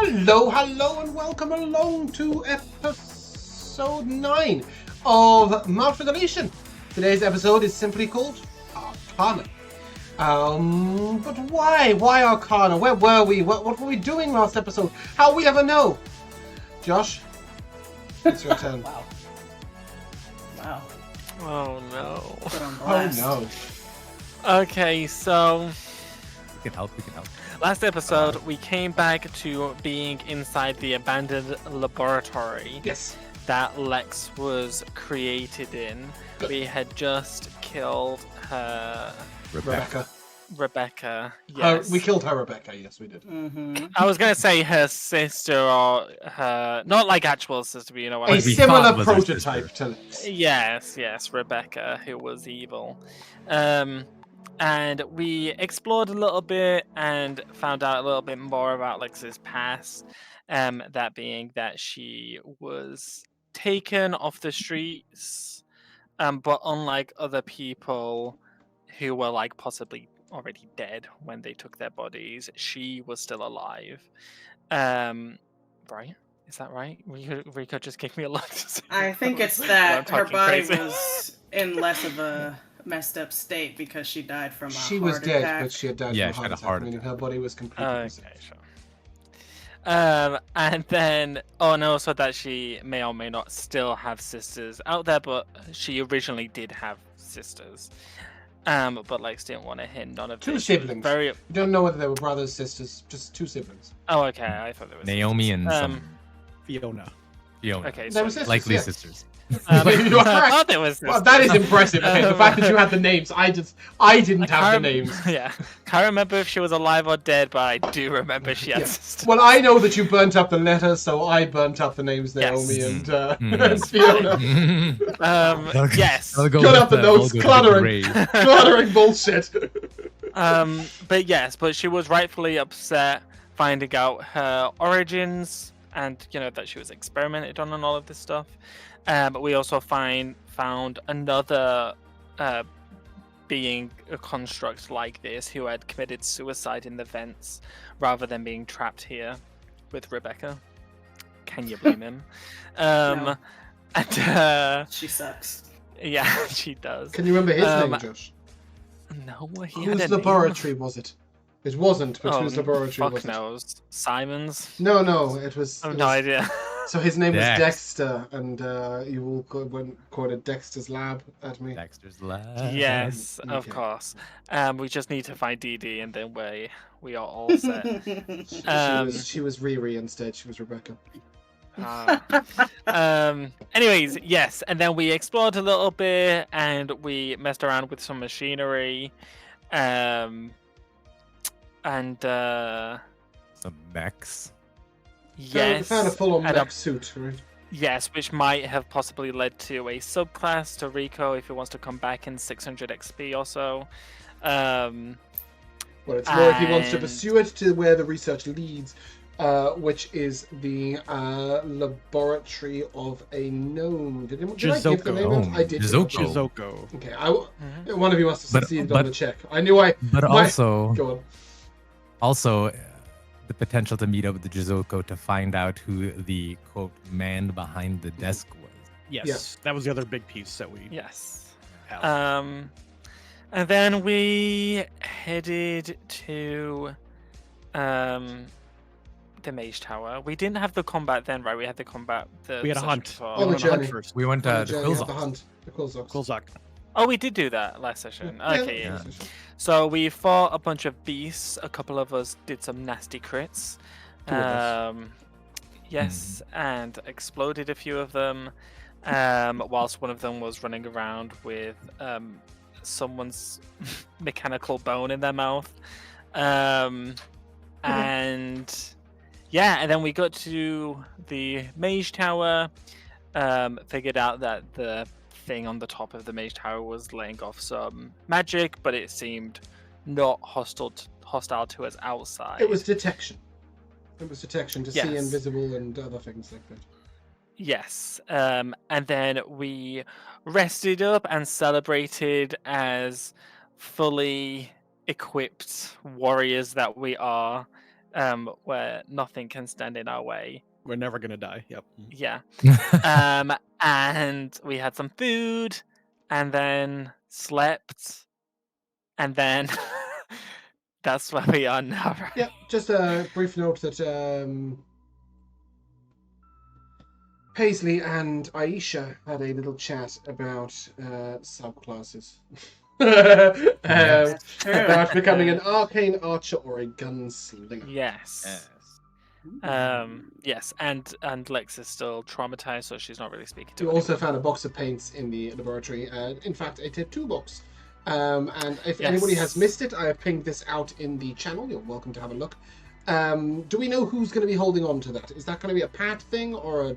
Hello, and welcome along to episode 9 of March for Deletion. Today's episode is simply called Arcana. But why? Why Arcana? Where were we? What were we doing last episode? How we ever know? Josh, it's your turn. Wow. Oh no. Put on Oh blast. no. Okay, so We can help. last episode we came back to being inside the abandoned laboratory Yes. that Lex was created in. We had just killed her Rebecca. Yes. We killed her, Rebecca. Yes, we did. Mm-hmm. I was gonna say her sister or her, not like actual sister, but you know what A I we mean. similar thought was her prototype to Yes, Rebecca, who was evil. And we explored a little bit and found out a little bit more about Lex's past. That being that she was taken off the streets, but unlike other people who were like possibly already dead when they took their bodies, she was still alive. Right? Is that right? Rico just gave me a look. To see I think it's I'm that her talking body crazy. was in less of a messed up state because she died from a She was heart dead, attack. but she had died Yeah, from she had a a heart heart attack, meaning attack. her body was completely Okay, sick. sure. And then, and also that she may or may not still have sisters out there, but she originally did have sisters. But Lex didn't want to hit none of Two this. She was siblings. Very. You don't know whether they were brothers, sisters, just two siblings. Oh, okay. I thought there was Naomi sisters. and some Fiona. Fiona. Okay. They were So, sisters, Likely yeah. sisters. You are I correct. thought there was. Well, that is impressive. Okay, the fact that you had the names, I didn't have the names. Yeah, can't remember if she was alive or dead, but I do remember she had Yeah. sisters. Well, I know that you burnt up the letter, so I burnt up the names Naomi Yes. and, Mm. and Fiona. Yes. I'll go Got with up the that. notes, I'll go cluttering. with the Cluttering bullshit. But she was rightfully upset finding out her origins and that she was experimented on and all of this stuff. But we also found another being a construct like this who had committed suicide in the vents rather than being trapped here with Rebecca. Can you blame him? No. And She sucks. yeah, she does. Can you remember his name, Josh? No, he had Whose a laboratory was it? It wasn't, but name. whose laboratory Fuck was it? knows. Simon's? No, it was... I have it no was- idea. So his name was Dex. Dexter, and you all quoted Dexter's Lab at me. Dexter's Lab. Yes, of Okay. course. We just need to find DD, and then we are all set. She was Riri instead. She was Rebecca. Anyways, yes, and then we explored a little bit, and we messed around with some machinery, and Some mechs. yes, Found a full-on and mech suit, right? yes, which might have possibly led to a subclass to Rico if he wants to come back in 600 XP or so. Well, it's more if he wants to And- pursue it to where the research leads, which is the laboratory of a gnome. Did I give the Jizoko. name out? I did. Jizoko. Jizoko. Okay, Mhm. one of you must have But- succeeded but- on the check. I knew I... But also, Go on. the potential to meet up with the Jizoko to find out who the quote man behind the desk was. Yes, that was the other big piece that we Yes. have. And then we headed to the Mage Tower. We didn't have the combat then, right? We had the combat. we had a session hunt. before. On We the went on a hunt journey. first. We went On to the the journey of the Quills. hunt. The Quills. Kulzak. Oh, we did do that last session. Okay, yeah. Yeah. So we fought a bunch of beasts. A couple of us did some nasty crits. Two of us. Yes, and exploded a few of them. Whilst one of them was running around with someone's mechanical bone in their mouth. And yeah, and then we got to the Mage Tower. Figured out that the thing on the top of the Mage Tower was laying off some magic, but it seemed not hostile to us outside. It was detection. It was detection to see Yes. invisible and other things like that. Yes, and then we rested up and celebrated as fully equipped warriors that we are, where nothing can stand in our way. We're never gonna die. Yep. Yeah. And we had some food, and then slept, and then that's where we are now. Right? Yeah, just a brief note that Paisley and Aisha had a little chat about subclasses. About becoming an arcane archer or a gunslinger. Yes. Yes, and Lex is still traumatized, so she's not really speaking to You anyone. also found a box of paints in the laboratory. In fact, a tattoo box. And if anybody has missed it, I have pinged this out in the channel. You're welcome to have a look. Do we know who's going to be holding on to that? Is that going to be a Pat thing or a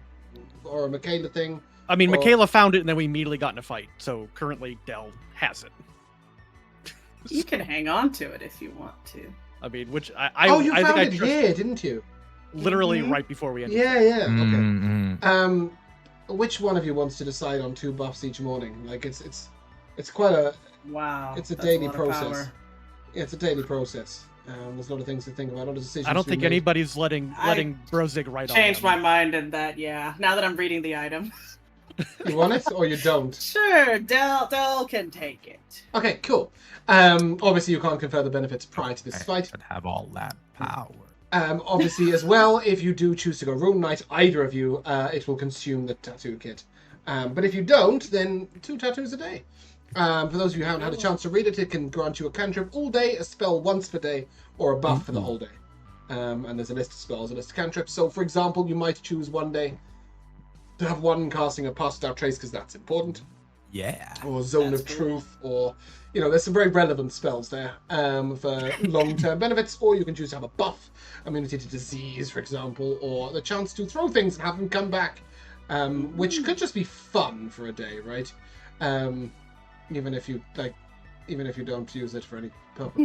Mikayla thing? I mean, Or- Mikayla found it, and then we immediately got in a fight. So currently, Del has it. You can hang on to it if you want to. I mean, which you I found think I it trust here, didn't you? literally Mhm. right before we ended. Yeah. Okay. Mm-hmm. Which one of you wants to decide on 2 buffs each morning? Like it's quite a Wow. It's a that's daily lot of process. power. It's a daily process. There's a lot of things to think about. A lot of decisions. I don't to be think made. anybody's letting Brozzig write on Changed my them. mind in that, yeah. Now that I'm reading the item. You want it or you don't? Sure, Del can take it. Okay, cool. Obviously, you can't confer the benefits prior to this fight. Should have all that power. Obviously, as well, if you do choose to go Rune Knight, either of you, it will consume the tattoo kit. But if you don't, then 2 tattoos a day. For those of you who haven't had a chance to read it, it can grant you a cantrip all day, a spell once per day, or a buff for the whole day. And there's a list of spells, a list of cantrips. So, for example, you might choose one day to have one casting a Passed Out Trace, because that's important. Yeah. Or Zone That's of cool. Truth, or, there's some very relevant spells there for long-term benefits, or you can choose to have a buff, immunity to disease, for example, or the chance to throw things and have them come back, which could just be fun for a day, right? Even if you don't use it for any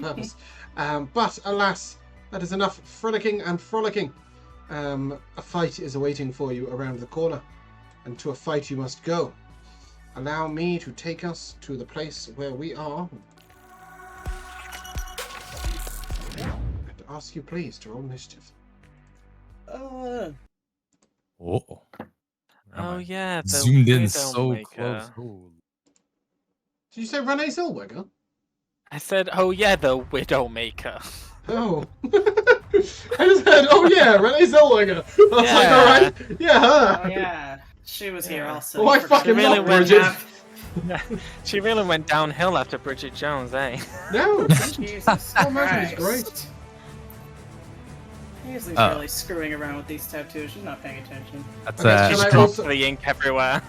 purpose. But alas, that is enough frolicking and frolicking. A fight is awaiting for you around the corner, and to a fight you must go. Allow me to take us to the place where we are. I'd ask you please to roll initiative. Oh. Oh yeah, the Zoomed in Widow so Maker. close. Oh. Did you say Renee Zellweger? I said, oh yeah, the Widowmaker. Oh. I just heard, oh yeah, Renee Zellweger. I was like, Yeah. alright. Yeah, her. Oh, yeah. She was here also. Oh, I Forgot fucking about love that. Bridget. She really went downhill after Bridget Jones, eh? No. Jesus Oh, Martin is Christ. Paisley's Oh. really screwing around with these tattoos. She's not paying attention. That's Okay, can I Just also- dropped the ink everywhere.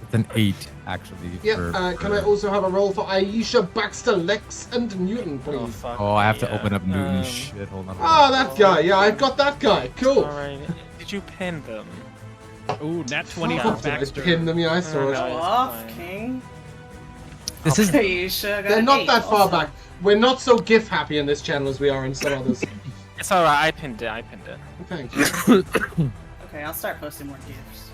it's an 8 actually. Yeah, can I also have a roll for Aisha, Baxter, Lex, and Newton, please? fuck Oh, I have to yeah. open up Newton's shit. Hold on. Ah, that guy. Yeah, I've got that guy. Cool. Alright. Did you pin them? Ooh, nat 20 Oh, for did I Baxter. pin them? Yeah, I saw Oh, it. no. Go it's off, fine. King. This is Aisha got They're an not 8 that far also. back. We're not so GIF happy in this channel as we are in some others. It's alright, I pinned it. Thank you. Okay, I'll start posting more gifs.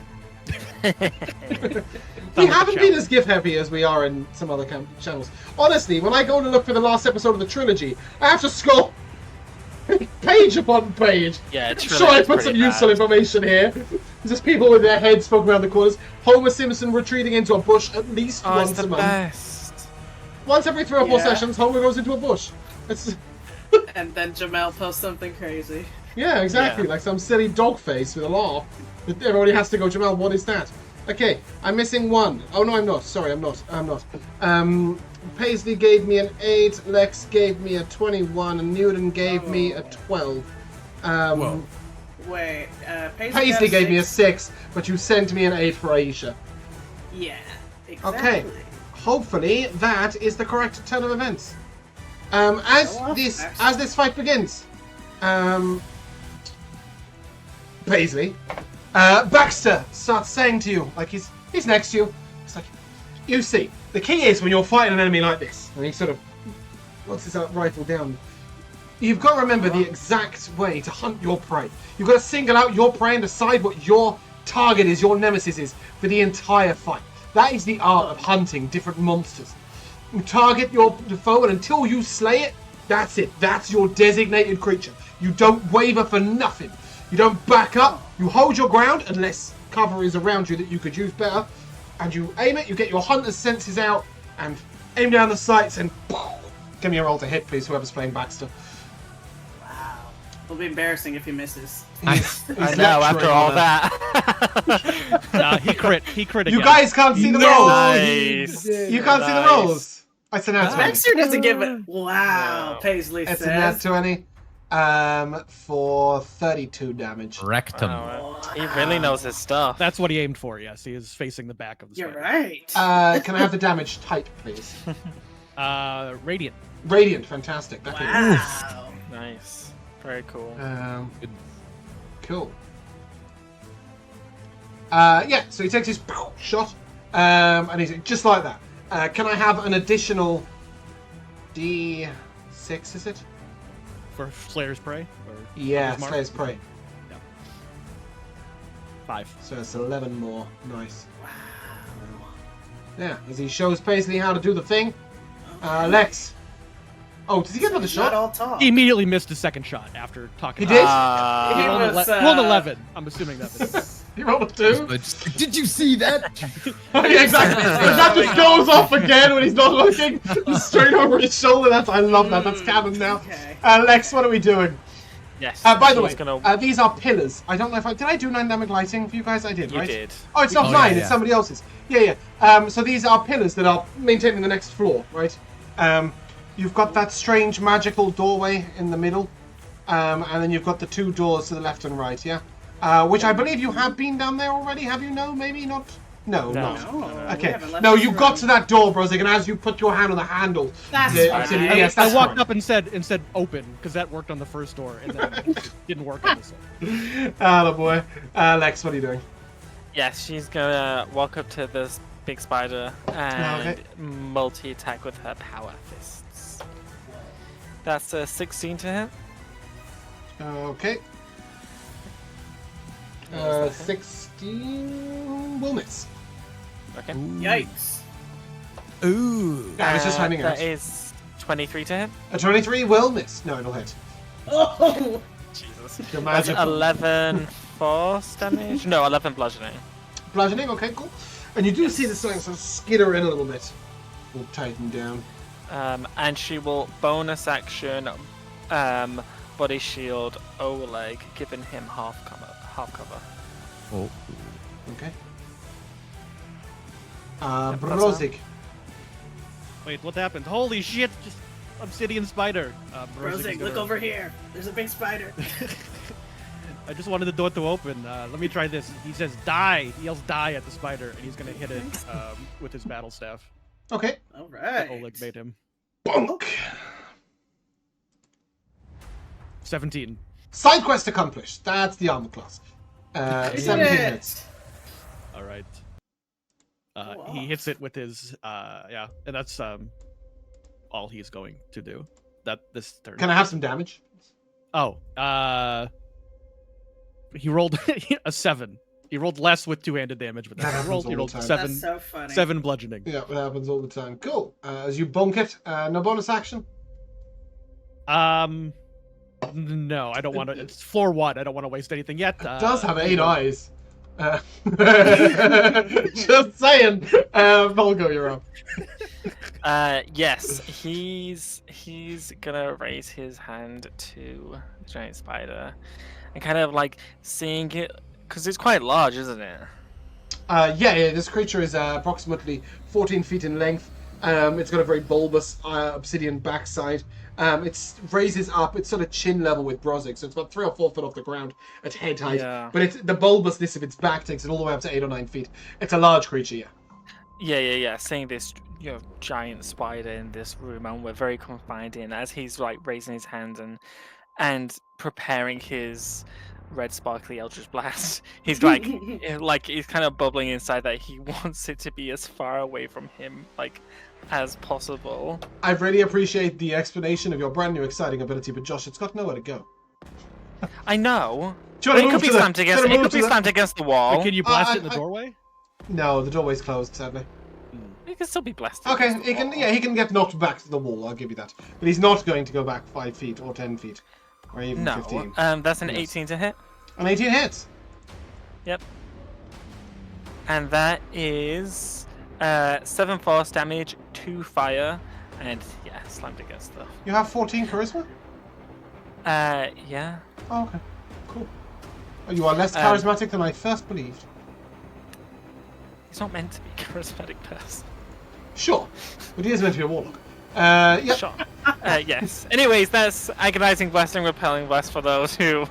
We haven't been as GIF happy as we are in some other channels. Honestly, when I go to look for the last episode of the trilogy, I have to scroll page upon page. Yeah, it's Sure, I put some useful information here. Just people with their heads poking around the corners. Homer Simpson retreating into a bush at least Oh, it's once the a month. best. Once every 3 or 4 Yeah. sessions, Homer goes into a bush. It's, And then Jamel posts something crazy. yeah, exactly. Yeah. Like some silly dog face with a laugh. Everybody has to go, Jamel, what is that? Okay, I'm missing 1. Oh, no, I'm not. Sorry, I'm not. Paisley gave me an 8, Lex gave me a 21, and Newton gave me a 12. Whoa. Wait, Paisley gave me a 6, but you sent me an 8 for Aisha. Yeah, exactly. Okay. Hopefully, that is the correct turn of events. As Go off, this fight begins, Paisley, Baxter starts saying to you, like he's next to you, it's like, you see, the key is when you're fighting an enemy like this, and he sort of puts his rifle down, you've got to remember the exact way to hunt your prey. You've got to single out your prey and decide what your target is, your nemesis is, for the entire fight. That is the art of hunting different monsters. You target the foe, and until you slay it, that's it. That's your designated creature. You don't waver for nothing. You don't back up. You hold your ground unless cover is around you that you could use better. And you aim it, you get your hunter's senses out, and aim down the sights and give me a roll to hit, please, whoever's playing Baxter. Wow. It'll be embarrassing if he misses. I know, after all that. He crit again. You guys can't see the rolls. Nice. You can't see the rolls. It's a nat 20. Baxter doesn't give it. Wow, No. Paisley It's says. a nat 20. For 32 damage. Rectum. Oh, he really knows his stuff. That's what he aimed for, yes. He is facing the back of the You're spider. right. Can I have the damage type, please? Radiant. Radiant, fantastic. That could- Wow. Nice. Very cool. Cool. Yeah, so he takes his shot, and he's just like that. Can I have an additional D6, is it? For Slayer's Prey? Or Yeah, Hunter's Mark? Slayer's Prey. Yeah. 5. So it's 11 more. Nice. Yeah, as he shows Paisley how to do the thing. Lex. Oh, does he get another Not shot? all talk. He immediately missed his second shot after talking. He did? He He rolled, was, rolled 11. I'm assuming that's He rolled a 2? Did you see that? Yeah, exactly. And that just goes off again when he's not looking. Just straight over his shoulder. I love that. That's canon now. Okay. Lex, what are we doing? Yes. By the way, she's gonna... these are pillars. I don't know if did I do 9 damage lighting for you guys? I did, You right? did. Oh, it's not Oh, mine. yeah, It's yeah. somebody else's. Yeah. So these are pillars that are maintaining the next floor, right? You've got that strange magical doorway in the middle, and then you've got the 2 doors to the left and right. Yeah. Which I believe you have been down there already. Have you? No, maybe not. No, No. not. No, we Okay. haven't left No, this you room. got to that door, Brozzig, and as you put your hand on the handle, That's the- fine. yes, I that's walked fine. up and said open, because that worked on the first door, and then it didn't work on this one. Ah, boy. Lex, what are you doing? Yes, she's gonna walk up to this big spider and Okay. multi-attack with her power fists. That's a 16 to hit. Okay. 16 will miss. Okay. Yikes. Ooh. Yeah, I was just finding out. That is 23 to hit. A 23 will miss. No, it'll hit. Oh! Jesus. Your That's magic 11 force damage? No, 11 bludgeoning. bludgeoning. Okay, cool. And you do see the thing sort of skitter in a little bit. We'll tighten down. And she will bonus action body shield Oleg, giving him half cover. Oh. Okay. Yep, that's Brozzig. Wait, what happened? Holy shit! Just obsidian spider. Brozzig, look over here. There's a big spider. I just wanted the door to open. Let me try this. He says die. He yells die at the spider, and he's gonna hit it with his battle staff. Okay. All That right. Oleg made him. Bonk. 17. Side quest accomplished. That's the armor class. Did 17 it. hits. All right. wow. He hits it with his yeah, and that's all he's going to do. That this turn. Can I have some damage? Oh, he rolled a 7. He rolled less with 2-handed damage, but That that's happens he rolled. all He the rolled time. 7. That's so funny. 7 bludgeoning. Yeah, it happens all the time. Cool. As you bonk it, no bonus action? No, I don't want to. It's floor 1. I don't want to waste anything yet. It does have 8 eyes. Just saying. Vulgo, you're up. Yes, he's gonna raise his hand to the giant spider and kind of like seeing it because it's quite large, isn't it? Yeah, this creature is approximately 14 feet in length. It's got a very bulbous obsidian backside. It raises up, it's sort of chin level with Brozzig, so it's about 3 or 4 foot off the ground at head height. Yeah. But it's the bulbousness of its back takes it all the way up to 8 or 9 feet. It's a large creature, yeah. Yeah. Seeing this, giant spider in this room, and we're very confined in as he's like raising his hand and preparing his red sparkly eldritch blast. He's like, he's kind of bubbling inside that he wants it to be as far away from him as possible. I really appreciate the explanation of your brand new exciting ability, but Josh, it's got nowhere to go. I know. Do you want It to could move be to the... slammed against. do you It wanna could be move to slammed against the wall. Wait, can you blast I- it in the doorway? No, the doorway's closed, sadly. It can still be blasted. Okay, against the he can. wall. Yeah, he can get knocked back to the wall. I'll give you that. But he's not going to go back 5 feet or 10 feet. Or even No, 15? that's an Yes. 18 to hit. An 18 hits. Yep. And that is 7 force damage, 2 fire, and yeah, slammed against stuff. You have 14 charisma? Yeah. Oh, okay. Cool. Oh, you are less charismatic than I first believed. He's not meant to be a charismatic person. Sure. But he is meant to be a warlock. Yeah. Sure. Yes. Anyways, that's agonizing blast and repelling blast for those who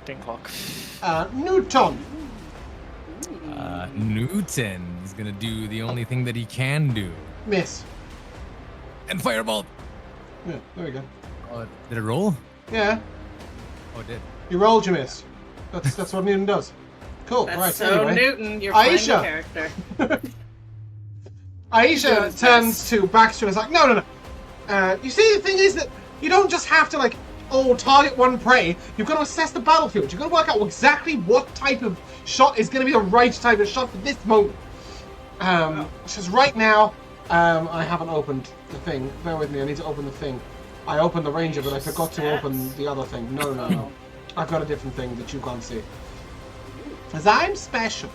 didn't clock. Newton. Newton is gonna do the only thing that he can do. Miss. And fireball. Yeah, there we go. Oh, did it roll? Yeah. Oh, it did. You rolled, you missed. That's what Newton does. Cool. That's right. so Anyway. Newton. You're playing Aisha. the character. Aisha Newton's turns best. to Baxter and is like, no. You see, the thing is that you don't just have to, like, target one prey. You've got to assess the battlefield. You've got to work out exactly what type of shot is going to be the right type of shot for this moment. She says, right now, I haven't opened the thing. Bear with me, I need to open the thing. I opened the ranger, but I forgot to open the other thing. No. I've got a different thing that you can't see. Because I'm special.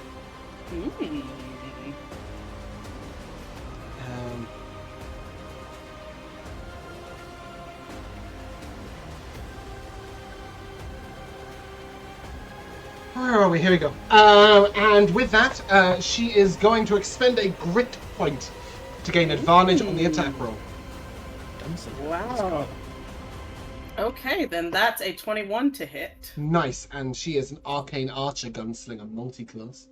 Where are we? Here we go. And with that, she is going to expend a grit point to gain advantage on the attack roll. Wow. Okay, then that's a 21 to hit. Nice. And she is an arcane archer gunslinger multi-class.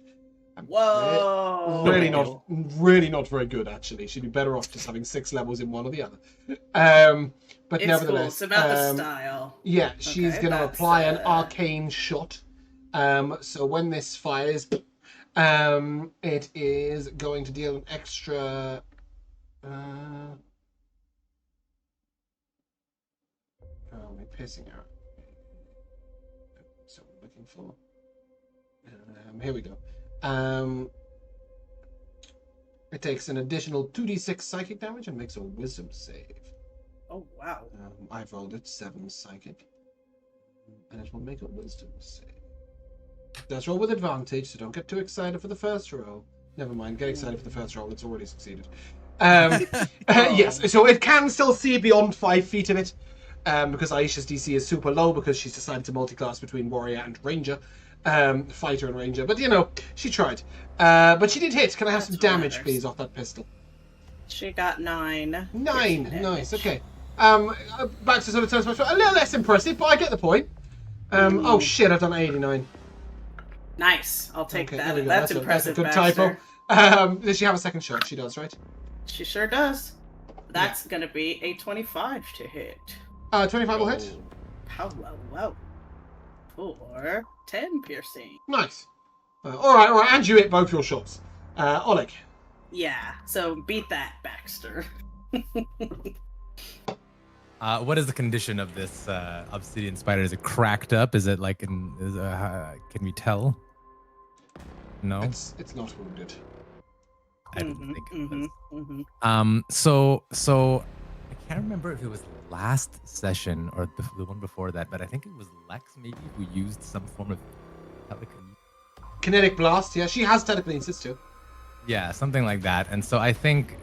Whoa. Really not very good, actually. She'd be better off just having 6 levels in one or the other. But It's nevertheless, cool. It's about the style. yeah, she's Okay, going to that's, apply an arcane shot. So when this fires, it is going to deal an extra. Oh, my piercing arrow. So I'm looking for. Here we go. It takes an additional 2d6 psychic damage and makes a wisdom save. Oh, wow. I've rolled it 7 psychic, and it will make a wisdom save. Let's roll with advantage, so don't get too excited for the first roll. Never mind, get excited for the first roll. It's already succeeded. Yes, so it can still see beyond 5 feet of it, because Aisha's DC is super low because she's decided to multi-class between warrior and ranger, fighter and ranger. But you know, she tried. But she did hit. Can I have some That's what damage, matters. please, off that pistol? She got 9. 9, damage. nice. Okay. Back to sort of turns a little less impressive, but I get the point. Oh shit, I've done 89. Nice. I'll take Okay, that. there we go. That's That's impressive. a good Baxter. typo. Does she have a second shot? She does, right? She sure does. That's gonna be a 25 to hit. 25 will hit. Hello. For 10 piercing. Nice. All right, and you hit both your shots. Oleg. Yeah. So beat that, Baxter. What is the condition of this obsidian spider? Is it cracked up? Is it like can we tell? No, It's not wounded. I didn't think it was. Mhm. So I can't remember if it was last session or the one before that, but I think it was Lex maybe who used some form of telekinesis. Kinetic blast. Yeah, she has telekinesis too. Yeah, something like that. And so I think,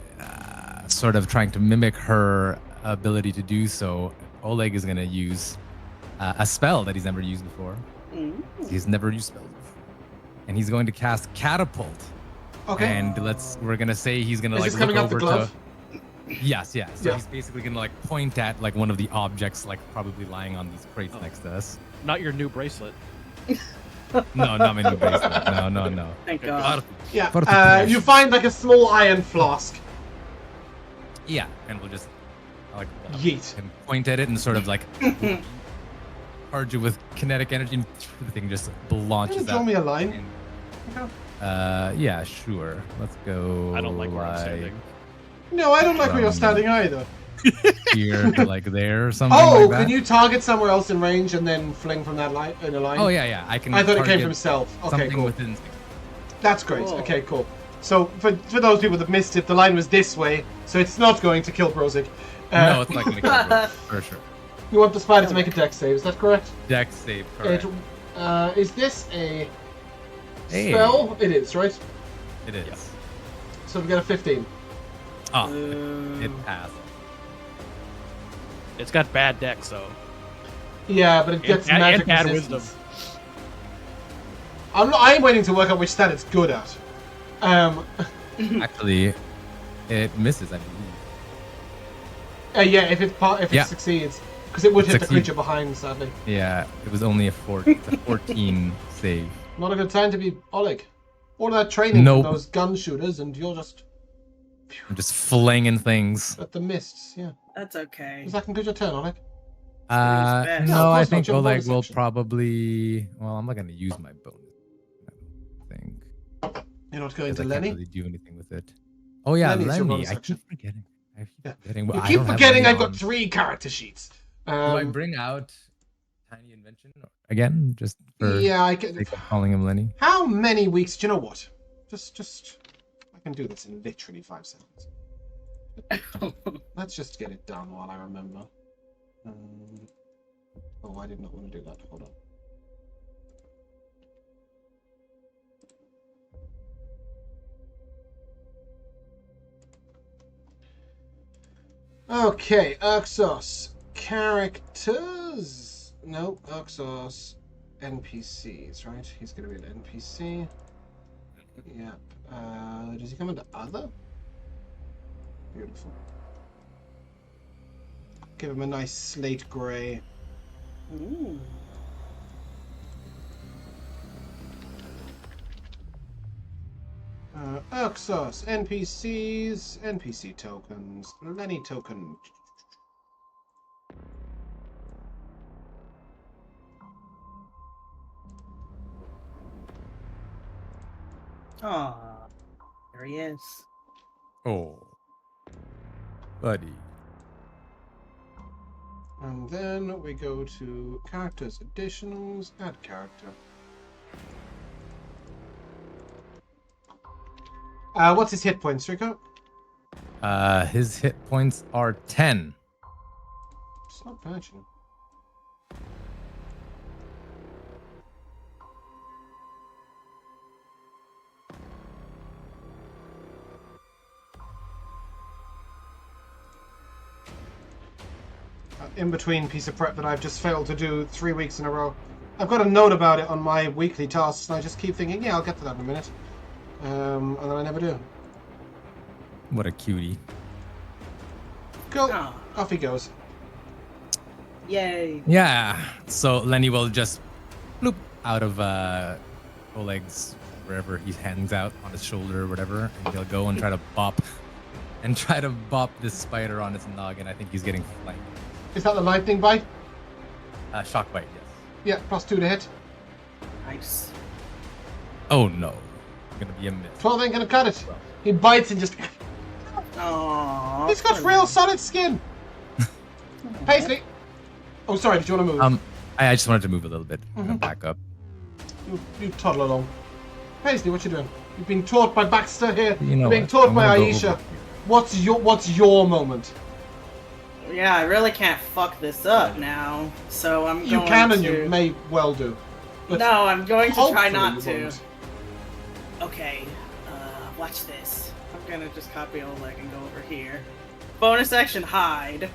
sort of trying to mimic her ability to do so, Oleg is going to use a spell that he's never used before. He's never used spells before. And he's going to cast Catapult. Okay. And we're going to say he's going to Is like this coming look up the over glove? Yes, yeah. So Yeah. he's basically going to like point at like one of the objects like probably lying on these crates next to us. Not your new bracelet. No, not my new bracelet. No. Thank God. Yeah. You find like a small iron flask. Yeah, and we'll just like Yeet. and point at it and sort of like charge it with kinetic energy, and the thing just Can launches you draw out. me a line? Yeah, sure. Let's go. I don't like where I'm standing. No, I don't like where you're standing either. Here to like there or something. Oh, like that. can you target somewhere else in range and then fling from that line in a line? Oh yeah. I can. I thought it came target from himself. Okay, something cool. within. That's great. Cool. Okay, cool. So for those people that missed it, the line was this way, so it's not going to kill Brozzig. No, it's not going to kill it, for sure. You want the spider to make a dex save, is that correct? Dex save, correct. Is this a Hey. spell? It is, right? It is. So we get a 15. Oh, it passed. It's got bad dex, so. Yeah, but it gets magic bad resistance. I'm waiting to work out which stat it's good at. Actually, it misses, I believe. Yeah, if it succeeds, because it would hit the creature behind, sadly. Yeah, it was only a 14 save. Not a good time to be Oleg. All that training from those gun shooters, and you're just I'm just flinging things. at the mists. Yeah. That's okay. Does that conclude your turn, Oleg? best. No, No, of I course not. think Your Oleg bonus will action. probably. Well, I'm not going to use my bonus. I think. You're not going Because to I Lenny? can't really do anything with it. Oh yeah, Lenny's your Lenny. bonus I action. keep forgetting. Yeah. Well, You I keep don't have forgetting Lenny I've got on. 3 character sheets. Do I bring out Tiny Invention again, just for Yeah, I can. sake of calling him Lenny? How many weeks? Do you know what? Just. I can do this in literally 5 seconds. Let's just get it done while I remember. Oh, I did not want to do that. Hold on. Okay, Uxos. Characters? No, Uxos. NPCs, right? He's going to be an NPC. Yep. Does he come into other? Beautiful. Give him a nice slate grey. Ooh. Uxos, NPCs, NPC tokens, Lenny token. Aw, there he is. Oh, buddy. And then we go to characters, additionals, add character. What's his hit points, Rico? His hit points are 10. It's not bad, you know. In between piece of prep that I've just failed to do 3 weeks in a row. I've got a note about it on my weekly tasks, and I just keep thinking, yeah, I'll get to that in a minute. And then I never do. What a cutie. Cool. Aw. Off he goes. Yay. Yeah. So Lenny will just bloop out of Oleg's wherever he hangs out on his shoulder or whatever, and he'll go and try to bop this spider on his noggin. I think he's getting flanked. Is that the lightning bite? Shock bite, yes. Yeah, +2 to hit. Nice. Oh no. Gonna be a miss. 12 ain't gonna cut it. He bites and just... Aww. He's got real solid skin. Paisley. Oh, sorry, did you want to move? I just wanted to move a little bit. Back up. You toddle along. Paisley, what you doing? You've been taught by Baxter here. You know You're being what? taught I'm by gonna go Aisha. over What's your moment? Yeah, I really can't fuck this up now. So I'm You going can to... and you may well do. But No, I'm going to try hopefully not you to. won't. Okay, watch this. I'm gonna just copy Oleg and go over here. Bonus action hide.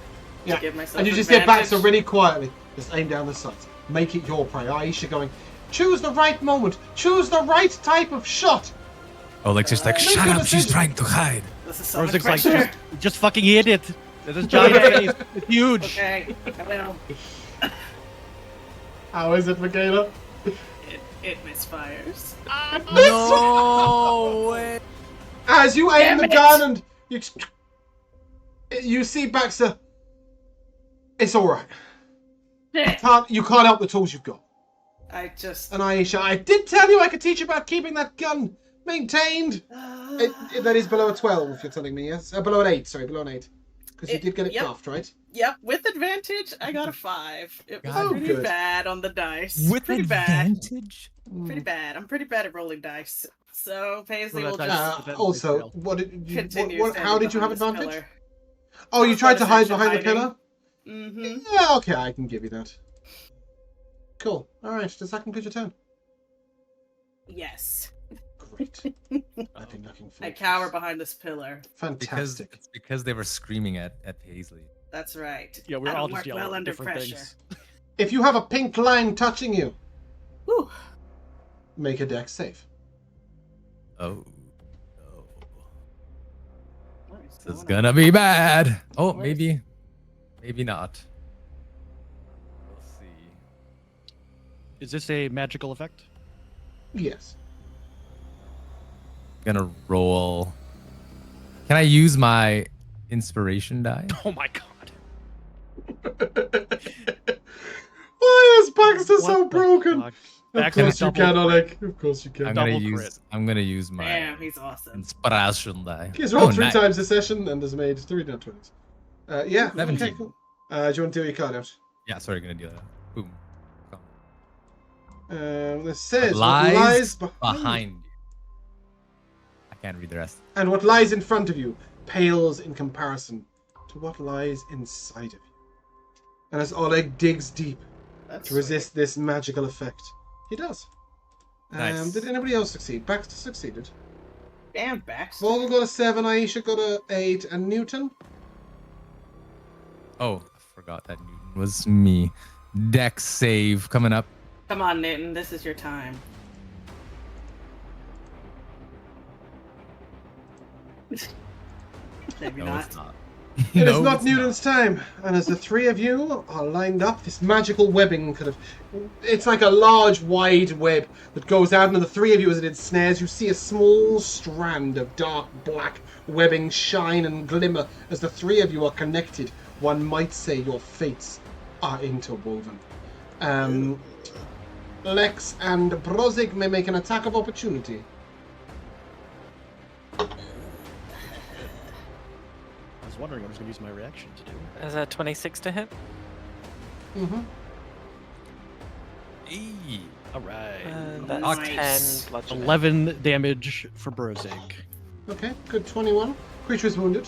Yeah, To give myself and you just get advantage. Baxter really quietly. Just aim down the sights. Make it your prey. Aisha going, choose the right moment. Choose the right type of shot. Oleg's just like, Make shut a up, she's decision." trying to hide. This is so much Brozzig's like, pressure. just fucking hit it. This giant face. It's huge. Okay, I will. How is it, Mikayla? It misfires. No way. As you aim Damn the it. gun and you see Baxter. It's all right. You can't help the tools you've got. I just... And Aisha, I did tell you I could teach you about keeping that gun maintained. That is below a 12, you're telling me, yes? Below an 8, sorry, below an 8. Because you did get it Yep. buffed, right? Yep, with advantage, I got a 5. It was Oh, pretty good. bad on the dice. With pretty advantage? Mm. Pretty bad. I'm pretty bad at rolling dice. So Paisley Well, will that's- just That Also, failed. what did you? continue How standing did you have behind this advantage? pillar. Oh, you tried to hide Bonus behind the action pillar? Mm-hmm. Yeah, okay, I can give you that. Cool. All right, does that complete your turn? Yes. Great. I've been looking for I cower behind this pillar. Fantastic. It's because they were screaming at Paisley. That's right. Yeah, we're I all don't just work yelling well under different pressure. things. If you have a pink line touching you, Whew. make a dex save. Oh. No. What is This is going on? gonna be bad. Oh, What is- maybe not. We'll see. Is this a magical effect? Yes. Gonna roll. Can I use my inspiration die? Oh my god. Why is Baxter so What the broken? fuck? Of Baxter course you double can, crit. Oleg. Of course you can. I'm Double gonna use my Damn, he's awesome. inspiration die. He's rolled Oh, 3 nice. times a session and has made 3 nat 20s. Yeah, okay, 17. cool. Do you want to do your card out? Yeah, sorry, gonna do that. Boom. This says what Lies lies behind you. I can't read the rest. and what lies in front of you pales in comparison to what lies inside of you. And as Oleg digs deep That's to resist this magical effect, he does. Nice. Did anybody else succeed? Baxter succeeded. sweet. Damn, Baxter. Volga got a 7, Aisha got a 8, and Newton? Oh, I forgot that Newton was me. Dex save coming up. Come on, Newton. This is your time. Maybe No, not. it's not. It No, is not it's Newton's time, and as the 3 of you are lined up, this magical webbing it's like a large, wide web that goes out, and the 3 of you, as it ensnares, you see a small strand of dark black webbing shine and glimmer as the 3 of you are connected. One might say your fates are interwoven. Lex and Brozzig may make an attack of opportunity. I was wondering what I was going to use my reaction to do. Is that 26 to hit? Mm-hmm. Eee. All right. That's Nice. 10 bludgeoning. 11 damage for Brozzig. Okay, good 21. Creature is wounded.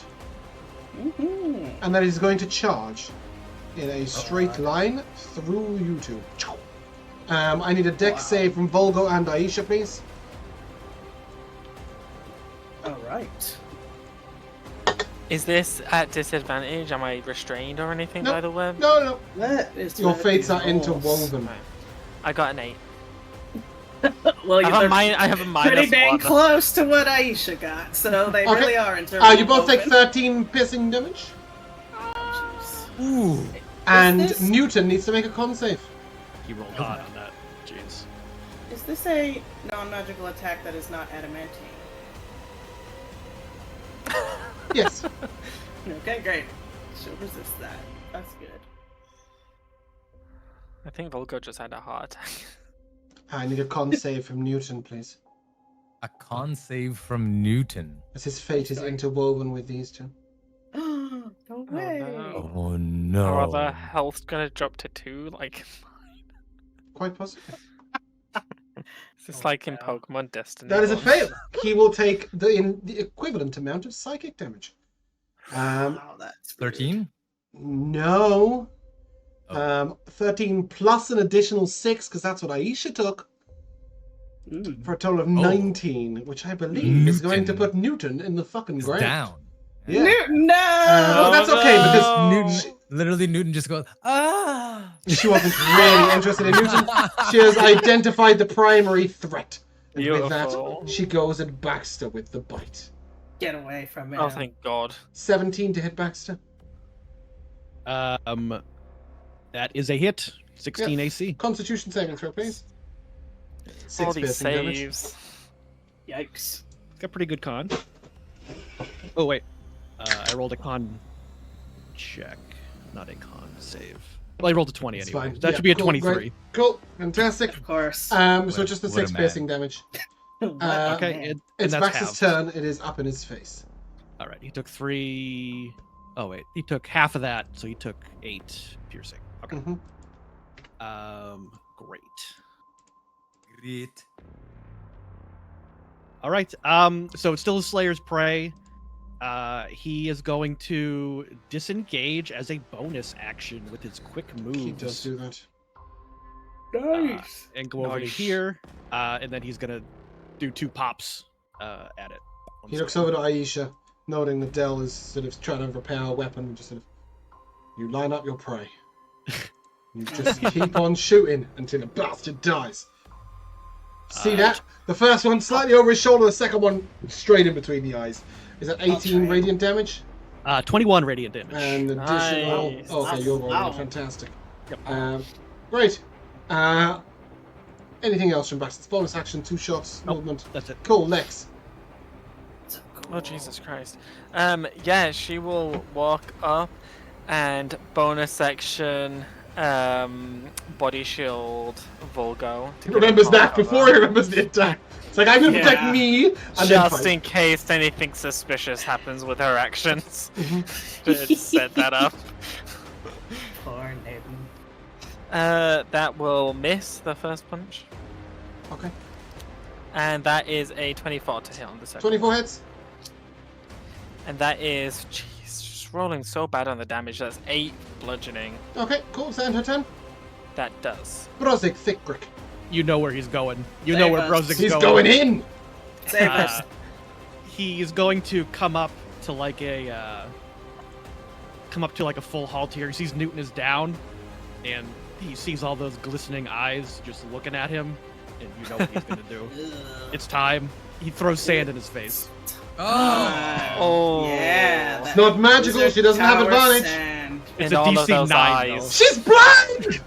Mm-hmm. And that is going to charge in a straight line through you two. I need a dex save from Vulgo and Aisha, please. All right. Is this at disadvantage? Am I restrained or anything Nope. by the web? No. That is Your one of fates these are rolls. interwoven. I got an 8. Well, I have they're I have a minus pretty dang 1. close to what Aisha got, so they Okay. really are interwoven. You both take 13 piercing damage. Oh, jeez. Ooh. And this- Newton needs to make a con save. He rolled high on that. Jeez. Is this a non-magical attack that is not adamantine? Yes. Okay, great. She'll resist that. That's good. I think Vulgo just had a heart attack. I need a con save from Newton, please. A con save from Newton. As his fate is interwoven with these two. No way. no. Oh no. Or are the health's gonna drop to 2? Like, Quite possible. is this like in Pokemon Destiny? That is a One? fail. He will take the equivalent amount of psychic damage. Wow, that's rude. 13? No. Oh. 13 plus an additional 6, because that's what Aisha took, Mm. for a total of 19, which I believe is going to Newton. put Newton in the fucking Is ground. down. Yeah. Newton, no! Well, that's okay, because Newton, literally Newton just goes, ah. she wasn't really interested in Newton. She has identified the primary threat. And with Beautiful. that, she goes at Baxter with the bite. Get away from me. Oh, thank God. 17 to hit Baxter. That is a hit. 16 Yeah. AC. Constitution saving throw, please. 6 All these piercing damage. saves. Yikes. It's got pretty good con. Oh wait, I rolled a con check, not a con save. Well, I rolled a 20 It's anyway. fine. That Yeah, should be a cool, 23. great. Cool, fantastic. Of course. So What- just the what a 6 man. piercing damage. What Okay, a man. and It's that's Baxter's halved. turn. It is up in his face. All right, he took 3. Oh wait, he took half of that, so he took 8 piercing. Okay. Mhm. Great. Great. All right. So it's still a Slayer's Prey. He is going to disengage as a bonus action with his quick moves. He does do that. Nice. And go over to Nice. here, and then he's gonna do 2 pops at it. He looks over to Aisha, noting that Del is sort of trying to repair a weapon, and just sort of, you line up your prey. You just keep on shooting until the bastard dies. See that? The first one slightly over his shoulder, the second one straight in between the eyes. Is that 18 Okay. radiant damage? 21 radiant damage. And additional... Nice. Okay, you're rolling. Wow. Fantastic. Yep. Great. Anything else from Bastards? Bonus action, 2 shots, Nope. movement. That's it. Cool, Lex. Oh Jesus Christ. Yeah, she will walk up and bonus section body shield Vulgo. He remembers that before he remembers the attack. It's like, I'm going to protect Yeah. me, and then Just fight. in case anything suspicious happens with her actions. Mhm. Just set that up. Poor Nathan. That will miss the first punch. Okay. And that is a 24 to hit on the second. 24 hits. And that is, jeez, just rolling so bad on the damage. That's 8 bludgeoning. Okay, cool. Send her 10. That does. Brozzig Thikgrik. You know where he's going. You Save know where us. Brozzig's He's going in! Save us. He's going to come up to like a full halt here. He sees Newton is down, and he sees all those glistening eyes just looking at him, and you know what he's gonna do. Ugh. It's time. He throws sand in his face. Oh. Yeah. It's not magical, she doesn't have tower advantage. sand. It's In a all of DC those 9 eyes. She's blind!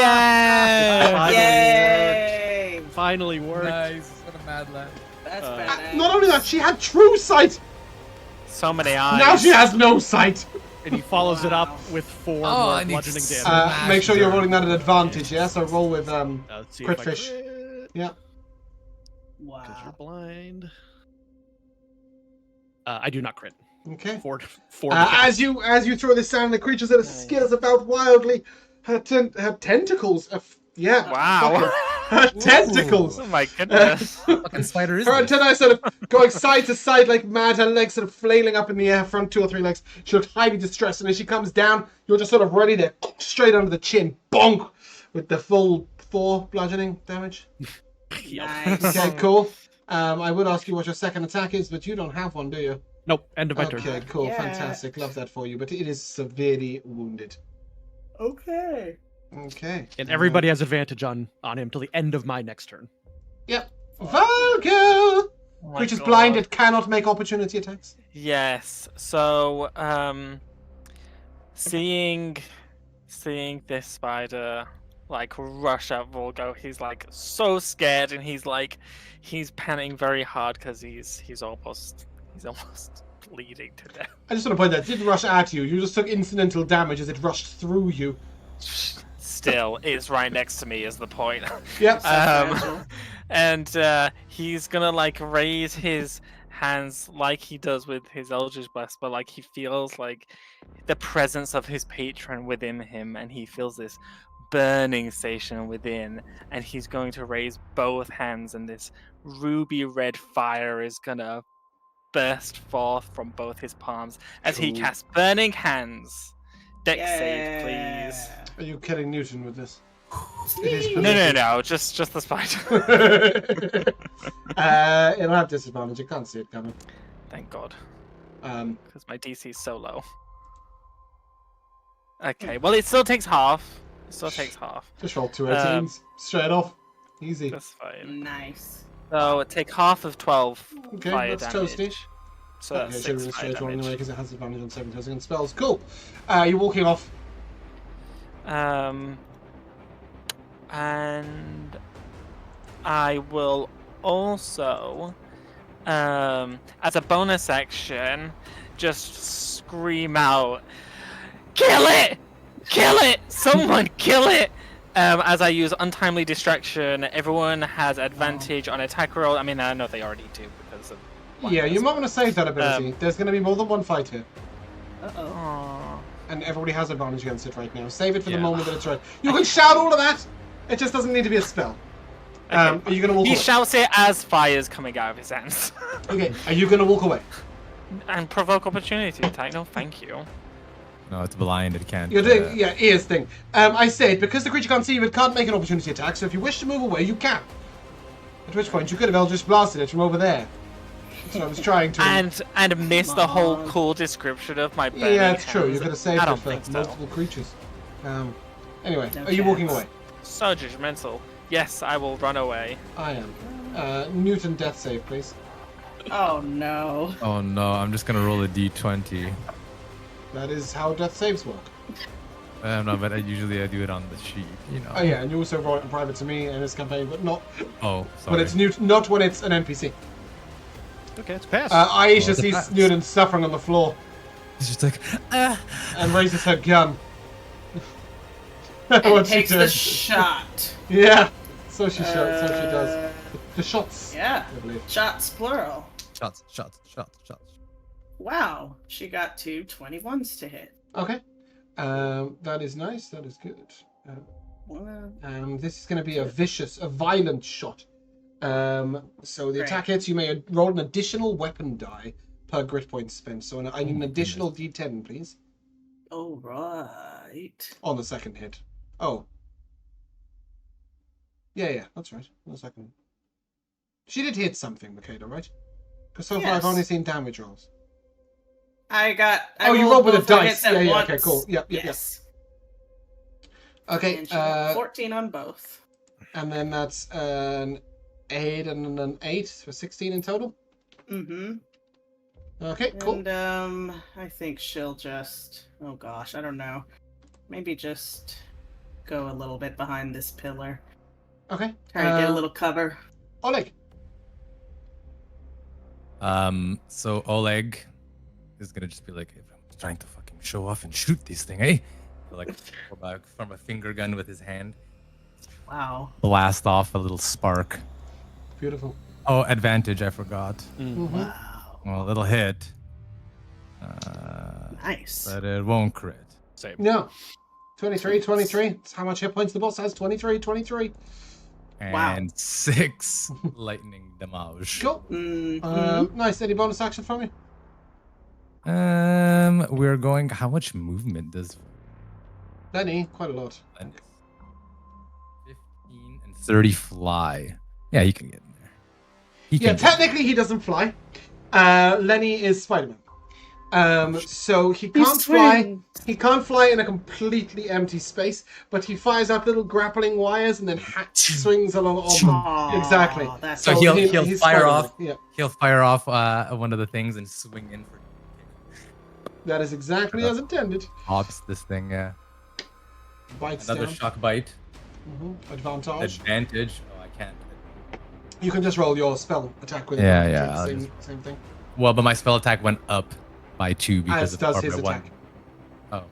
Yeah! Yay! Finally worked. Nice. What a mad lad. That's Uh, badass. Not only that, she had true sight! So many eyes. Now she has no sight! And he follows it up Wow. with 4 Oh, more I need bludgeoning to damage. Make sure you're rolling that at advantage, yeah? So roll with, Let's see crit if I fish. crit, yeah. 'cause you're Wow. blind. I do not crit. Okay. 4 As you throw this down, the creature sort of Nice. skitters about wildly. Her tentacles. Yeah. Wow. Her tentacles. Oh my goodness. Fucking spider is Her this? antennae sort of going side to side like mad. Her legs sort of flailing up in the air, front 2 or 3 legs. She looks highly distressed, and as she comes down, you're just sort of ready to straight under the chin, bonk, with the full 4 bludgeoning damage. Nice. Okay, cool. I would ask you what your second attack is, but you don't have one, do you? Nope, end of my turn. Okay, cool, Yeah. fantastic. Love that for you, but it is severely wounded. Okay. Okay. And everybody has advantage on him till the end of my next turn. Yep. Vulgo! Oh my Which is God. blinded, cannot make opportunity attacks. Yes. So, seeing this spider like rush at Vulgo, he's like so scared, and he's panting very hard because he's almost bleeding to death. I just want to point out, it didn't rush at you. You just took incidental damage as it rushed through you. Still, it's right next to me is the point. Yep. And he's gonna like raise his hands like he does with his Eldritch Blast, but like he feels like the presence of his patron within him, and he feels this burning sensation within, and he's going to raise both hands, and this ruby red fire is gonna burst forth from both his palms as he Cool. casts Burning Hands. Dex save, please. Are you killing Newton with this? It is No, just the spider. It'll have disadvantage. You can't see it coming. Thank God, Um, because my DC is so low. Okay, well it still takes half. just roll 2 18s. Straight off. Easy. That's fine. Nice. So take half of 12 Okay, fire that's damage. toasty. So Okay, that's so we're 6 going to fire straight roll anyway damage. because it has advantage on 7 against spells. Cool. You're walking off. And I will also, as a bonus action, just scream out, "Kill it! Kill it! Someone kill it!" As I use untimely distraction, everyone has advantage on attack roll. I mean, I know they already do because of. Yeah, you might want to save that ability. There's going to be more than one fight here. Uh-oh. Aw. And everybody has advantage against it right now. Save it for the Yeah. moment that it's right. You can shout all of that! It just doesn't need to be a spell. Are you going to walk He away? shouts it as fire's coming out of his hands. Okay, are you going to walk away? And provoke opportunity attack. No, thank you. No, it's blind. It can't. You're doing, yeah, ears thing. I said, because the creature can't see you, it can't make an opportunity attack, so if you wish to move away, you can. At which point, you could have Eldritch Blasted it from over there. That's what I was trying to... And miss the whole cool description of my burning Yeah, it's true. hands. You could have saved I it don't for think so. multiple creatures. Anyway, No are you walking chance. away? So judgmental. Yes, I will run away. I am. Newton death save, please. Oh no. Oh no, I'm just gonna roll a d20. That is how death saves work. No, but usually I do it on the sheet, you know. Oh yeah, and you also roll it in private to me in this campaign, but not Oh, sorry. when it's not when it's an NPC. Okay, it's passed. Aisha it's a sees fact. Newton suffering on the floor He's just like, and raises her gun. And What she takes the does. shot. Yeah, so she does. The shots. Yeah. I believe. Shots plural. shots. Wow. She got 2 21s to hit. Okay. That is nice. That is good. Well, This is going to be a violent shot. So the Great. attack hits. You may roll an additional weapon die per grit point spent. So I need an additional D10, please, all right. on the second hit. Oh. Yeah, that's right. On the second. She did hit something, Mikayla, right? Because so far I've Yes. only seen damage rolls. I You rolled with a both her dice. hits at Yeah, once. okay, cool. Yep. Yes. Okay, And she got 14 on both. and then that's an 8 and an 8 for 16 in total. Mm-hmm. Okay, cool. And I think she'll just, oh gosh, I don't know. Maybe just go a little bit behind this pillar. Okay. Try to get a little cover. Oleg. So Oleg is gonna just be like, I'm trying to fucking show off and shoot this thing, eh? So, like, from a finger gun with his hand, Wow. blast off a little spark. Beautiful. Oh, advantage, I forgot. Mm-hmm. Wow. Well, a little hit. Nice. But it won't crit. Same. No. 23. That's how much hit points the boss has. 23. And Wow. 6 lightning damage. Cool. Mhm. Nice. Any bonus action from you? We're going. How much movement does Lenny, quite a lot. 15 and 30 fly? Yeah, he can get in there. He Yeah, can get- technically he doesn't fly. Lenny is Spider-Man. So he can't fly. twins. He can't fly in a completely empty space, but he fires out little grappling wires and then swings along on them. Aw, Exactly. That's So So he'll he's fire Spider-Man. off. Yeah, He'll fire off one of the things and swing in for that is exactly as intended. hops this thing. Yeah. Bites Another down. shock bite. Advantage. Advantage. Oh, I can't. You can just roll your spell attack with Yeah, advantage. yeah, Same thing. Well, but my spell attack went up by 2 because As of does the his part by 1. attack. Oh.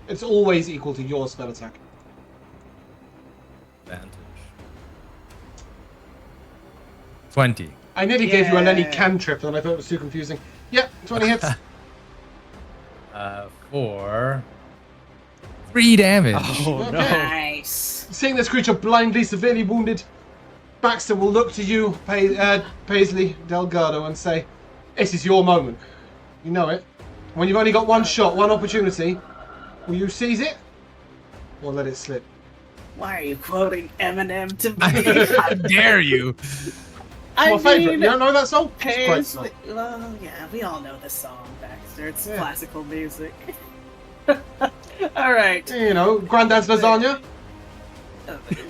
It's always equal to your spell attack. Advantage. 20. I nearly gave you a Lenny Yeah. cantrip, and I thought it was too confusing. Yep, 20 hits. For 3 damage. Oh Okay. no. Nice. Seeing this creature blindly, severely wounded, Baxter will look to you, Paisley, Delgado, and say, "This is your moment. You know it. When you've only got one shot, one opportunity, will you seize it, or let it slip?" Why are you quoting Eminem to me? How dare you? I My favourite. mean, You don't know that song? It's a great Paisley. song. Well, yeah, we all know this song, Baxter. It's Yeah. classical music. All right. You know, Granddad's lasagna.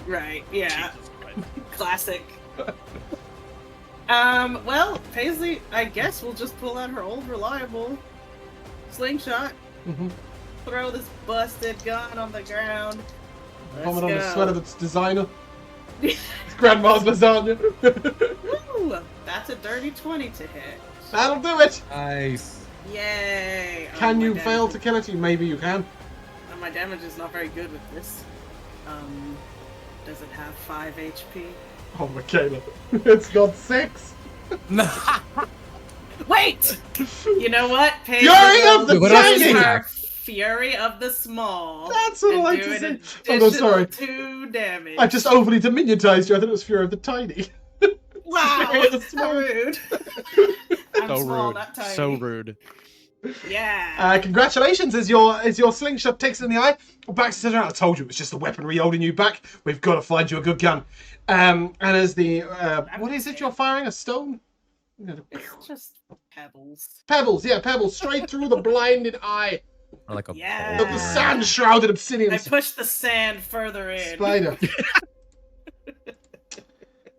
Right. Yeah. Classic. Well, Paisley, I guess we'll just pull out her old reliable slingshot, Mm-hmm. throw this busted gun on the ground. Let's Vomit on the go. sweat of its designer. It's Grandma's lasagna. Ooh, that's a dirty 20 to hit. That'll do it. Nice. Yay! Can my you fail to kill it? Maybe you can. My damage is not very good with this. Does it have 5 HP? Oh, Mikayla. It's got 6. Wait! You know what? Paisley Fury of the will What else use is Tiny! her Fury of the Small. That's what I and like do to an say. Oh, no, sorry. 2 damage. I just overly diminutized you. I thought it was Fury of the Tiny. Wow, Very so small. rude. I'm So small, rude. not tiny. So rude. Yeah. Congratulations, as your slingshot takes it in the eye. Bax says, I told you it was just the weaponry holding you back. We've got to find you a good gun. And as the what is it you're firing? A stone? It's just pebbles. Pebbles, yeah, pebbles straight through the blinded eye Or like a Yeah. of the sand-shrouded obsidian I pushed the sand further in. spider.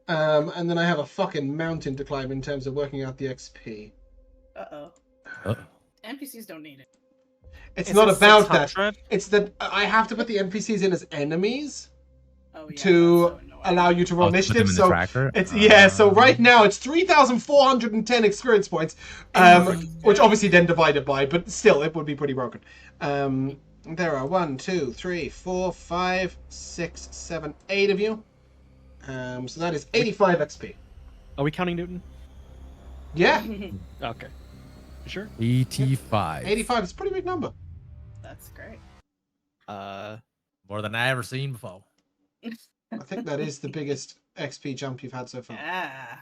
And then I have a fucking mountain to climb in terms of working out the XP. Uh-oh. Uh, NPCs don't need it. It's Is not it about that. 600? It's that I have to put the NPCs in as enemies Oh, yeah, to that's so annoying. allow you to roll oh, to put them initiative. in the So tracker? it's so right now it's 3,410 experience points, which obviously then divided by, but still it would be pretty broken. There are 1, 2, 3, 4, 5, 6, 7, 8 of you. So that is 85 XP. Are we counting Newton? Yeah, Okay. You sure? 85. 85 is a pretty big number. That's great. More than I ever seen before. I think that is the biggest XP jump you've had so far. Yeah.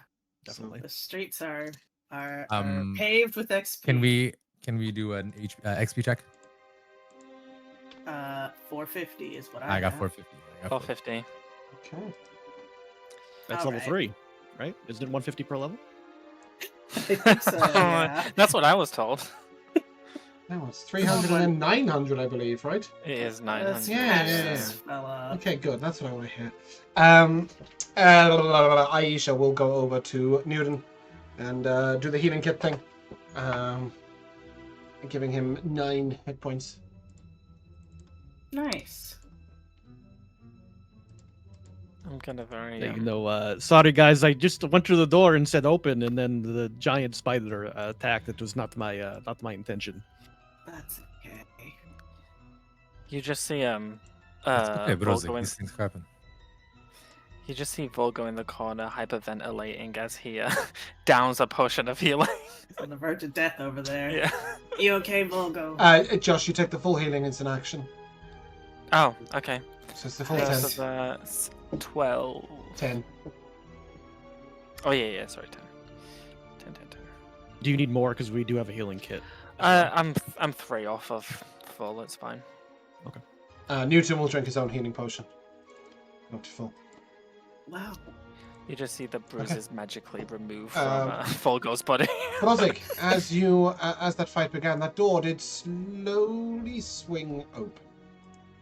Definitely. The streets are Um, paved with XP. Can we do an XP check? 450 is what I got have. 450. I got 450. Okay. That's All level right. 3, right? Isn't it 150 per level? I think so, yeah. That's what I was told. Now it's 300 and then 900, I believe, right? It is Let's 900. Yeah, patch yeah, this fella. Okay, good. That's what I want to hear. Aisha will go over to Newton and do the healing kit thing. Giving him 9 hit points. Nice. I'm gonna very. Yeah, you know, sorry guys, I just went through the door and said open, and then the giant spider attacked. It was not my intention. That's okay. You just see It's okay, Brozzig. Vulgo in, These things happen. you just see Vulgo in the corner hyperventilating as he downs a potion of healing. He's on the verge of death over there. Yeah. You okay, Vulgo? Josh, you take the full healing instant action. Oh, okay. So it's the full So 10. that's 12. 10. Oh yeah, sorry, 10. 10. Do you need more? Because we do have a healing kit. I'm 3 off of full. It's fine. Newton will drink his own healing potion. Not to full. Wow. You just see the bruises magically removed Um, from Vulgo's body. Brozzig, as that fight began, that door did slowly swing open.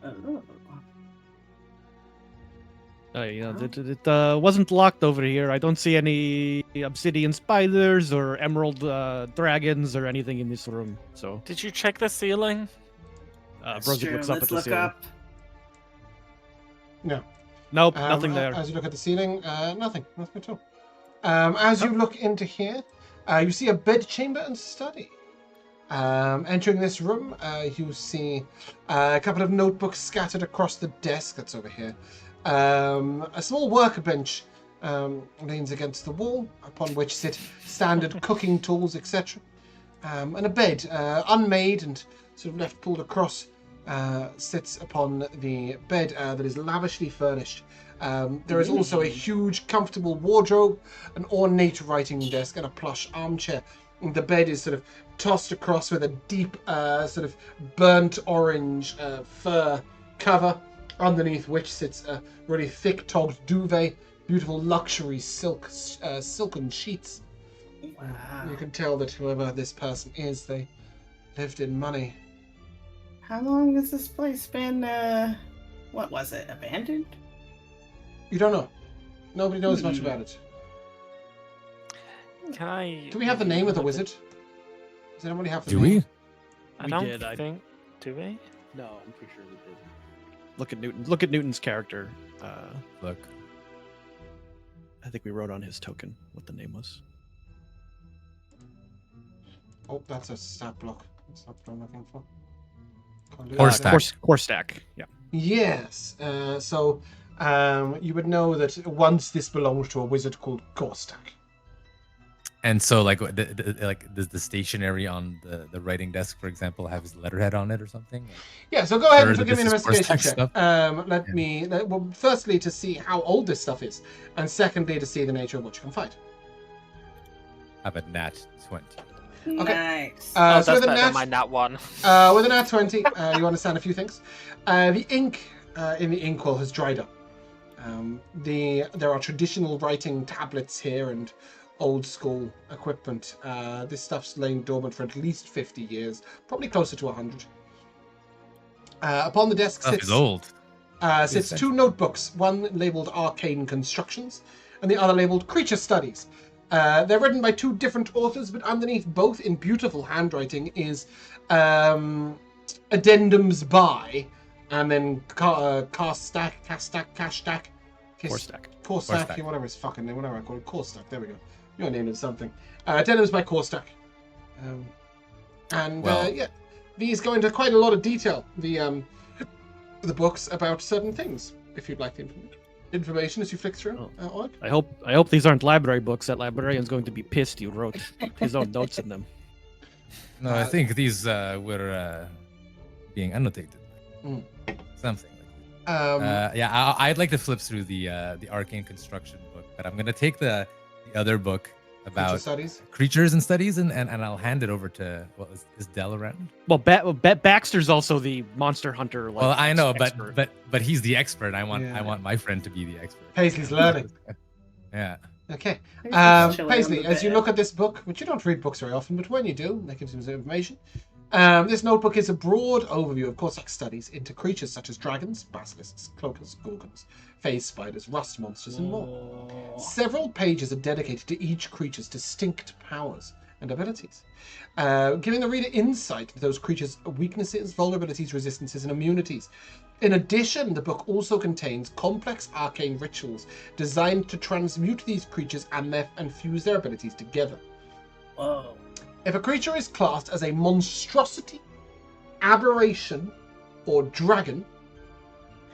Oh. It wasn't locked over here. I don't see any obsidian spiders or emerald dragons or anything in this room. So, Did you check the ceiling? That's Brozzig true. looks up Let's at the look ceiling. up. No. Nope, nothing there. As you look at the ceiling, nothing at all. As you look into here, you see a bed chamber and study. Entering this room, you see a couple of notebooks scattered across the desk that's over here. A small workbench leans against the wall, upon which sit standard cooking tools, etc. And a bed, unmade and sort of left pulled across, sits upon the bed that is lavishly furnished. There is also a huge, comfortable wardrobe, an ornate writing desk, and a plush armchair. And the bed is sort of tossed across with a deep, sort of burnt orange fur cover, underneath which sits a really thick-togged duvet, beautiful luxury silken sheets. Wow. You can tell that whoever this person is, they lived in money. How long has this place been, what was it, abandoned? You don't know. Nobody knows much about it. Can I? Do we have the name of the wizard? Does anybody have the Do name? we? I We don't did, I- think. Do we? No, I'm pretty sure we did. Look at Newton. Look at Newton's character. Look. I think we wrote on his token what the name was. Oh, that's a stat block. That's not what I'm looking for. Can't do Korstak. that. Korstak. Yeah. Yes. So you would know that once this belonged to a wizard called Korstak. And so, like, does the stationery on the writing desk, for example, have his letterhead on it or something? Yeah, so go ahead and Sure that give me an this is investigation Korstak check. stuff? Well, firstly, to see how old this stuff is, and secondly, to see the nature of what you can find. How about nat 20? Okay. Nice. So That's with a better than nat, my nat 1. with a nat 20, you understand a few things. The ink in the inkwell has dried up. There are traditional writing tablets here and old school equipment. This stuff's lain dormant for at least 50 years, probably closer to 100. Upon the desk Stuff is old. sits two notebooks, one labeled Arcane Constructions and the other labeled Creature Studies. They're written by two different authors, but underneath both in beautiful handwriting is addendums by, and then Korstak, whatever his fucking name, whatever I call it, Korstak, there we go. Your name is something. Addendums by Korstak. These go into quite a lot of detail, the books about certain things, if you'd like the information as you flick through. Oleg? I hope these aren't library books. That librarian's going to be pissed you wrote his own notes in them. No, I think these were being annotated. Something. I'd like to flip through the Arcane Construction book, but I'm gonna take the other book about creatures and studies, and I'll hand it over to is Del around? Well, Baxter's also the monster hunter. Like, well, I know, expert. but he's the expert. I want my friend to be the expert. Paisley's learning. Yeah. Okay. Paisley, as you look at this book, which you don't read books very often, but when you do, that gives you some information. This notebook is a broad overview of Korstak studies into creatures such as dragons, basilisks, cloakers, gorgons, phase spiders, rust monsters, and more. Several pages are dedicated to each creature's distinct powers and abilities, giving the reader insight into those creatures' weaknesses, vulnerabilities, resistances, and immunities. In addition, the book also contains complex arcane rituals designed to transmute these creatures and fuse their abilities together. Whoa. If a creature is classed as a monstrosity, aberration, or dragon,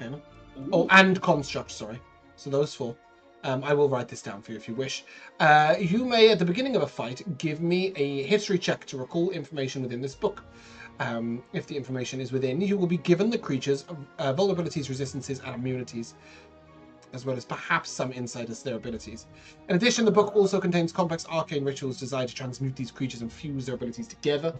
and construct, sorry, so those four, I will write this down for you if you wish. You may, at the beginning of a fight, give me a history check to recall information within this book. If the information is within, you will be given the creature's vulnerabilities, resistances, and immunities, as well as perhaps some insight as to their abilities. In addition, the book also contains complex arcane rituals designed to transmute these creatures and fuse their abilities together,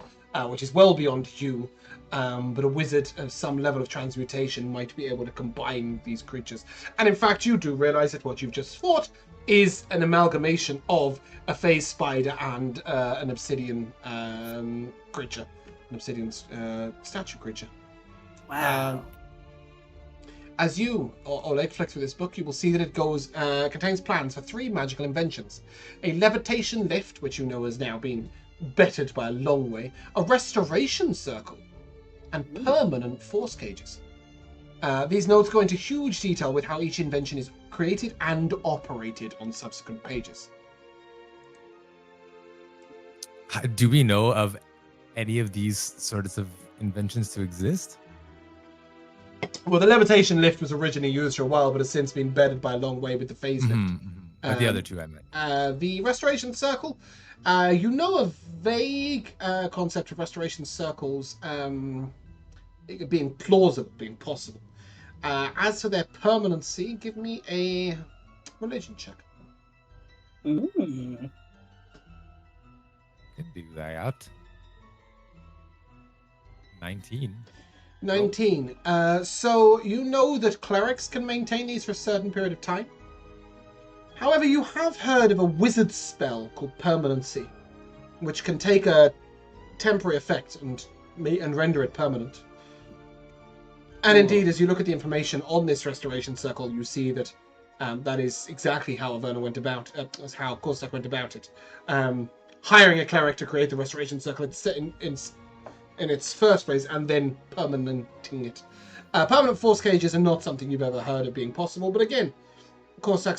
which is well beyond you, but a wizard of some level of transmutation might be able to combine these creatures. And in fact, you do realize that what you've just fought is an amalgamation of a phase spider and an obsidian creature, an obsidian statue creature. Wow. As you, Oleg, flick through this book, you will see that it contains plans for 3 magical inventions. A levitation lift, which you know has now been bettered by a long way, a restoration circle, and permanent force cages. These notes go into huge detail with how each invention is created and operated on subsequent pages. Do we know of any of these sorts of inventions to exist? Well, the levitation lift was originally used for a while, but has since been bedded by a long way with the phase lift. But the other two, I meant. The restoration circle, you know a vague concept of restoration circles being plausible, being possible. As for their permanency, give me a religion check. Can do that. 19. 19. So you know that clerics can maintain these for a certain period of time. However, you have heard of a wizard spell called Permanency, which can take a temporary effect and render it permanent. And indeed, as you look at the information on this restoration circle, you see that that is exactly how Averna went about, how Korstak went about it. Hiring a cleric to create the restoration circle in its first place, and then permanenting it. Permanent force cages are not something you've ever heard of being possible, but again, Korstak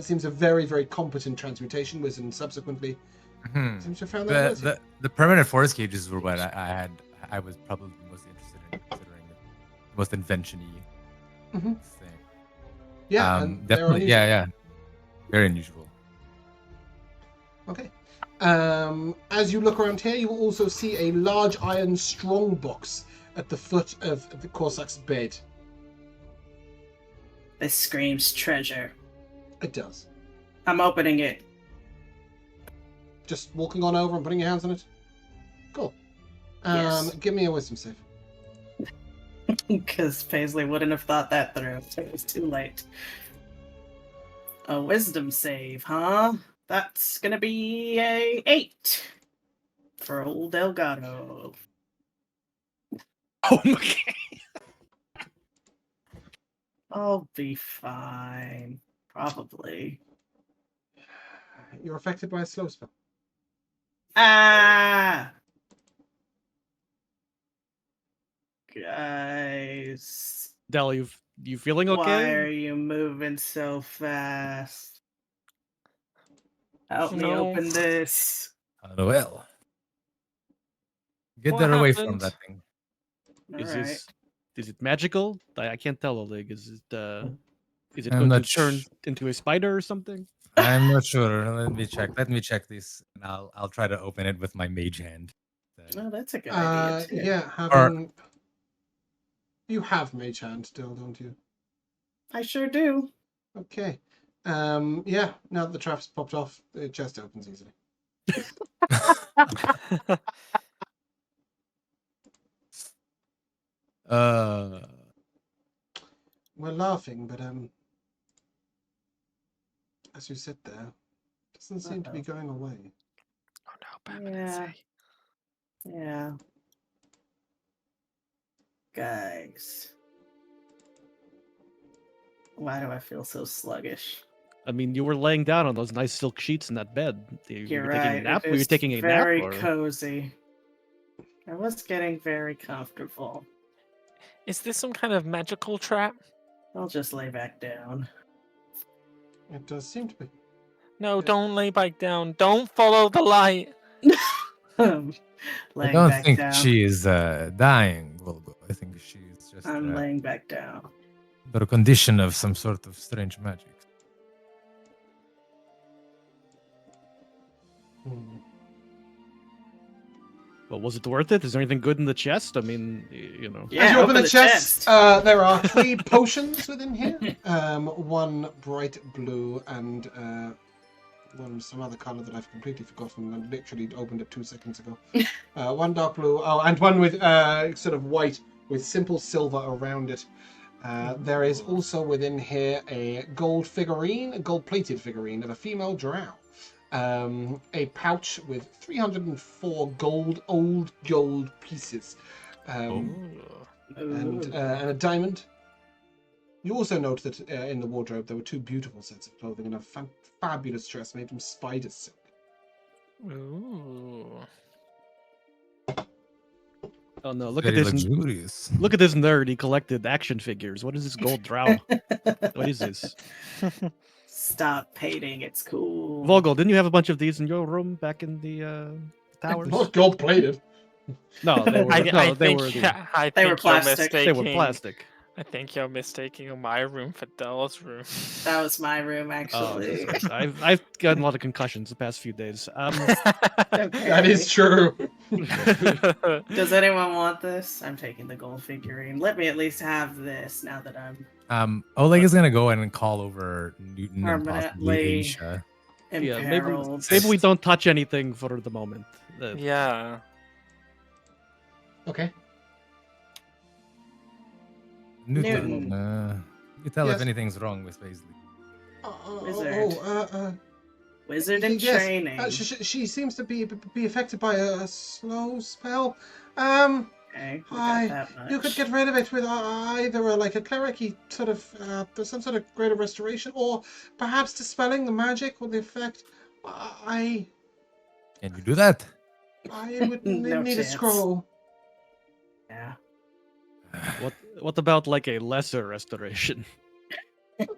seems a very, very competent transmutation wizard, and subsequently seems to have found that the permanent force cages were what I was probably most interested in, considering the most invention-y thing. Yeah, definitely. Yeah, very unusual. Okay. As you look around here, you will also see a large iron strongbox at the foot of the Korstak's bed. This screams treasure. It does. I'm opening it. Just walking on over and putting your hands on it. Cool. Yes. Give me a wisdom save. Because Paisley wouldn't have thought that through. It was too late. A wisdom save, huh? That's gonna be a 8 for old Delgado. Oh my god. I'll be fine. Probably. You're affected by a slow spell. Ah! Guys. Del, you feeling okay? Why are you moving so fast? Help me open this. Well. Get What there away happened? from that thing. Alright. Is it magical? I can't tell, Oleg. Is it I'm going to not turn into a spider or something? I'm not sure. Let me check this, and I'll try to open it with my mage hand. Oh, that's a good idea, too. Yeah, having... You have mage hand still, don't you? I sure do. Okay. Yeah, now that the trap's popped off, the chest opens easily. We're laughing, but as you sit there, it doesn't seem to be going away. Oh no, permanency. Yeah. Guys. Why do I feel so sluggish? I mean, you were laying down on those nice silk sheets in that bed. You're were right. taking a nap? It Were you is taking a nap? very Or... cozy. I was getting very comfortable. Is this some kind of magical trap? I'll just lay back down. It does seem to be. No, don't lay back down. Don't follow the light. I Laying don't back think down. she is dying, Vulgo. I think she's just I'm laying back down. under a condition of some sort of strange magic. Well, was it worth it? Is there anything good in the chest? I mean, Yeah, As you open the chest, there are 3 potions within here. One bright blue and one some other color that I've completely forgotten. I literally opened it 2 seconds ago. One dark blue, and one with sort of white with simple silver around it. There is also within here a gold-plated figurine of a female drow. A pouch with 304 old gold pieces, and a diamond. You also note that in the wardrobe there were 2 beautiful sets of clothing and a fabulous dress made from spider silk. Ooh. Oh no! Look Very at this! luxurious. Look at this nerd. He collected action figures. What is this gold drow? What is this? Stop painting. It's cool. Vogel, didn't you have a bunch of these in your room back in the towers? Not gold-plated. No, they were. They were plastic. They were plastic. I think you're mistaking my room for Dell's room. That was my room, actually. Oh, I've gotten a lot of concussions the past few days. That is true. Does anyone want this? I'm taking the gold figurine. Let me at least have this now that I'm Oleg is gonna go and call over Newton and possibly permanently Asia. imperiled. Maybe we don't touch anything for the moment. Yeah. Okay. Newton, you tell Yes. if anything's wrong with Paisley. Wizard. Wizard in training. She seems to be affected by a slow spell. Okay, we got Hi. that much. You could get rid of it with either a cleric-y sort of, there's some sort of greater restoration, or perhaps dispelling the magic or the effect. Can you do that? I would No need a chance. scroll. Yeah. What about like a lesser restoration?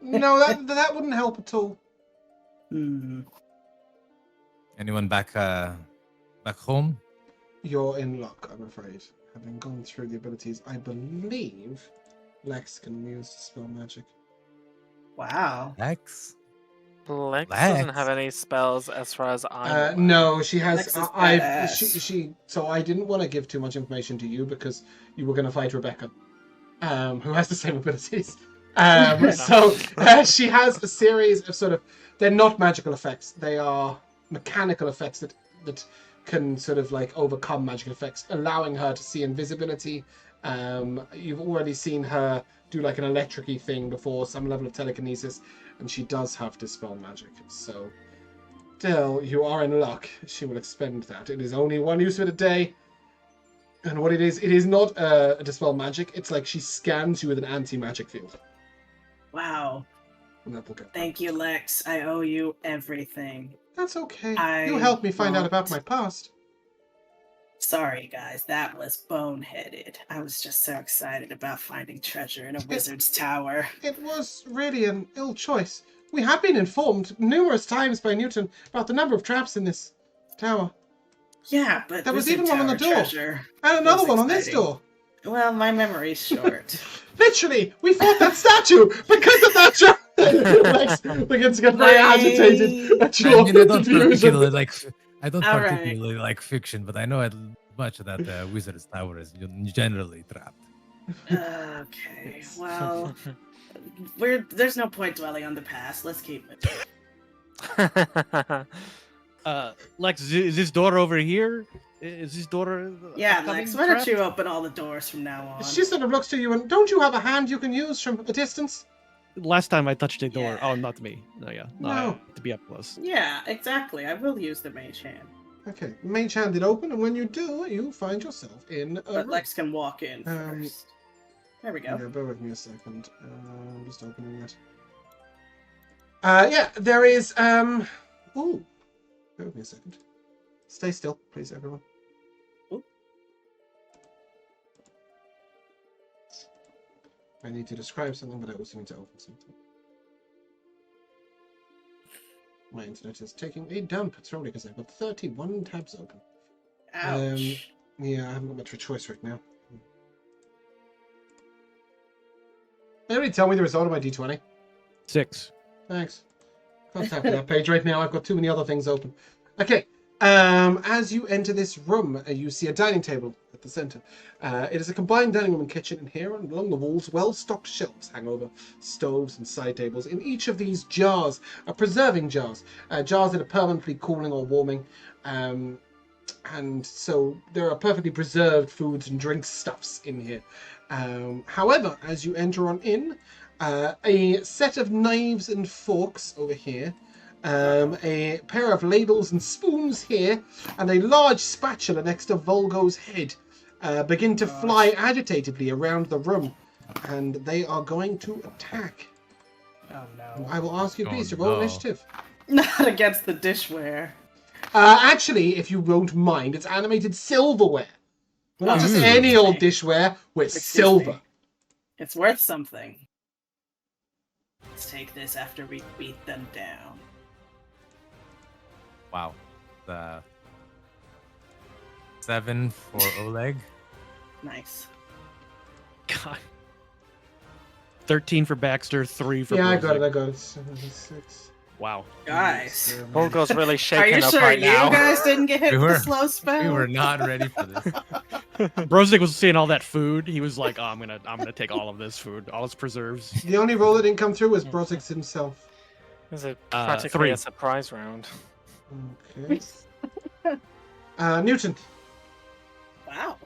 No, that wouldn't help at all. Anyone back home? You're in luck, I'm afraid. Having gone through the abilities, I believe Lex can use dispel magic. Wow. Lex? Lex Lex? doesn't have any spells as far as I know. No, she has. Lex is I've badass. she. So I didn't want to give too much information to you because you were going to fight Rebecca, who has the same abilities. So she has a series of sort of. They're not magical effects. They are mechanical effects that can sort of like overcome magical effects, allowing her to see invisibility. You've already seen her do like an electric-y thing before, some level of telekinesis, and she does have dispel magic. So, Del, you are in luck. She will expend that. It is only one use of it a day. And what it is not a dispel magic. It's like she scans you with an anti-magic field. Wow. And that will get Thank you, Lex. I owe you everything. That's okay. I You helped me find out about won't. my past. Sorry, guys. That was boneheaded. I was just so excited about finding treasure in a wizard's tower. It was really an ill choice. We have been informed numerous times by Newton about the number of traps in this tower. Yeah, but There was wizard even one on the tower door. treasure And another was one on this exciting. door. Well, my memory's short. Literally, we fought that statue because of that trap. Lex begins to get very agitated at I your mean, I don't confusion. particularly like. I don't All right. particularly like fiction, but I know much that Wizard's Tower is generally trapped. Okay, well, there's no point dwelling on the past. Let's keep it. Lex, is this door over here? Is this door? Yeah, upcoming Lex, why don't trap? you open all the doors from now on? She sort of looks to you and, don't you have a hand you can use from a distance? Last time I touched the door. Yeah. Oh, not me. No, yeah. No. To be up close. Yeah, exactly. I will use the mage hand. Okay, mage hand it open, and when you do, you find yourself in a But room. Lex can walk in Um, first. There we Yeah, go. bear with me a second. I'm just opening that. Yeah, there is, Ooh. Bear with me a second. Stay still, please, everyone. Ooh. I need to describe something, but I also need to open something. My internet is taking a dump. It's probably because I've got 31 tabs open. Ouch. Yeah, I haven't got much of a choice right now. Anybody tell me the result of my D20? 6. Thanks. Can't tap that page right now. I've got too many other things open. Okay. As you enter this room, you see a dining table at the center. It is a combined dining room and kitchen, and here and along the walls, well-stocked shelves hang over stoves and side tables. In each of these jars are preserving jars, jars that are permanently cooling or warming. And so there are perfectly preserved foods and drink stuffs in here. However, as you enter on in, a set of knives and forks over here, a pair of ladles and spoons here, and a large spatula next to Vulgo's head begin to fly agitatedly around the room, and they are going to attack. Oh no. I will ask you, Oh, please, to roll no. initiative. Not against the dishware. Actually, if you won't mind, it's animated silverware. Not just Ooh. any old dishware with Excuse silver. me. It's worth something. Let's take this after we beat them down. Wow. 7 for Oleg. Nice. God. 13 for Baxter, 3 for Yeah, I Brozzig. got it. I got it. 76. Wow. Guys. Volgo's really Are shaking you up sure right you now. guys didn't get hit We with were. the slow spell? We were not ready for this. Brozzig was seeing all that food. He was like, "Oh, I'm gonna take all of this food, all its preserves." The only roll that didn't come through was Brozzig's himself. This is Uh, practically 3. a surprise round. Okay. Newton, Wow.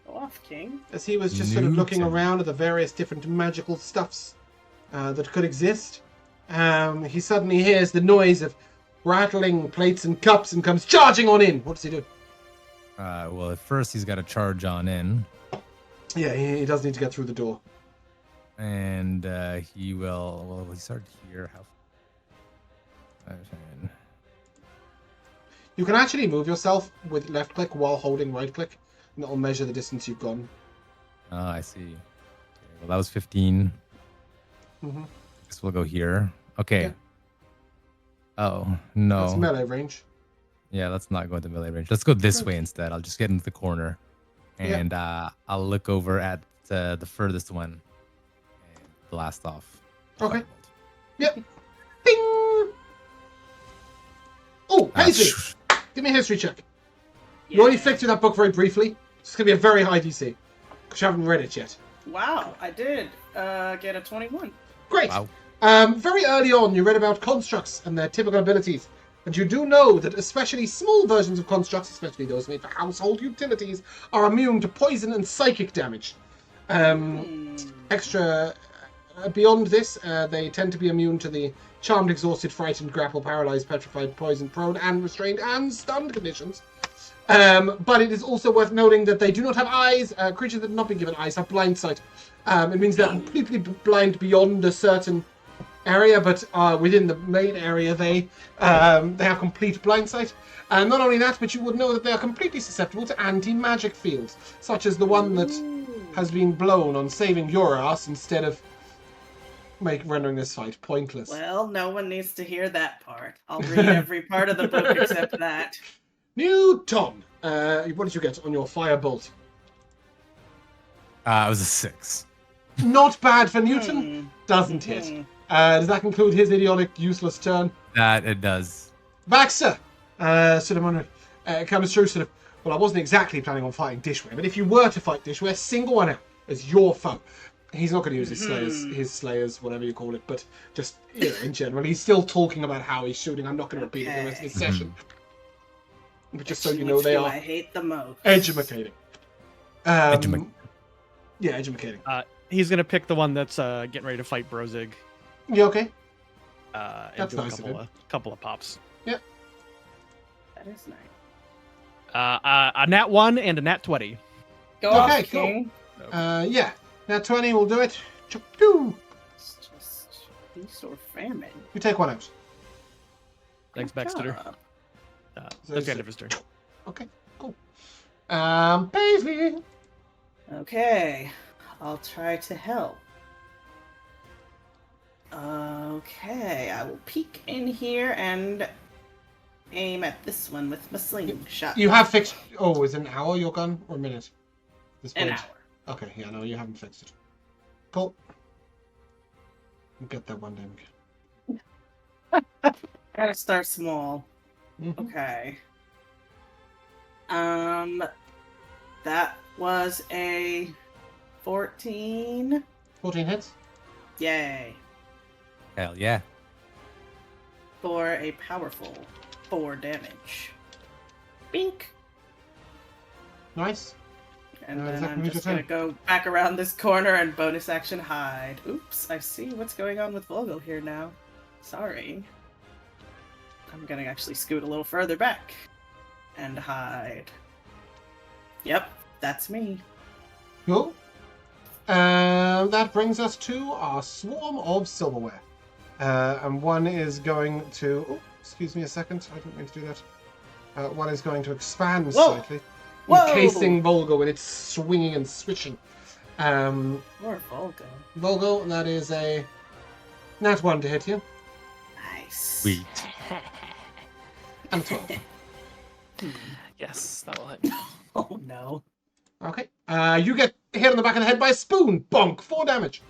Go off, King. as he was just sort of looking Newton. around at the various different magical stuffs that could exist, he suddenly hears the noise of rattling plates and cups and comes charging on in. What does he do? Well, at first he's got to charge on in, Yeah, he does need to get through the door. and he will. Well, he started here. How? You can actually move yourself with left click while holding right click, and that will measure the distance you've gone. Oh, I see. Okay, well, that was 15. Mm-hmm. Guess we'll go here. Okay. Yeah. Oh no. That's melee range. Yeah, let's not go into melee range. Let's go this way instead. I'll just get into the corner, and I'll look over at the furthest one and blast off. Okay. Firebolt. Yep. Ding! Paisley, give me a history check. You only flicked through that book very briefly. It's going to be a very high DC. Because you haven't read it yet. Wow, I did get a 21. Great. Wow. Very early on, you read about constructs and their typical abilities. And you do know that especially small versions of constructs, especially those made for household utilities, are immune to poison and psychic damage. Extra... beyond this, they tend to be immune to the charmed, exhausted, frightened, grappled, paralyzed, petrified, poisoned, prone, and restrained, and stunned conditions. But it is also worth noting that they do not have eyes. Creatures that have not been given eyes have blind sight. It means they're completely blind beyond a certain area, but within the main area they have complete blind sight. And not only that, but you would know that they are completely susceptible to anti-magic fields, such as the one that has been blown on saving your ass instead of rendering this fight pointless. Well, no one needs to hear that part. I'll read every part of the book except that. Newton, what did you get on your firebolt? It was a 6. Not bad for Newton. Doesn't hit. Does that conclude his idiotic, useless turn? That it does. Baxter, sort of wondering, comes through sort of, well, I wasn't exactly planning on fighting Dishware, but if you were to fight Dishware, single one out as your foe. He's not going to use his slayers, whatever you call it, but just, in general, he's still talking about how he's shooting. I'm not going to repeat it for the rest of this session. But just so you know, they are I hate the most. edumacating. Yeah, edumacating. He's gonna pick the one that's getting ready to fight Brozzig. You okay? And That's do nice of him. couple of pops. That is nice. A nat 1 and a nat 20. Go Okay, off, King. Yeah. Now 20 will do it. Choo-choo. It's just feast or famine. You take one out. Thanks, Baxter. That's the end of his turn. Okay, cool. Paisley. Okay, I'll try to help. Okay, I will peek in here and aim at this one with my slingshot. You have fixed... Oh, is it an hour your gun or a minute? This An point? hour. Okay, yeah, no, you haven't fixed it. Cool. You get that one damage. Gotta start small. Mm-hmm. Okay. That was a 14. 14 hits. Yay. Hell yeah. For a powerful 4 damage. Bink. Nice. And Does then that I'm complete just your gonna go back around this corner and bonus action hide. Oops, I see what's going on with Vulgo here now. Sorry. I'm gonna actually scoot a little further back. And hide. Yep, that's me. Cool. That brings us to our swarm of silverware. And one is going to... Oh, excuse me a second. I didn't mean to do that. One is going to expand slightly. Whoa! Encasing Vulgo, and it's swinging and switching. Poor Vulgo. Vulgo, that is a nat 1 to hit you. Nice. Sweet. And a 12. Yes, that will hit. Oh no. Okay. You get hit on the back of the head by a spoon. Bonk. 4 damage.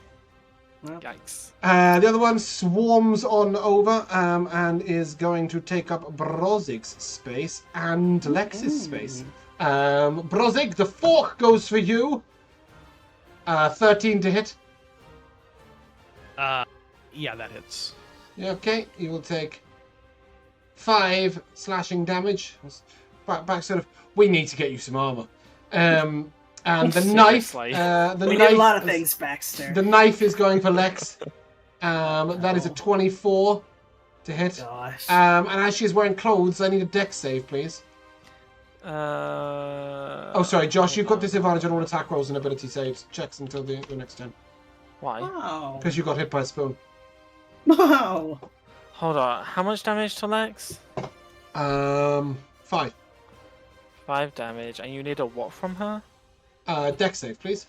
Yikes. The other one swarms on over and is going to take up Brozzig's space and Lex's space. Brozzig, the fork goes for you. 13 to hit. Yeah, that hits. Okay, you will take 5 slashing damage. Back sort of, we need to get you some armor. And the knife... Seriously? We did a lot of things, Baxter. The knife is going for Lex. That is a 24 to hit. Gosh. And as she's wearing clothes, I need a dex save, please. Oh, sorry, Josh, you've got disadvantage on all attack rolls and ability saves checks until the next turn. Why? Wow. Because you got hit by a spoon. Wow. Hold on. How much damage to Lex? 5. 5 damage. And you need a what from her? Dex save, please.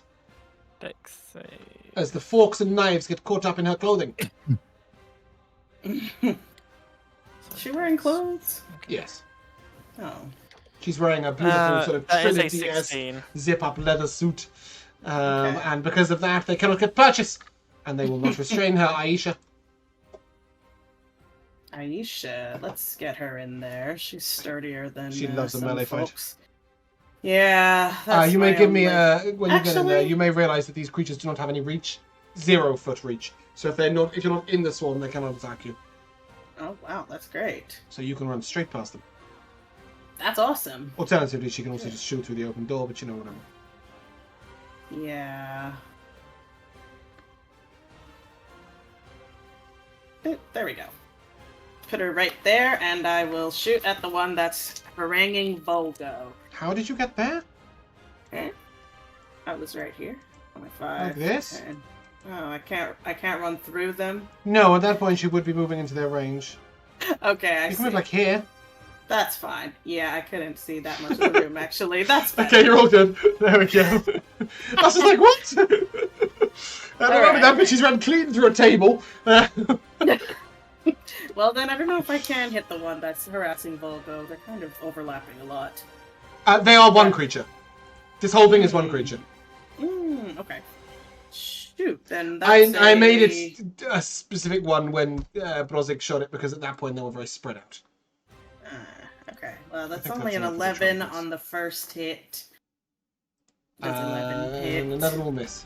Dex save. As the forks and knives get caught up in her clothing. Is she wearing clothes? Yes. Oh. She's wearing a beautiful sort of that is a Trinity-esque 16. zip-up leather suit. Okay. And because of that, they cannot get purchase. And they will not restrain her, Aisha. Aisha, let's get her in there. She's sturdier than She loves a some melee fight. folks. Yeah, that's You may my give me only- when you get in there. Actually- You may realize that these creatures do not have any reach, 0-foot reach. So if you're not in the swarm, they cannot attack you. Oh wow, that's great. So you can run straight past them. That's awesome. Alternatively, she can also just shoot through the open door, but you know whatever. Yeah. Boop, there we go. Put her right there, and I will shoot at the one that's haranguing Vulgo. How did you get there? Okay. I was right here. 25. Like this? 10. Oh, I can't run through them. No, at that point she would be moving into their range. Okay, I You see. can move like here. That's fine. Yeah, I couldn't see that much of the room actually. That's fine. Okay, you're all good. There we go. I was just like, what? I don't remember that, but she's run clean through a table. Well, then I don't know if I can hit the one that's harassing Vulgo. They're kind of overlapping a lot. They are one creature. This whole thing is one creature. Okay. Shoot, then that's I made it a specific one when Brozzig shot it because at that point they were very spread out. Okay, well, that's think only that's an enough for the 11 trumpets. on the first hit. Does 11 hit? And another will miss.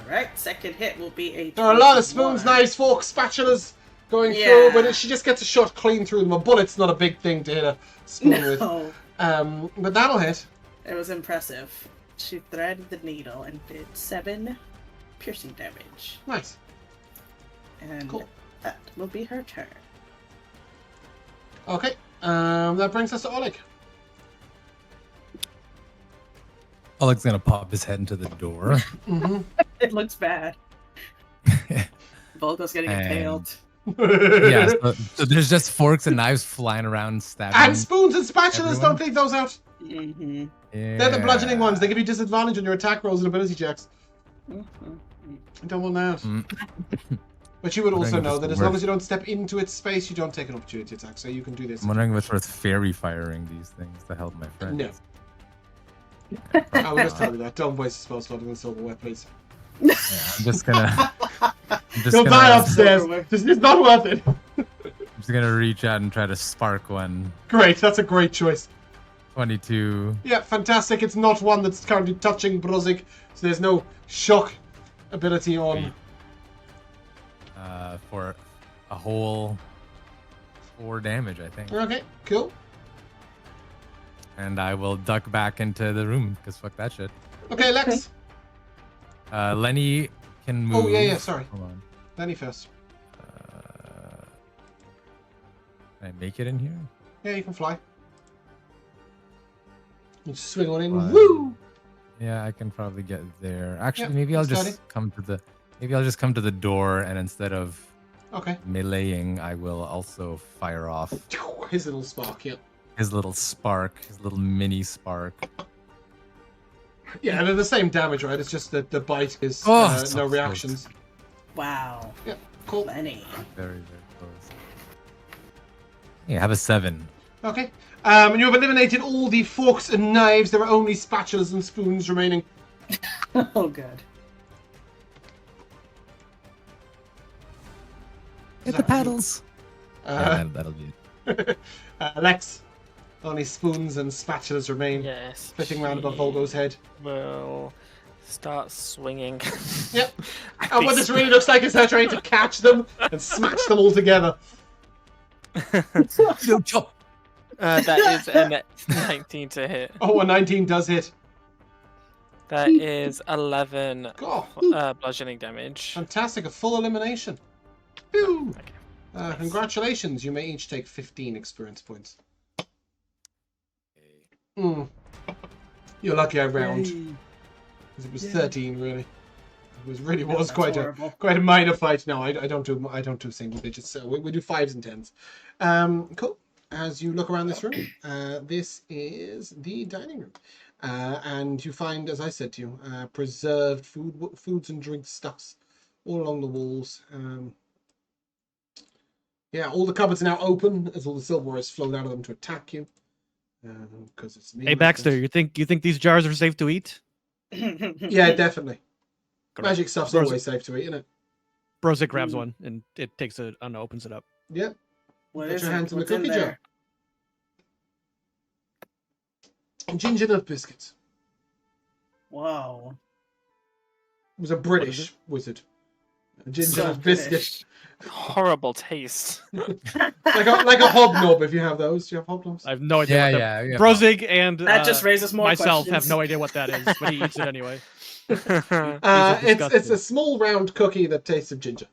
Alright, second hit will be a There are a lot of 21. spoons, knives, forks, spatulas going Yeah. through, but she just gets a shot clean through them. A bullet's not a big thing to hit a spoon with. No, But that'll hit. it was impressive. She threaded the needle and did 7 piercing damage. Nice. And Cool. that will be her turn. Okay. That brings us to Oleg. Oleg's gonna pop his head into the door. Mm-hmm. It looks bad. Vulgo's getting And- impaled. Yeah, so there's just forks and knives flying around, stabbing. And spoons and spatulas, Everyone? don't leave those out. Mm-hmm. They're the bludgeoning ones. They give you disadvantage on your attack rolls and ability checks. Mm-hmm. Don't want that. Mm. But you would I think also it's know that as long worth- as you don't step into its space, you don't take an opportunity attack. So you can do this. I'm wondering if it's worth fairy firing these things to help my friends. No. I will just tell you that. Don't waste a spell slot on the silverware, please. Yeah, I'm just gonna. You'll die upstairs. Silverware. This is not worth it. I'm just gonna reach out and try to spark one. Great, that's a great choice. 22. Yeah, fantastic. It's not one that's currently touching Brozzig, so there's no shock ability on. For a whole 4 damage, I think. Okay, cool. And I will duck back into the room because fuck that shit. Okay, Lex. Lenny can move. Oh, yeah, sorry. Hold on. Lenny first. Can I make it in here? Yeah, you can fly. You just swing on in. Fly. Woo! Yeah, I can probably get there. Actually, Yep, maybe I'll steady. just come to the. Maybe I'll just come to the door, and instead of Okay. meleeing, I will also fire off His little spark, yeah. his little spark, his little mini spark. Yeah, and they're the same damage, right? It's just that the bite is Oh, so no close. reactions. Wow. Yeah, cool. Lenny. Very, very close. Yeah, I have a 7. Okay. And you have eliminated all the forks and knives. There are only spatulas and spoons remaining. Oh, good. Hit the paddles. Uh, That'll be it. Lex, only spoons and spatulas remain. Yes. Flitting round above she Volgo's head. will start swinging. Yep. And what this really looks like is her trying to catch them and smash them all together. Yo, chop. That is a 19 to hit. Oh, a 19 does hit. That is 11 Oh, bludgeoning damage. fantastic. A full elimination. Whew. Okay. Congratulations. You may each take 15 experience points. Mm. You're lucky I round. 'Cause it was 13, really. It was really was That's quite horrible. a minor fight. No, I don't do single digits. So we do 5s and 10s. Cool. As you look around this room, this is the dining room, and you find, as I said to you, preserved foods and drink stuffs all along the walls. Yeah, all the cupboards are now open as all the silverware has flowed out of them to attack you. Because it's Hey Baxter, you think these jars are safe to eat? Yeah, definitely. Magic stuff's Brozzig- always safe to eat, isn't it? Brozzig grabs one and it takes it and opens it up. Yep. What Put is your it? hands in the What's in cookie jar. there? Ginger nut biscuits. Whoa. It was a British wizard. A ginger So nut biscuit. British. Horrible taste. like a hobnob if you have those. Do you have hobnobs? I have no idea what that. Yeah. Brozzig and That just raises more myself questions. have no idea what that is, but he eats it anyway. It's disgusting. a small round cookie that tastes of ginger.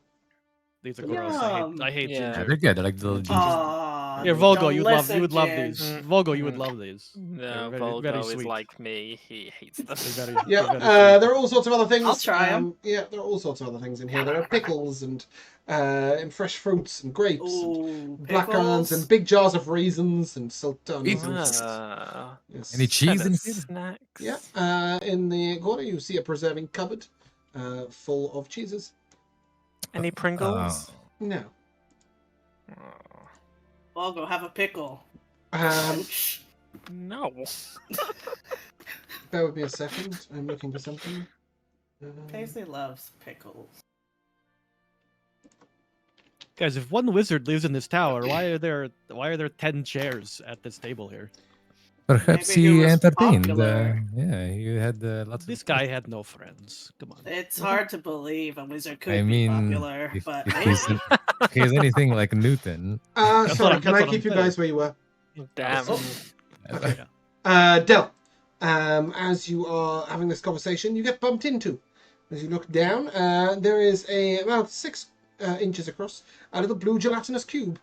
These are gross. I hate Yeah. Yeah, ginger. they're good. They're like little ginger. Aw, Here, Vulgo, don't you listen, would love Jin. these. Vulgo, you would love these. No, They're Volgo very is sweet. like me. He hates them. They're very, Yeah, they're very sweet. there are all sorts of other things. I'll try 'em. Yeah, there are all sorts of other things in here. There are pickles and fresh fruits and grapes and Ooh, blackcurrants pickles. and big jars of raisins and sultanas. Raisins. Yes. Any cheese in Kind of here? snacks. Yeah, in the corner you see a preserving cupboard full of cheeses. Any Pringles? No. I'll go have a pickle. No. Bear with me a second. I'm looking for something. Paisley loves pickles. Guys, if one wizard lives in this tower, why are there 10 chairs at this table here? Perhaps Maybe he he was entertained. popular. Yeah, he had lots of. This guy had no friends. Come on. It's hard to believe a wizard could I be mean, popular, if, but if maybe. he's anything like Newton, Sorry, can I that's what keep you I'm guys where you were? Damn. Del, as you are having this conversation, you get bumped into. As you look down, there is about 6 inches across a little blue gelatinous cube,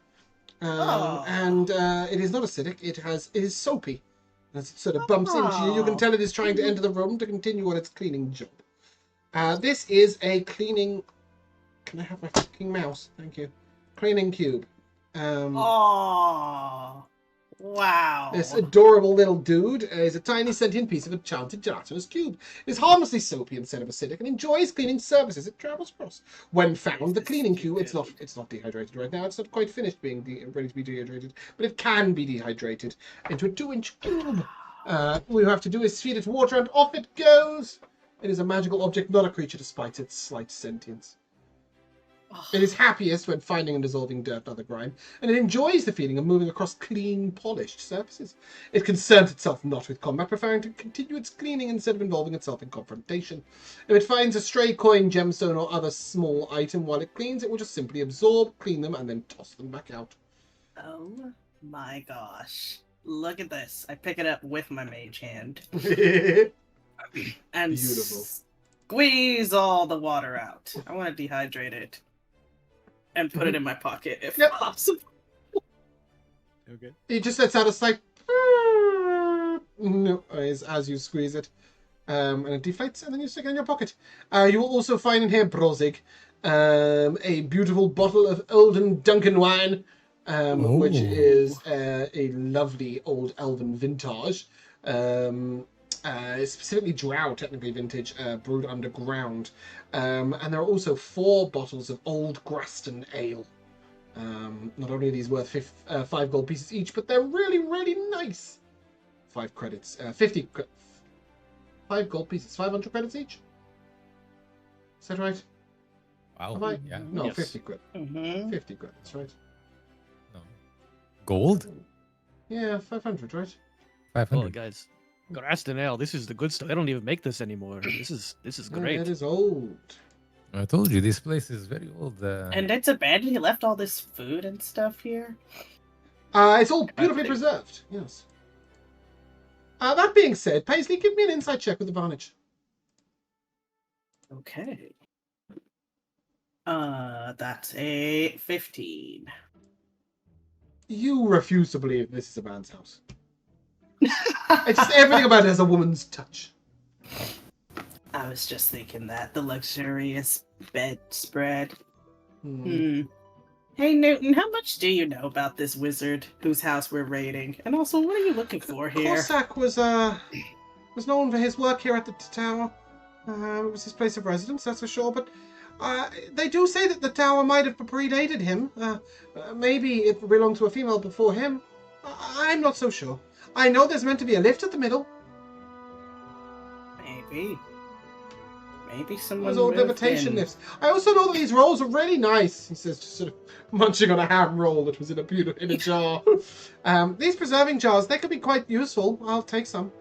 and it is not acidic. It is soapy. As it sort of bumps into you, you can tell it is trying to enter the room to continue on its cleaning job. This is a cleaning. Can I have my fucking mouse? Thank you. Cleaning cube. Oh, wow. This adorable little dude is a tiny sentient piece of enchanted gelatinous cube. It is harmlessly soapy instead of acidic and enjoys cleaning services it travels across. When found, the cleaning cube, it's not dehydrated right now. It's not quite finished being ready to be dehydrated, but it can be dehydrated into a 2-inch cube. All you have to do is feed it water and off it goes. It is a magical object, not a creature despite its slight sentience. It is happiest when finding and dissolving dirt and other grime, and it enjoys the feeling of moving across clean, polished surfaces. It concerns itself not with combat, preferring to continue its cleaning instead of involving itself in confrontation. If it finds a stray coin, gemstone, or other small item while it cleans, it will just simply absorb, clean them, and then toss them back out. Oh my gosh. Look at this. I pick it up with my mage hand. And Beautiful. Squeeze all the water out. I want to dehydrate it. And put it in my pocket if Yep. possible. Okay. It just lets out a slight noise as you squeeze it. And it deflates, and then you stick it in your pocket. You will also find in here, Brozzig, a beautiful bottle of Olden Duncan wine, which is a lovely old elven vintage. Specifically drow, technically vintage, brewed underground. And there are also 4 bottles of old Graston ale. Not only are these worth 5 gold pieces each, but they're really, really nice. 5 credits. 5 gold pieces. 500 credits each? Is that right? wow, Have I? yeah, No, Yes. 50 credits. Mm-hmm. 50 credits, right? no. Gold, Yeah, 500, right? Oh, 500. guys. Graston Ale, this is the good stuff. I don't even make this anymore. This is great. Yeah, it is old. I told you this place is very old. And it's abandoned. He left all this food and stuff here. It's all beautifully Everything. preserved, yes. That being said, Paisley, give me an insight check with advantage. Okay. That's a 15. You refuse to believe this is a man's house. It's just everything about it has a woman's touch. I was just thinking that the luxurious bedspread. Hmm. Hey Newton, how much do you know about this wizard whose house we're raiding? And also, what are you looking for here? Korstak was known for his work here at the tower. It was his place of residence, that's for sure. But they do say that the tower might have predated him. Maybe it belonged to a female before him. I'm not so sure. I know there's meant to be a lift at the middle. Maybe. Maybe someone Those old moved levitation in. lifts. I also know that these rolls are really nice. He says, just sort of munching on a ham roll that was in a jar. These preserving jars, they could be quite useful. I'll take some.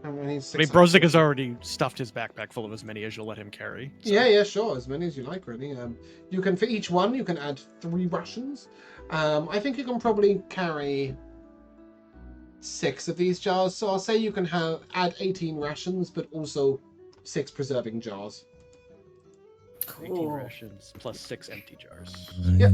I mean, Brozzig has already stuffed his backpack full of as many as you'll let him carry. So. Yeah, sure. As many as you like, really. You can, for each one, you can add 3 rations. I think you can probably carry 6 of these jars. So I'll say you can add 18 rations, but also 6 preserving jars. 18 rations plus 6 empty jars. Yep.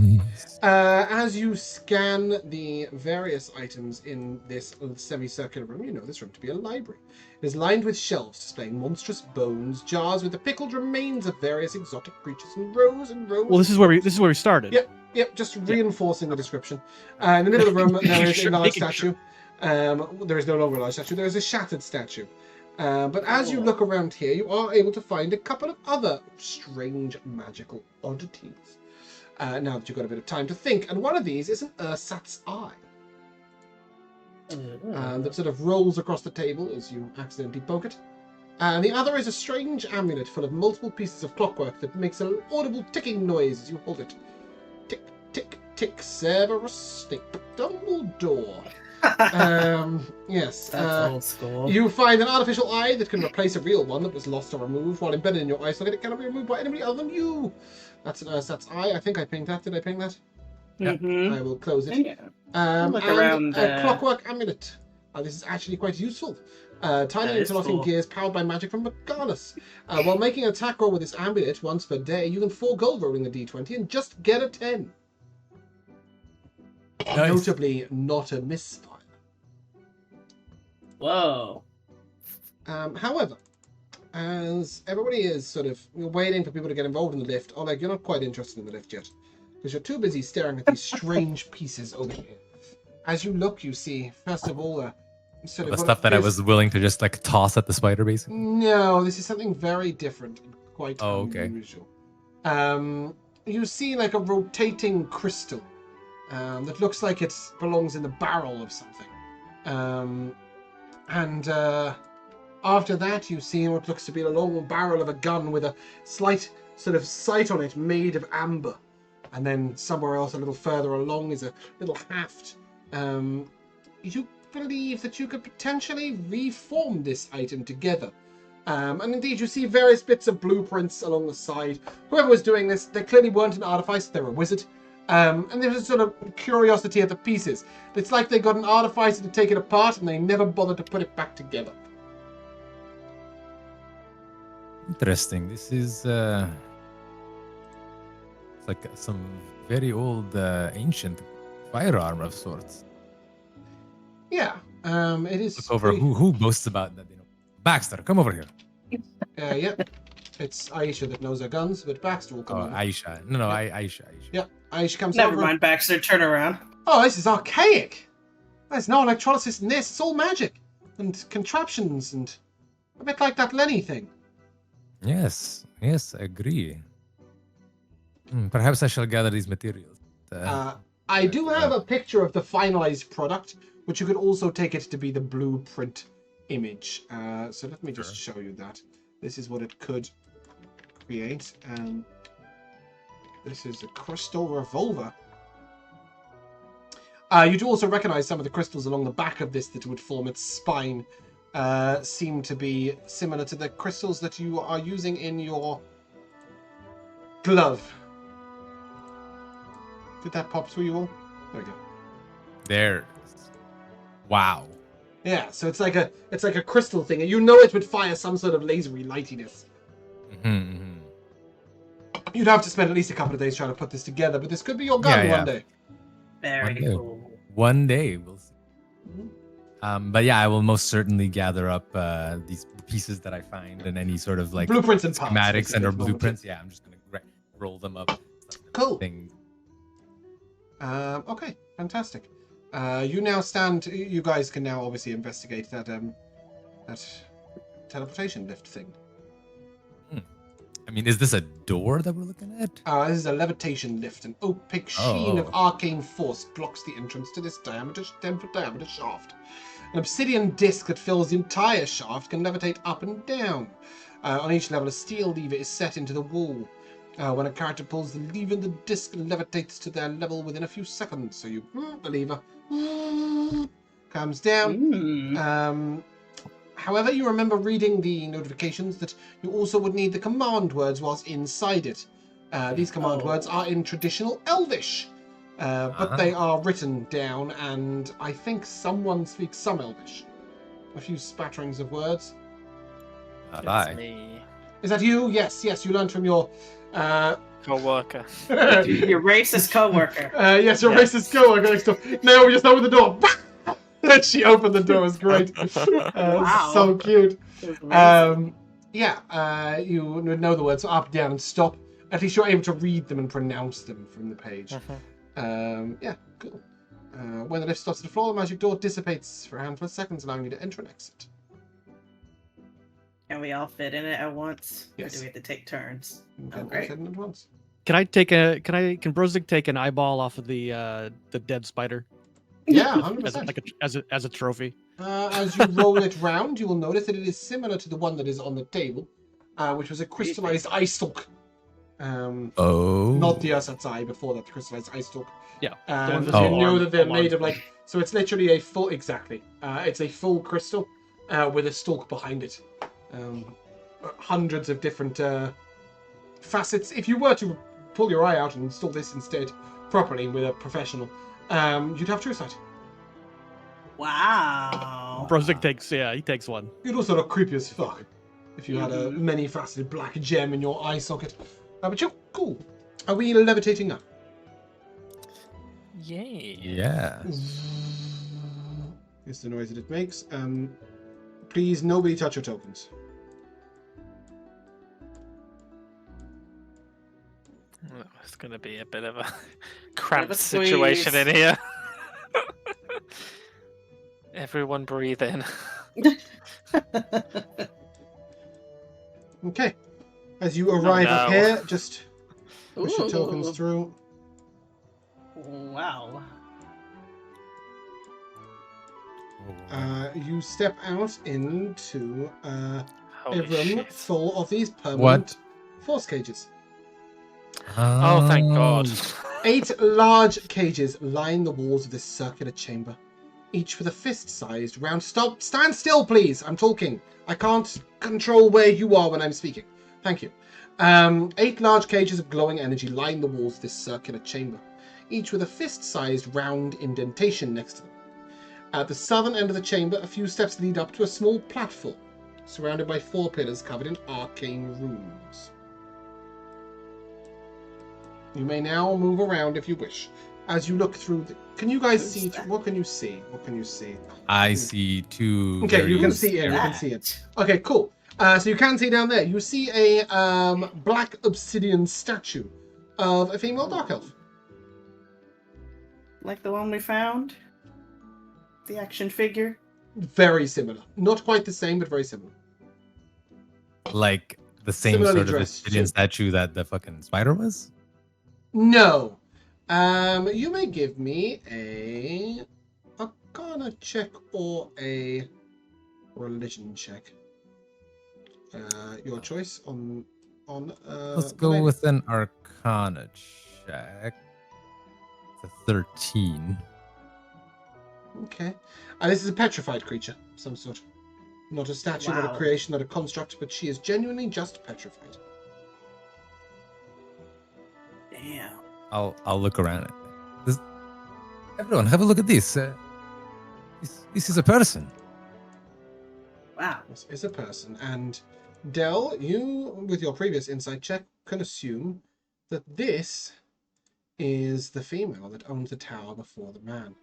As you scan the various items in this semicircular room, you know this room to be a library. It is lined with shelves displaying monstrous bones, jars with the pickled remains of various exotic creatures, and rows and rows. Well, this is where we started. Yep. Just reinforcing the description. In the middle of the room, there is a large statue. There is no longer a large statue. There is a shattered statue. But as you look around here, you are able to find a couple of other strange magical oddities. Now that you've got a bit of time to think, and one of these is an ersatz eye. That sort of rolls across the table as you accidentally poke it. And the other is a strange amulet full of multiple pieces of clockwork that makes an audible ticking noise as you hold it. Tick, tick, tick, Severus Snape, Dumbledore. Yes. That's old school. You find an artificial eye that can replace a real one that was lost or removed. While embedded in your eye socket, it cannot be removed by anybody other than you. That's an ersatz eye. I think I pinged that. Did I ping that? Mm-hmm. I will close it. Yeah. Look and around, a clockwork amulet. This is actually quite useful. Tiny interlocking gears powered by magic from Regardless. While making an attack roll with this amulet once per day, you can forego rolling a d20 and just get a 10. Nice. Notably, not a misfire. Whoa. However, as everybody is sort of waiting for people to get involved in the lift, Oleg, you're not quite interested in the lift yet, because you're too busy staring at these strange pieces over here. As you look, you see, first of all, sort of the stuff that I was willing to just like toss at the spider, basically. No, this is something very different and quite okay. unusual. You see like a rotating crystal that looks like it belongs in the barrel of something. And after that, you see what looks to be a long barrel of a gun with a slight sort of sight on it made of amber. And then somewhere else a little further along is a little haft. You believe that you could potentially reform this item together. And indeed, you see various bits of blueprints along the side. Whoever was doing this, they clearly weren't an artificer, they were a wizard. And there's a sort of curiosity at the pieces. It's like they got an artificer to take it apart and they never bothered to put it back together. Interesting. This is it's like some very old ancient firearm of sorts. Yeah, it is. Look over who boasts about that. Baxter, come over here. Yeah, it's Aisha that knows her guns, but Baxter will come over. Aisha. No, yeah. Aisha. Yeah, Aisha comes Never over. mind, Baxter. Turn around. Oh, this is archaic. There's no electrolysis in this. It's all magic and contraptions and a bit like that Lenny thing. Yes, I agree. Perhaps I shall gather these materials. I do have a picture of the finalized product, but you could also take it to be the blueprint image. So let me just show you that. This is what it could create. This is a crystal revolver. You do also recognize some of the crystals along the back of this that would form its spine. Seem to be similar to the crystals that you are using in your glove. Did that pop through you all? There we go. There. Wow. Yeah, so it's like a crystal thing, and you know it would fire some sort of lasery lightiness. Mm-hmm. You'd have to spend at least a couple of days trying to put this together, but this could be your gun one day. Very cool. One day we'll see. But yeah, I will most certainly gather up these pieces that I find and any sort of like blueprints and schematics and or blueprints. Yeah, I'm just gonna roll them up. Cool. Okay, fantastic. You guys can now obviously investigate that teleportation lift thing. I mean, is this a door that we're looking at? This is a levitation lift. An opaque sheen of arcane force blocks the entrance to this 10-foot diameter shaft. An obsidian disc that fills the entire shaft can levitate up and down. On each level, a steel lever is set into the wall. When a character pulls the lever, the disc levitates to their level within a few seconds. So you the lever comes down. However, you remember reading the notifications that you also would need the command words whilst inside it. These command words are in traditional Elvish, but they are written down, and I think someone speaks some Elvish. A few spatterings of words. It's me. Is that you? Yes, you learned from your Co-worker. Your racist coworker. Yes, your racist co-worker next door. Naomi just opened the door. And she opened the door. It was great. Wow. So cute. It was amazing. You would know the words up, down, and stop. At least you're able to read them and pronounce them from the page. Yeah, cool. When the lift stops at the floor, the magic door dissipates for a handful of seconds, allowing you to enter and exit. Can we all fit in it at once? Yes. Or do we have to take turns? You Oh, can great. fit in at once. Can Brozzig take an eyeball off of the dead spider Yeah, as 100%. as a trophy? As you roll it round, you will notice that it is similar to the one that is on the table, which was a crystallized eye stalk. Not the Ursat's eye before that, the crystallized eye stalk. Yeah. You know that they're made of so it's literally a full, it's a full crystal with a stalk behind it. Hundreds of different facets. If you were to pull your eye out and install this instead properly with a professional, you'd have true sight. Wow. Brozzig takes one. You'd also look creepy as fuck if you had a many-faceted black gem in your eye socket. But you're cool. Are we levitating up? Yay. Yeah. Here's the noise that it makes. Please, nobody touch your tokens. Oh, it's going to be a bit of a cramped a situation squeeze. in here. Everyone breathe in. Okay. As you arrive up no. here, just push your tokens Ooh. through. Wow. You step out into a Holy room shit. full of these permanent force cages. Oh, thank God. 8 large cages line the walls of this circular chamber, each with a fist-sized round... Stand still, please! I'm talking. I can't control where you are when I'm speaking. Thank you. 8 large cages of glowing energy line the walls of this circular chamber, each with a fist-sized round indentation next to them. At the southern end of the chamber, a few steps lead up to a small platform, surrounded by 4 pillars covered in arcane runes. You may now move around if you wish. As you look through the... Can you guys see... What can you see? What can you see? I see 2. Okay, you can very- see it. You can see it. Okay, cool. So you can see down there. You see a black obsidian statue of a female dark elf. Like the one we found? The action figure? Very similar. Not quite the same, but very similar. Like the same Similarly sort of dressed, obsidian too. statue that the fucking spider was? No. You may give me a Arcana check or a religion check. Your choice on Let's the go lady. with an Arcana check. It's a 13. Okay. This is a petrified creature of some sort. Not a statue, not a Wow. creation, not a construct, but she is genuinely just petrified. Damn. I'll look around. Everyone, have a look at this. This is a person. Wow. This is a person. And Del, you, with your previous insight check, can assume that this is the female that owned the tower before the man.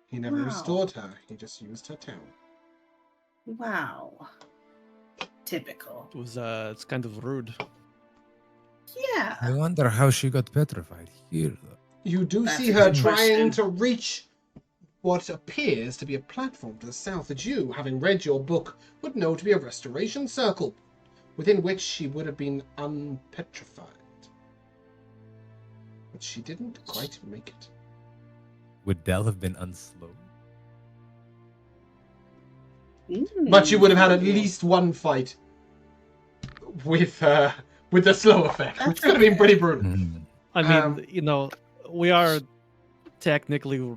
He never Wow. restored her. He just used her tower. Wow. Typical. It's kind of rude. Yeah. I wonder how she got petrified here. You do That's see a her good trying question. to reach what appears to be a platform to the south that you, having read your book, would know to be a restoration circle, within which she would have been unpetrified. But she didn't quite make it. Would Del have been unslowed? But you would have had at least one fight. with the slow effect, which could have been pretty brutal. I mean, we are technically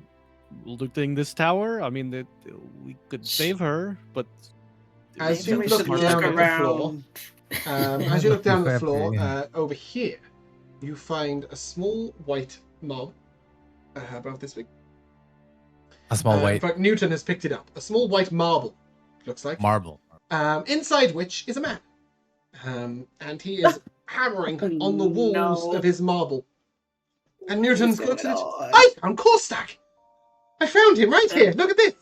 looting this tower. I mean, we could save her, but As Maybe you we look should look down at the floor, around. as you look down at the Fair floor, play. over here, you find a small white mob about this big. A small In white fact, Newton has picked it up. A small white marble, looks like. marble. Inside which is a man. And he is hammering on the walls No. of his marble. And Newton What's looks at it. going on? I found Korstak! I found him right here. Look at this.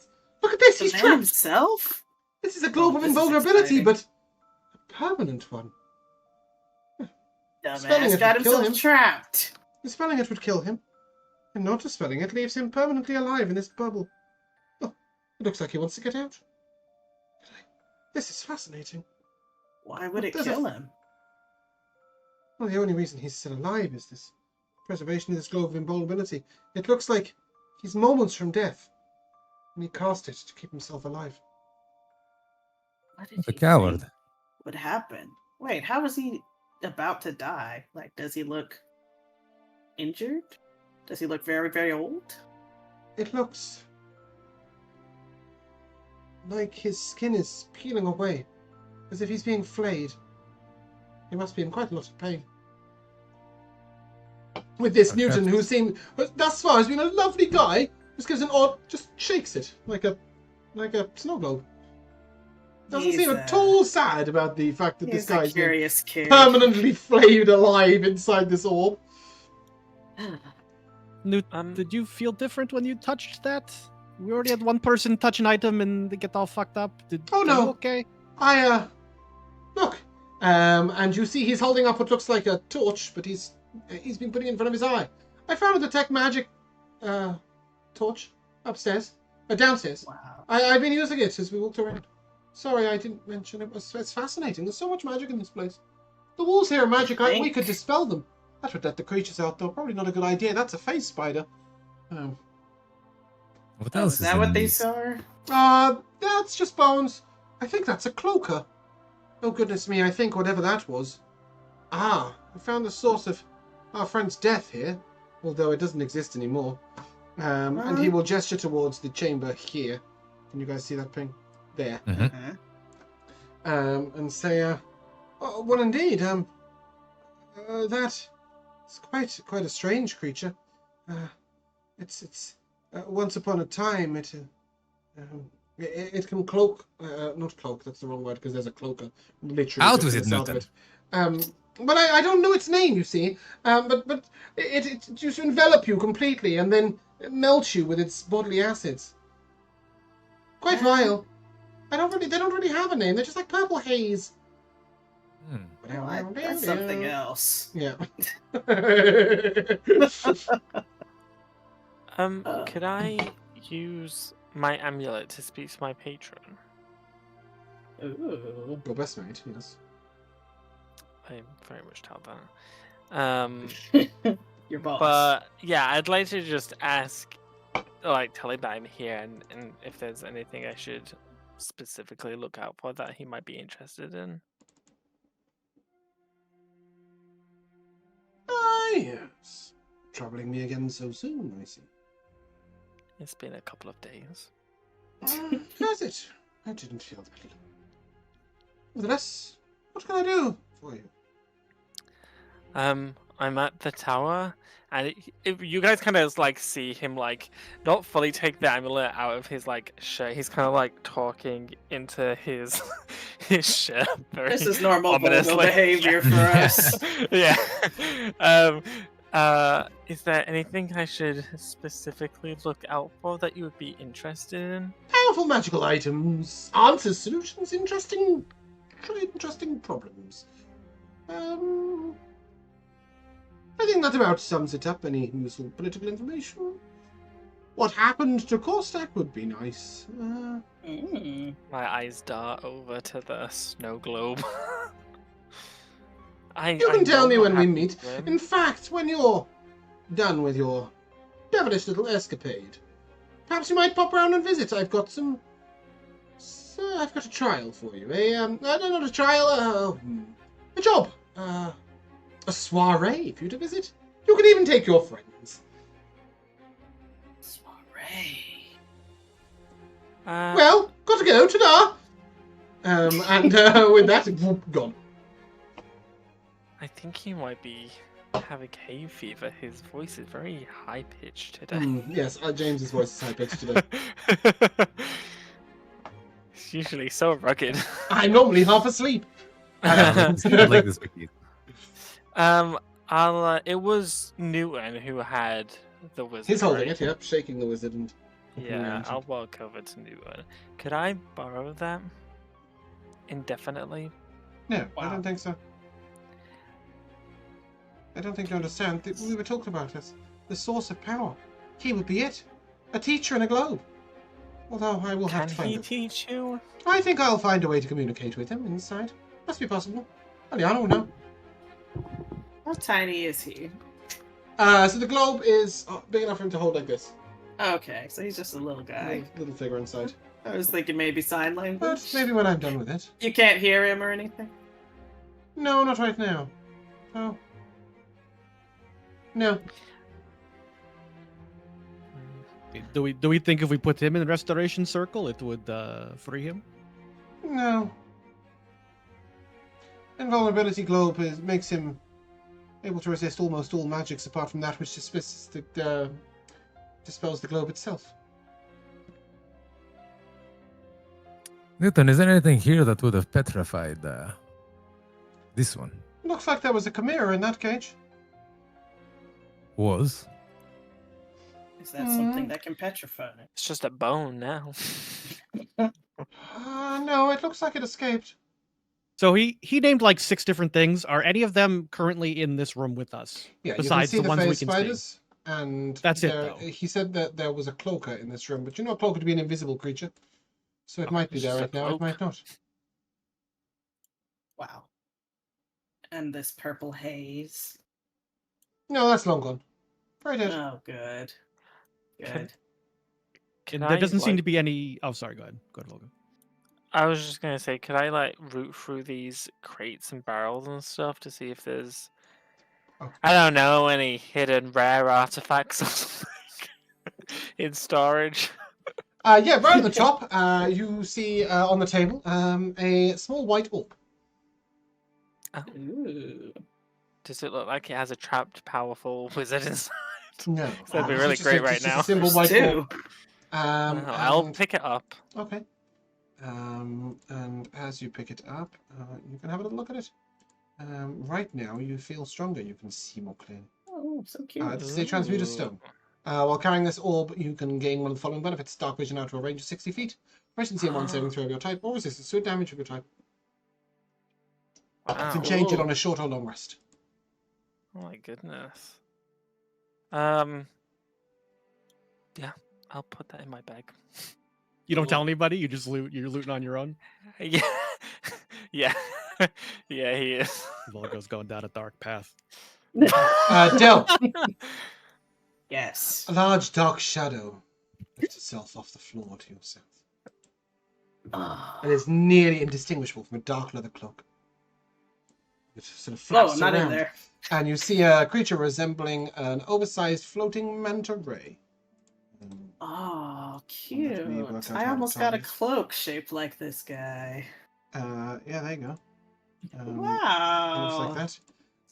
Look at this. The He's man trapped. himself? This is a globe of this is invulnerability, exciting. but a permanent one. Spelling Dumbass it got would kill himself him. trapped. Dispelling it would kill him. And not dispelling it leaves him permanently alive in this bubble. Oh, it looks like he wants to get out. This is fascinating. Why would it There's a- kill him? Well, the only reason he's still alive is this preservation of this globe of invulnerability. It looks like he's moments from death. And he cast it to keep himself alive. What did The he coward. think would happen? Wait, how is he about to die? Like, does he look injured? Does he look very, very old? It looks like his skin is peeling away, as if he's being flayed. He must be in quite a lot of pain. With this Okay. Newton, who seemed thus far has been a lovely guy, just gives an odd, just shakes it like a snow globe. Doesn't He's seem at all sad about the fact that this He's a guy's been curious kid. permanently flayed alive inside this orb. Newt, did you feel different when you touched that? We already had one person touch an item and they get all fucked up. Oh, are no. you okay? Look, and you see he's holding up what looks like a torch, but he's been putting it in front of his eye. I found a detect magic torch upstairs, downstairs. Wow. I've been using it as we walked around. Sorry, I didn't mention it. It's fascinating. There's so much magic in this place. The walls here are magic. We think- could dispel them. That would let the creatures out, though. Probably not a good idea. That's a face spider. What Oh, else is that in what they these? saw? That's just bones. I think that's a cloaker. Oh, goodness me, I think whatever that was. I found the source of our friend's death here, although it doesn't exist anymore. And he will gesture towards the chamber here. Can you guys see that ping? There. Mhm. Uh-huh. And say, well, indeed, that's quite a strange creature. It's once upon a time, it can cloak, not cloak, that's the wrong word, because there's a cloaker, literally. Out just with to it, the south of Newton. it. But I don't know its name, you see. But it just envelop you completely and then melt you with its bodily acids. Quite vile. They don't really have a name. They're just like purple haze. That's something else. Yeah. Could I use my amulet to speak to my patron? Ooh. Your best mate, yes. I very much doubt that. Your boss. But yeah, I'd like to just ask, like, tell him that I'm here and if there's anything I should specifically look out for that he might be interested in. Yes. Troubling me again so soon, I see. It's been a couple of days. Has it? I didn't feel that. Nevertheless, what can I do for you? I'm at the tower, and if you guys kind of like see him like not fully take the amulet out of his like shirt. He's kind of like talking into his his shirt. This is normal Vulgo ominously. behavior for us. Yeah. Is there anything I should specifically look out for that you would be interested in? Powerful magical items, answers, solutions, interesting problems. I think that about sums it up. Any useful political information? What happened to Korstak would be nice. Mm. My eyes dart over to the snow globe. You can tell me when we meet. to him. In fact, when you're done with your devilish little escapade, perhaps you might pop around and visit. I've got a trial for you. Not a trial. a job, a soiree for you to visit. You can even take your friends. Soiree. Well, got to go. Ta-da! And with that, whoop, gone. I think he might be having hay fever. His voice is very high pitched today. Yes, James's voice is high pitched today. It's usually so rugged. I'm normally half asleep. I'd like this wiki. It was Newton who had the wizard. He's holding right? it, yep, shaking the wizard and. Yeah, I'll walk over to Newton. Could I borrow that indefinitely? No, I Wow. don't think so. I don't think you understand. We were talking about this. The source of power. He would be it. A teacher in a globe. Although I will have Can to find he him. teach you? I think I'll find a way to communicate with him inside. Must be possible. Aliana will know. How tiny is he? So the globe is big enough for him to hold like this. Okay, so he's just a little guy. Little figure inside. I was thinking maybe sign language. But maybe when I'm done with it. You can't hear him or anything? No, not right now. Oh. No. Do we think if we put him in the restoration circle, it would free him? No. Invulnerability globe makes him able to resist almost all magics apart from that which dispels the globe itself. Newton, is there anything here that would have petrified this one? Looks like there was a chimera in that cage. Was? Is that something that can petrify? It's just a bone now. No, it looks like it escaped. So he named like 6 different things. Are any of them currently in this room with us? Yeah, Besides you can see the ones we phase can spiders, and That's it, there- though. He said that there was a cloaker in this room, but you know a cloaker to be an invisible creature, so it might be it's there just right a now. It cloak. might not. Wow. And this purple haze. No, that's long gone. Very dead. Oh, good. Good. Can There I, doesn't seem like- to be any. Oh, sorry. Go ahead. Go ahead, Vulgo. I was just gonna say, could I like root through these crates and barrels and stuff to see if there's, Oh. I don't know, any hidden rare artifacts or something in storage? Yeah, right at the top, you see on the table a small white orb. Ooh. Does it look like it has a trapped, powerful wizard inside? No, That'd be it's really just great a, right it's just now. a simple There's white 2. orb. I'll And- pick it up. Okay. And as you pick it up, you can have a little look at it. Right now, you feel stronger. You can see more clearly. Oh, so cute. This is a transmuted stone. While carrying this orb, you can gain one of the following benefits: dark vision out to a range of 60 feet, proficiency in one saving throw of your type, or resistance to damage of your type. You Wow. can change it Cool. on a short or long rest. Oh my goodness. Yeah, I'll put that in my bag. You don't tell anybody. You just loot. You're looting on your own. Yeah, yeah, yeah. He is. Vulgo's going down a dark path. Del, Yes. a large dark shadow lifts itself off the floor to your south. Oh, It is nearly indistinguishable from a dark leather cloak. It sort of Whoa, flaps I'm not around, in there. and you see a creature resembling an oversized floating manta ray. Oh, Let me work cute. out I how almost to got a tell cloak shaped like this guy. Yeah, there you go. It looks Wow. like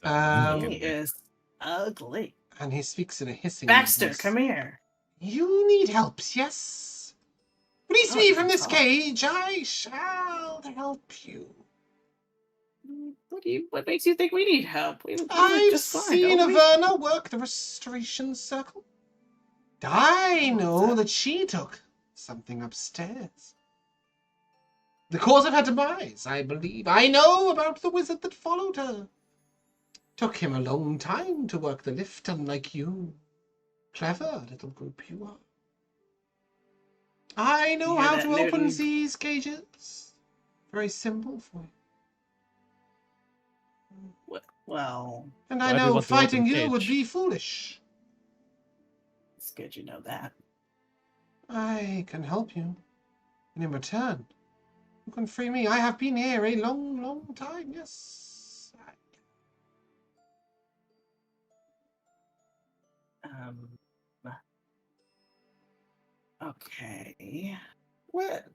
that. He is ugly. And he speaks in a hissing Baxter, voice. come here. You need help, yes? Release Oh, me you from can this talk. cage. I shall help you. What makes you think we need help? We look I've just fine, seen don't we? Averna work the restoration circle. I know that she took something upstairs. The cause of her demise, I believe. I know about the wizard that followed her. Took him a long time to work the lift, unlike you. Clever little group you are. I know You hear how that, to open Newton? these cages. Very simple for you. Well, And Why I do you know want to open fighting you would cage? be foolish. it's good you know that. I can help you. And in return, you can free me. I have been here a long, long time. Yes, Okay. What?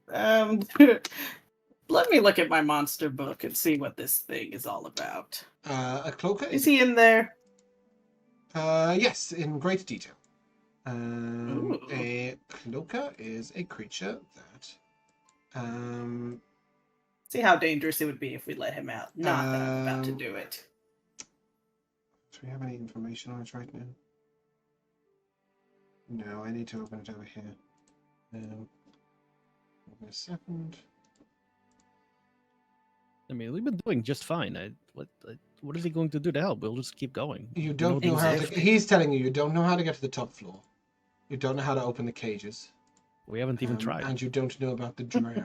Let me look at my monster book and see what this thing is all about. A cloaker Is he in there? Yes, in great detail. Ooh. A cloaker is a creature that See how dangerous it would be if we let him out. Not that I'm about to Um, do it. do we have any information on it right now? No, I need to open it over here. Wait a second. I mean, we've been doing just fine. What is he going to do to help? We'll just keep going. You We don't the know how to. exact- He's telling you don't know how to get to the top floor. You don't know how to open the cages. We haven't even tried. And you don't know about the drow.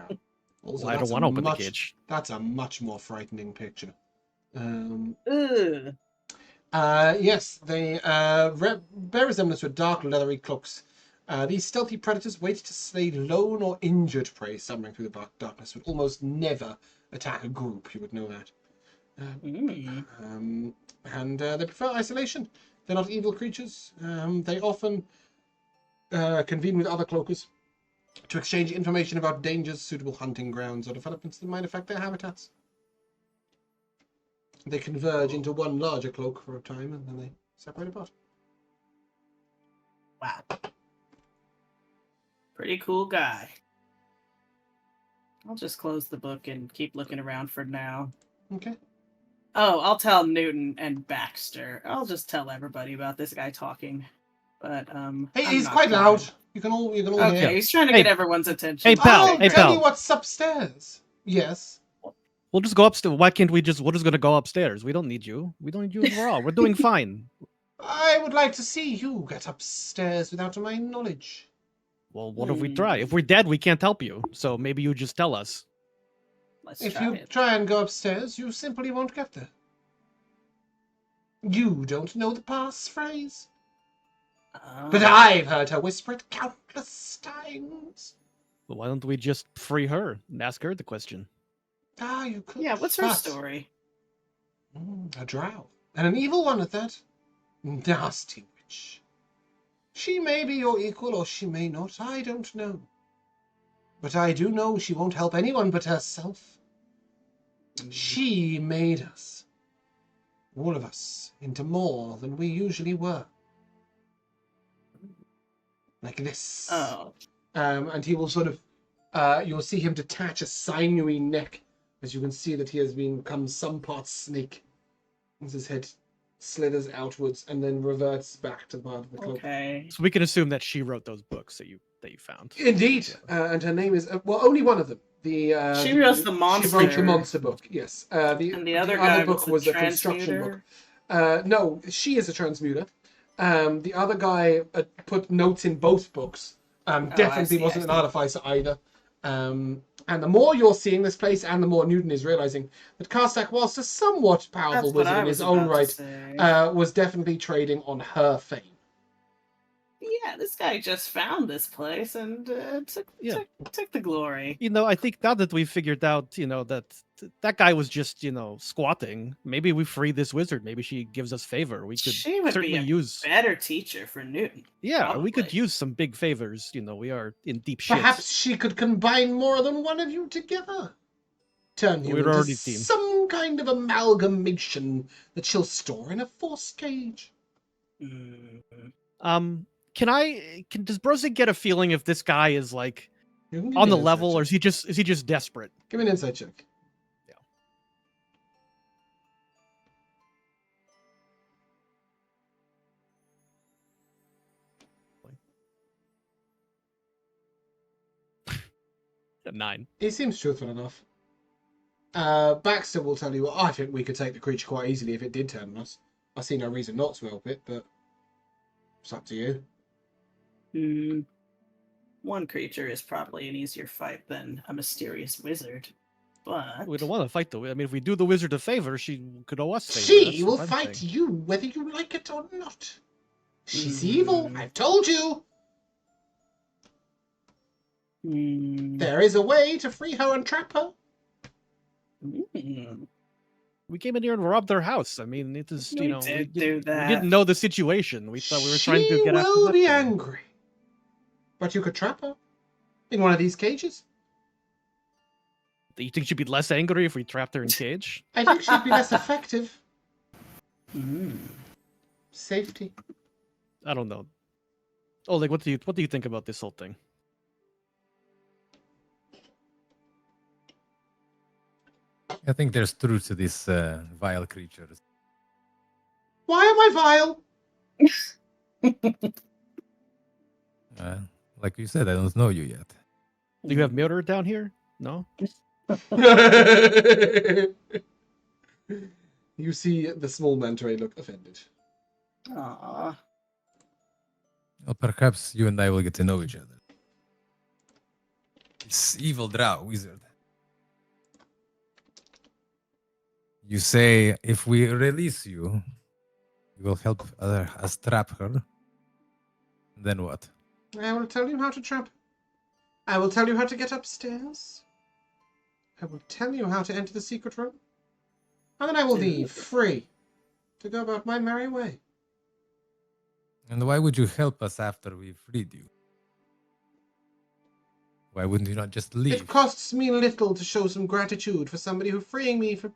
Also, Well, I don't that's want to a open the much- cage. That's a much more frightening picture. Ugh. Yes, they bear resemblance to dark, leathery cloaks. These stealthy predators wait to slay lone or injured prey stumbling through the darkness, but almost never attack a group. You would know that. And they prefer isolation. They're not evil creatures. They often convene with other cloakers to exchange information about dangers, suitable hunting grounds, or developments that might affect their habitats. They converge into one larger cloak for a time, and then they separate apart. Wow. Pretty cool guy. I'll just close the book and keep looking around for now. Okay. Oh, I'll tell Newton and Baxter. I'll just tell everybody about this guy talking. But Hey, I'm he's not quite going. loud. You can all Okay, hear. he's trying to Hey. get everyone's attention. Hey, pal. I'll Hey, tell pal. you what's upstairs. Yes. We'll just go upstairs. Why can't we just? We're just gonna go upstairs. We don't need you. We don't need you overall. We're doing fine. I would like to see you get upstairs without my knowledge. Well, what if we try? If we're dead, we can't help you. So maybe you just tell us. Let's If try you it. try and go upstairs, you simply won't get there. You don't know the passphrase, but I've heard her whisper it countless times. Well, why don't we just free her and ask her the question? Ah, you could. Yeah, what's her but- story? A drow. And an evil one at that. Nasty witch. She may be your equal or she may not, I don't know. But I do know she won't help anyone but herself. She made us, all of us, into more than we usually were. Like this. Oh. And he will sort of, you'll see him detach a sinewy neck, as you can see that he has become some part snake. As his head slithers outwards and then reverts back to the part of the cloak. Okay. So we can assume that she wrote those books that you found. Indeed, and her name is only one of them. She wrote the monster. She wrote the monster book. Yes. And the other guy book was the the construction transmuter? book. No, she is a transmuter. The other guy put notes in both books. Definitely I wasn't an see. artificer either. And the more you're seeing this place, and the more Newton is realizing that Korstak, whilst a somewhat powerful That's what wizard I in his was own about to right, say. was definitely trading on her fame. Yeah, this guy just found this place and took the glory. You know, I think now that we've figured out, that guy was just, squatting. Maybe we free this wizard. Maybe she gives us favor. We could She would certainly be a use. better teacher for Newton. Yeah, we could probably. use some big favors. We are in deep shit. Perhaps she could combine more than one of you together. Turn you We're into already team. some kind of amalgamation that she'll store in a force cage. Does Brozzig get a feeling if this guy is like You can give on me the an insight level, or check. is he just desperate? Give me an insight check. A 9. He seems truthful enough. Baxter will tell you, I think we could take the creature quite easily if it did turn on us. I see no reason not to help it, but it's up to you. One creature is probably an easier fight than a mysterious wizard. But We don't want to fight the. I mean, if we do the wizard a favor, she could owe us favor. She That's will what I'm fight saying. you whether you like it or not. She's evil, I've told you. There is a way to free her and trap her. We came in here and robbed their house. I mean, it is, We did do that. We didn't know the situation. We thought we were trying to She get after will that be thing. angry. But you could trap her in one of these cages. Do you think she'd be less angry if we trapped her in cage? I think she'd be less effective. Mm. Safety. I don't know. Oleg, what do you think about this whole thing? I think there's truth to these vile creatures. Why am I vile? Like you said, I don't know you yet. Do you have mirror down here? No? You see the small manta ray look offended. Aww. Well, perhaps you and I will get to know each other. This evil drow wizard. You say if we release you, you will help us trap her. Then what? I will tell you how to trap. I will tell you how to get upstairs. I will tell you how to enter the secret room. And then I will leave free to go about my merry way. And why would you help us after we freed you? Why wouldn't you not just leave? It costs me little to show some gratitude for somebody who freeing me from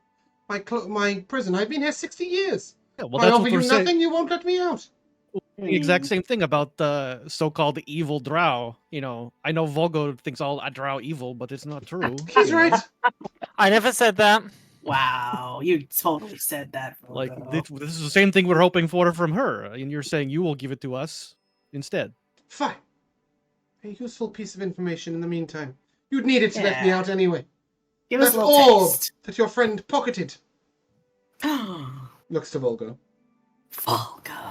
my prison. I've been here 60 years. Yeah, well, I that's offer what you we're saying. nothing, you won't let me out. The exact same thing about the so-called evil drow. You know, I know Vulgo thinks all drow evil, but it's not true. He's you know? right. I never said that. Wow, you totally said that. Like Vulgo. this is the same thing we're hoping for from her, and you're saying you will give it to us instead. Fine. A useful piece of information in the meantime. You'd need it to let me Yeah. out anyway. Give us That a little orb taste. that your friend pocketed. Vulgo. Looks to Volgo.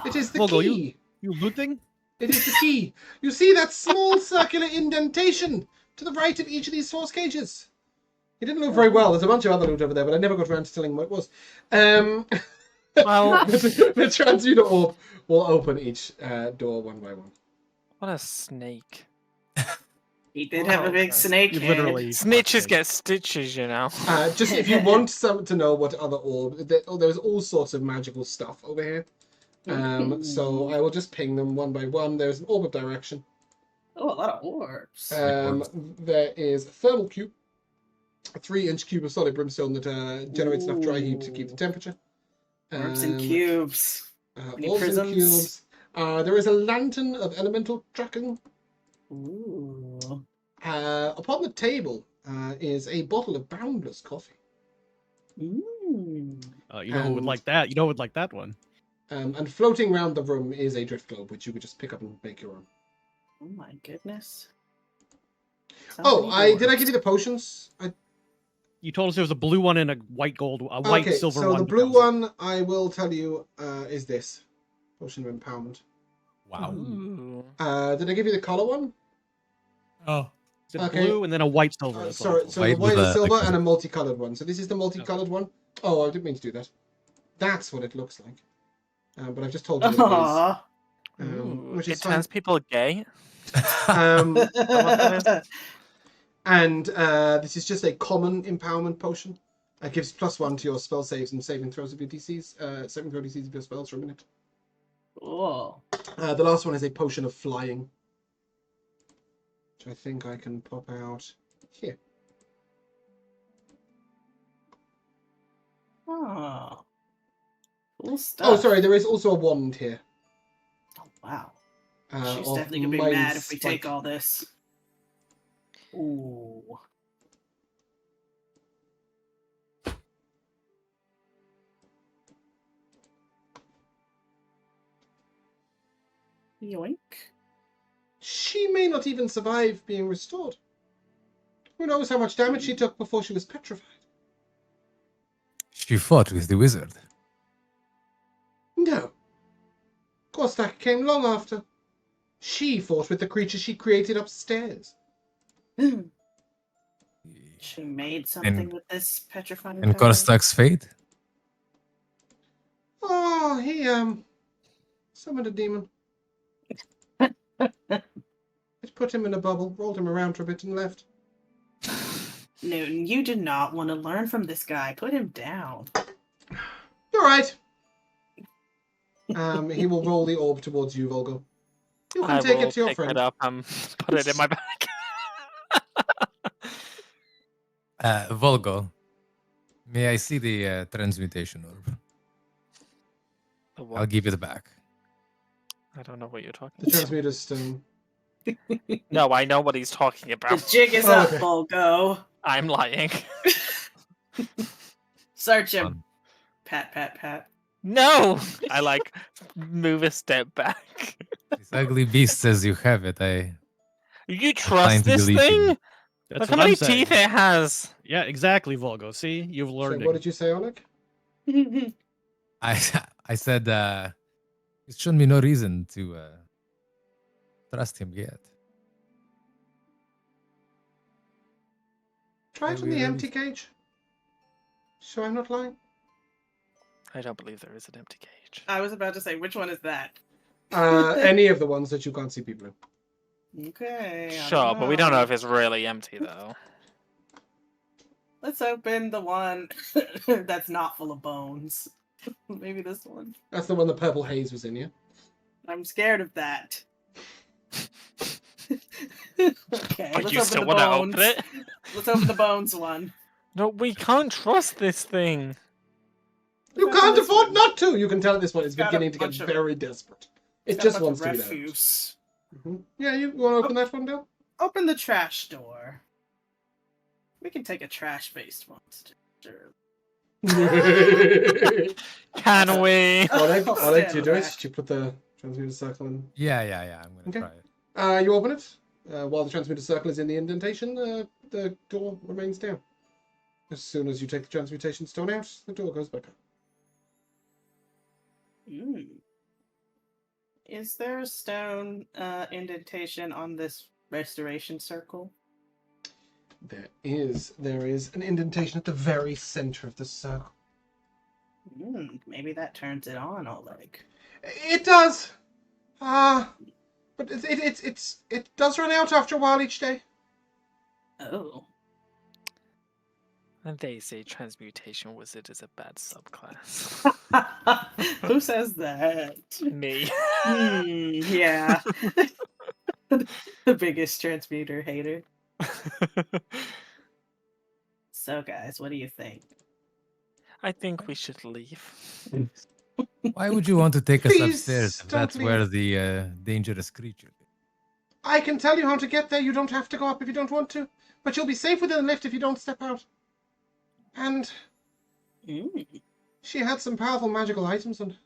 It is the Volgo, key. You looting? It is the key. You see that small circular indentation to the right of each of these source cages? He didn't look very well. There's a bunch of other loot over there, but I never got around to telling him what it was. Well, the transmuter orb will open each door one by one. what a snake. He did have a big Okay. snake You head. literally Snitches get stitches, you know. Just if you want some to know what other orb, there's all sorts of magical stuff over here. So I will just ping them one by one. There's an orb of direction. Oh, a lot of orbs. There is a thermal cube, a 3-inch cube of solid brimstone that generates enough dry heat to keep the temperature. Orbs and cubes. Any Orbs and prisms? cubes. There is a lantern of elemental tracking. Ooh. Upon the table is a bottle of boundless coffee. Mm. you know who would and- like that? You know who would like that one? And floating around the room is a drift globe, which you could just pick up and make your own. Oh my goodness. Did I give you the potions? You told us there was a blue one and a white Okay, silver so one. the blue one, I will tell you, is this. Potion of Empowerment. Wow. Ooh. Did I give you the color one? Oh. It's a okay. blue and then a white silver. that's what I Sorry, told so you. the White white with and a- silver like- and a multicolored one. So this is the multicolored one. Oh, I didn't mean to do that. That's what it looks like. But I've just told you what Aww. it is. Ooh, Which it is fine. turns people gay. And this is just a common empowerment potion. It gives +1 to your spell saves and saving throws of your DCs. Saving throw DCs of your spells for a minute. Cool. The last one is a potion of flying, which I think I can pop out here. Oh. Cool stuff. Oh, sorry, there is also a wand here. Oh, wow. She's She's definitely gonna be mad if we take all this. Ooh. Yoink. She may not even survive being restored. Who knows how much damage she took before she was petrified? She fought with the wizard. No. Korstak came long after. She fought with the creature she created upstairs. She made something And- with this petrifying And power? Korstak's fate? Oh, he summoned a demon. It put him in a bubble, rolled him around for a bit, and left. Newton, you do not want to learn from this guy. Put him down. right. He will roll the orb towards you, Vulgo. You can take it to your friend. It up and put it in my bag. Volgo, may I see the transmutation orb? I'll give it back. I don't know what you're talking The transmuter stone. No, I know what he's talking The about. jig is up, Vulgo. I'm lying. Search him. Pat, pat, pat. No! I move a step back. This ugly beast says you have it. You trust this believe thing? you. That's Look how what I'm many saying. teeth it has. Yeah, exactly, Volgo. See, you've So learned what it. did you say, Oleg? I said it's shown me no reason to trust him yet. Try it on the empty cage. So I'm not lying. I don't believe there is an empty cage. I was about to say, which one is that? Any of the ones that you can't see people in. Okay. I Sure, but we don't know if it's really empty, though. Let's open the one that's not full of bones. Maybe this one. That's the one the purple haze was in, yeah? I'm scared of that. Okay, But let's you open still the want to bones. open it? Let's open the bones one. No, we can't trust this thing. You Let's open can't this afford one. not to! You can tell at this point it's It's got a beginning to get bunch of- very desperate. It It's got a just bunch wants of to get out. refuse. Yeah, you want to open that one, Dale? Open the trash door. We can take a trash-based monster. Sure. Can we? Oleg, I'll do you stand do it? back. Do you put the transmuter circle in? Yeah. I'm gonna Okay. try it. You open it. While the transmuter circle is in the indentation, the door remains down. As soon as you take the transmutation stone out, the door goes back up. Is there a stone indentation on this restoration circle? There is an indentation at the very center of the circle. Maybe that turns it on, Oleg. It does. But it does run out after a while each day. Oh. And they say transmutation wizard is a bad subclass. Who says that? Me. Yeah. The biggest transmuter hater. So, guys, what do you think? I think we should leave. Why would you want to take us Please upstairs if don't that's leave. where the dangerous creature is? I can tell you how to get there. You don't have to go up if you don't want to. But you'll be safe within the lift if you don't step out. And she had some powerful magical items on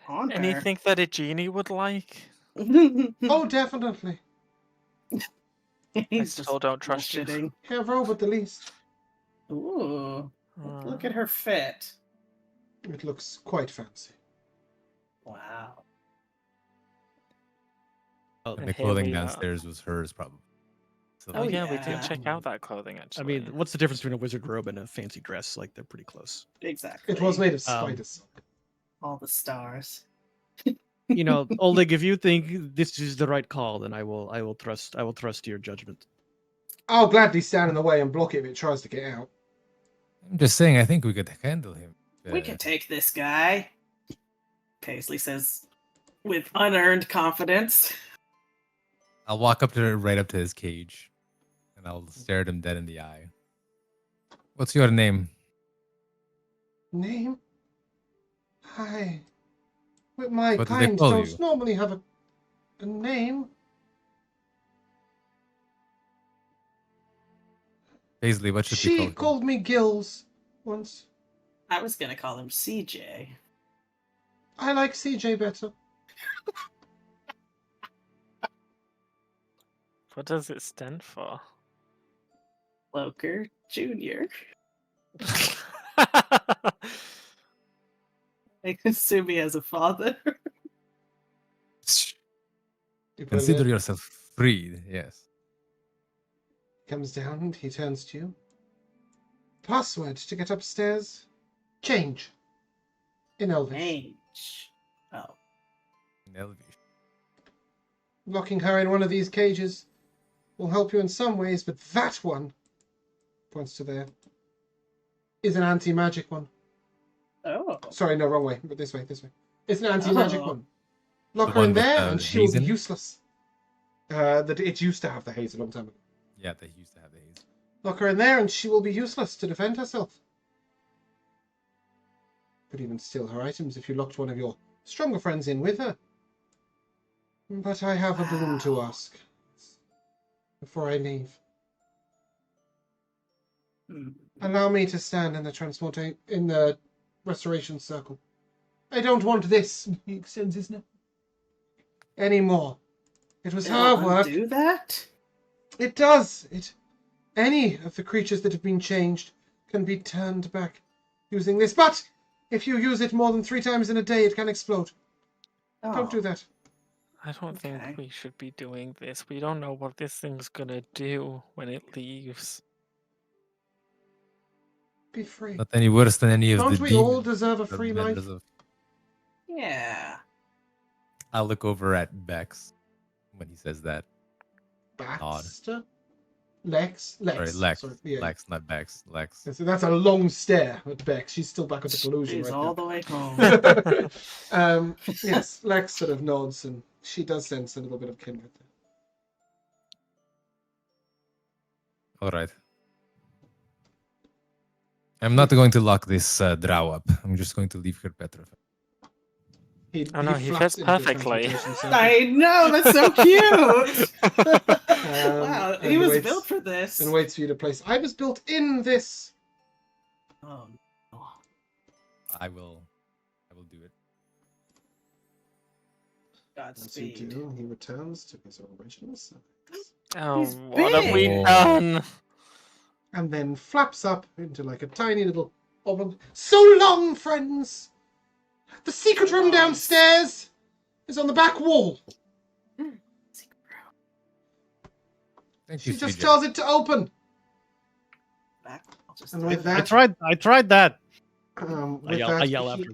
On her. Anything that a genie would like? Oh, definitely. I He's still don't trust you. bullshitting. Hair robe at the least. Ooh. Look at her fit. It looks quite fancy. Wow. Oh, And The here clothing we are. downstairs was hers, probably. So Oh, Oh yeah, we yeah. did check out that clothing I actually. mean, what's the difference between a wizard robe and a fancy dress? Like, they're pretty close. Exactly. It was made of spider silk. All the stars. You know, Oleg, if you think this is the right call, then I will trust your judgment. I'll gladly stand in the way and block it if it tries to get out. I'm just saying, I think we could handle him. We can take this guy. Paisley says with unearned confidence. I'll walk right up to his cage, and I'll stare at him dead in the eye. What's your name? Name? Hi. But my What do they kind call don't you? normally have a name. Paisley, what should we She call him? called me Gills once. I was gonna call him CJ. I like CJ better. What does it stand for? Loker Jr. I assume he has a father. You put him Consider there, yourself freed, yes. comes down and he turns to you. Password to get upstairs. Change. In Elvish. Age. Oh. In Elvish. Locking her in one of these cages will help you in some ways, but that one, points to there, is an anti-magic one. Oh. Sorry, no, wrong way. But this way, this way. It's an anti-magic Oh. one. Lock The her in one with there, the and she will haze be in it? useless. That it used to have the haze a long time ago. Yeah, they used to have the haze. Lock her in there, and she will be useless to defend herself. Could even steal her items if you locked one of your stronger friends in with her. But I have a boon to ask before I leave. Allow me to stand in the restoration circle. I don't want this. He extends his neck. Anymore. It was her work. Do that? It does. Any of the creatures that have been changed can be turned back using this. But if you use it more than 3 times in a day, it can explode. Don't do that. I don't think we should be doing this. We don't know what this thing's gonna do when it leaves. Be free. Not any worse than any of Don't the we demons. all deserve a or free members life? of- Yeah. I'll look over at Bex when he says that. Baxter? Lex? Sorry, Lex. Sorry, yeah. Lex, not Bex. Lex. So that's a long stare at Bex. She's still back at the collusion She's right all now. the way home. Yes, Lex sort of nods, and she does sense a little bit of kindred there. All right. I'm not going to lock this drow up. I'm just going to leave her petrified. He flaps fits into the perfectly. transmutation circle. I know, that's so cute! Wow, and he was waits- built for this. And waits for you to place. I was built in this. Oh, no. I will do it. Once you Godspeed. do, he returns to his original size. Oh, He's what have we big. done? And then flaps up into like a tiny little oblong. So long, friends! The secret room downstairs is on the back wall. Thank She you, just CJ. tells it to open. Back. I'll just And with I that, tried that. with I yell that,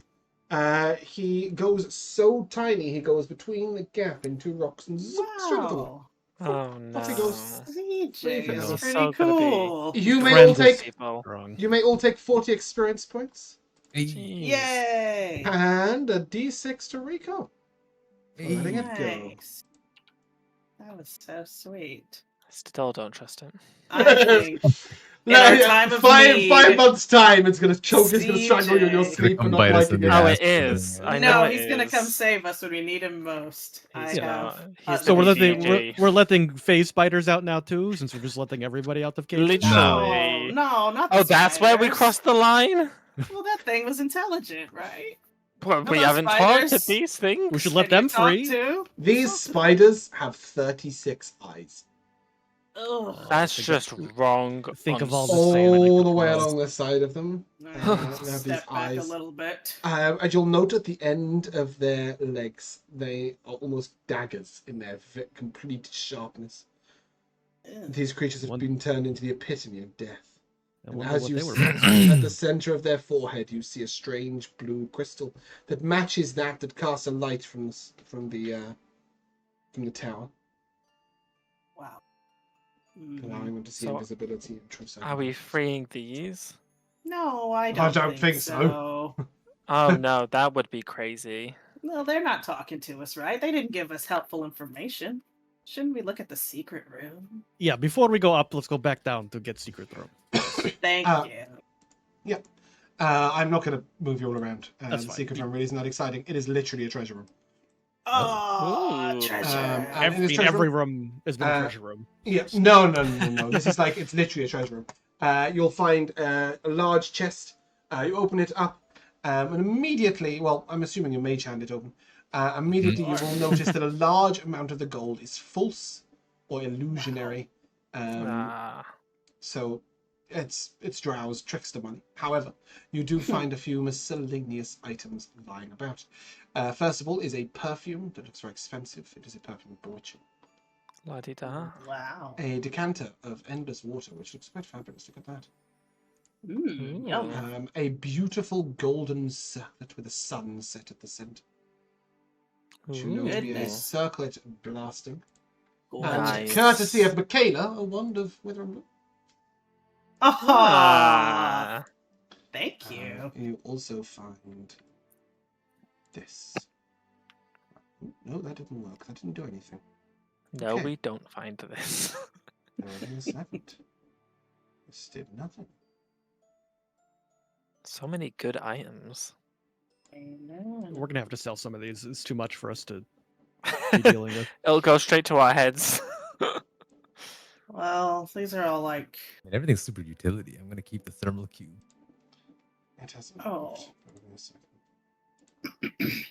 after. he goes so tiny, he goes between the gap in 2 rocks and zip straight at the wall. Oh no. Off he goes. CJ, He's that's pretty so gonna be- cool. You may Friends all of take people. Wrong. 40 experience points Hey, Jeez. Yay! and a D6 to Rico. hey. Letting it go. Nice. That was so sweet. I still don't trust it. I think in No, our yeah, time of 5 need, months time, it's gonna choke. It's gonna strangle you in your CJ. sleep for not Gonna bite us liking in it. the Oh, ass. it is. I no, know it he's gonna is. come save us when we need him most. He's have he's So we're gonna letting be we're letting phase spiders out now too, since we're just letting everybody out of cages. Literally. No, not the Oh, that's where we spiders. crossed the line? Well, that thing was intelligent, right? Well, we Hello, haven't talked to spiders. these things. We should let Can you them talk free. too? These spiders have 36 eyes. Ugh. That's Think just of- wrong. think of on all the so sand I All could the way cause. along the side of them. Alright, They have these step back a eyes. little bit. And you'll note at the end of their legs, they are almost daggers in their complete sharpness. Ew. These creatures have One- been turned into the epitome of death. I And wonder as what you they were see at the center of their forehead, you see a strange blue crystal that matches that casts a light from the tower, Wow. allowing them to see So, invisibility and true sight. Are we freeing these? No, I don't think so. Oh no, that would be crazy. No, they're not talking to us, right? They didn't give us helpful information. Shouldn't we look at the secret room? Yeah, before we go up, let's go back down to get secret room. Thank Uh, you. I'm not going to move you all around. That's the fine. secret room really isn't that exciting. It is literally a treasure room. Oh, Ooh. treasure. And in this In treasure every room- room has been a uh, treasure room. Yeah, no. This is like, it's literally a treasure room. You'll find a large chest. You open it up, and immediately, well, I'm assuming your mage hand it open. Immediately, you will notice that a large amount of the gold is false or illusionary. So it's Drow's trickster money. However, you do find a few miscellaneous items lying about. First of all is a perfume that looks very expensive. It is a perfume of bewitching. La-di-da. Wow. A decanter of endless water, which looks quite fabulous. Look at that. Mm, Ooh. yum. A beautiful golden circlet with a sun set at the center, which you know to be a Goodness. circlet blasting. And Nice. courtesy of Mikayla, a wand of wither and blue. Ah, Thank you. You also find this. No, that didn't work. That didn't do anything. No, Okay. we don't find this. No, this happened. This did nothing. So many good items. We're gonna have to sell some of these. It's too much for us to be dealing with. It'll go straight to our heads. Well, these are all like. And everything's super utility. I'm gonna keep the thermal cube. It hasn't Oh. moved. Give me a second.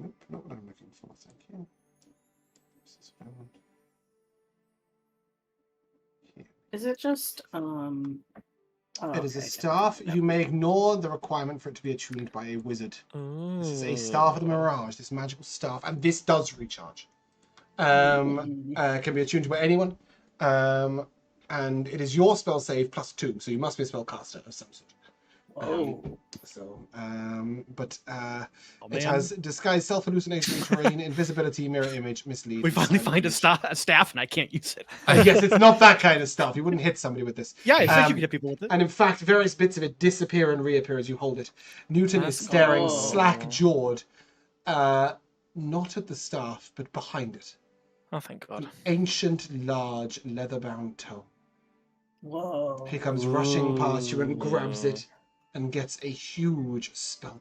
Nope, not what I'm looking for, thank you. This is found. Here. Is it just Oh, It is a okay, staff. no. You may ignore the requirement for it to be attuned by a wizard. This is a staff of the mirage, this magical staff, and this does recharge. Can be attuned by anyone, and it is your spell save +2, so you must be a spellcaster of some sort. Whoa. It has disguise, self-hallucination, terrain, invisibility, mirror image, mislead. We finally silent find a illusion. staff, and I can't use it. Yes, it's not that kind of stuff. You wouldn't hit somebody with this. Yeah, I said you Um, could hit people with it. And in fact, various bits of it disappear and reappear as you hold it. Newton is That's staring cool. slack-jawed, not at the staff, but behind it. Oh, thank God. An ancient, large, leather-bound tome. Whoa. He comes rushing past you and grabs it and gets a huge spellbook.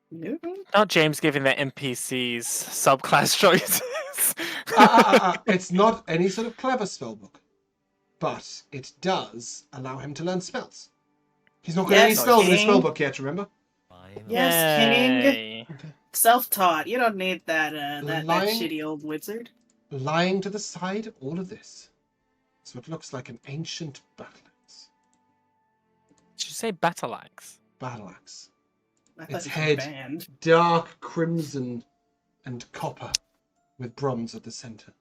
Newton? Not James giving the NPCs subclass choices. It's not any sort of clever spellbook, but it does allow him to learn spells. He's not got any Yes, spells in his King. spellbook yet, remember? Yes, King. Yay. Self-taught. You don't need that that Lying. shitty old wizard. Lying to the side of all of this is what looks like an ancient battle axe. Did you say battle axe? Battle axe. I thought Its you head were banned. dark crimson and copper with bronze at the center.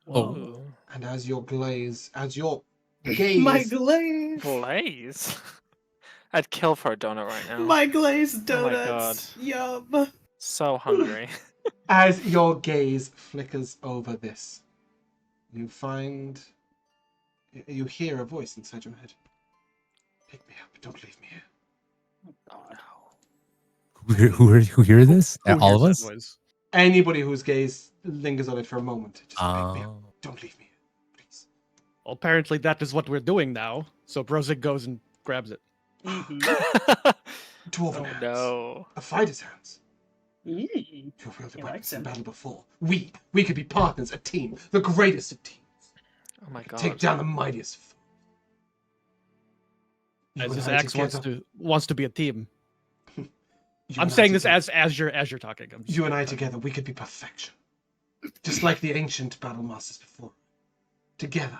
Oh. And as your gaze My glaze. Glaze. I'd kill for a donut right now. My glazed Oh my donuts. Yum. So hungry. as your gaze flickers over this, you hear a voice inside your head. Pick me up, don't leave me here. Who hear this? Who All of hears us? that noise? Anybody whose gaze lingers on it for a moment, just pick me up. Oh. Don't leave me here, please. Well, apparently that is what we're doing now. So Brozzig goes and grabs it. Mhm. Dwarven Oh hands. no. A fighter's hands. Mm. You've wielded He weapons likes in him. battle before. We could be partners, a team, the greatest of teams. Oh my God. Take down the mightiest foe. You As and his I axe together- wants to be a team. you I'm and I saying this together- as you're talking. I'm just- You and I together, we could be perfection. Just like the ancient battle masters before. Together.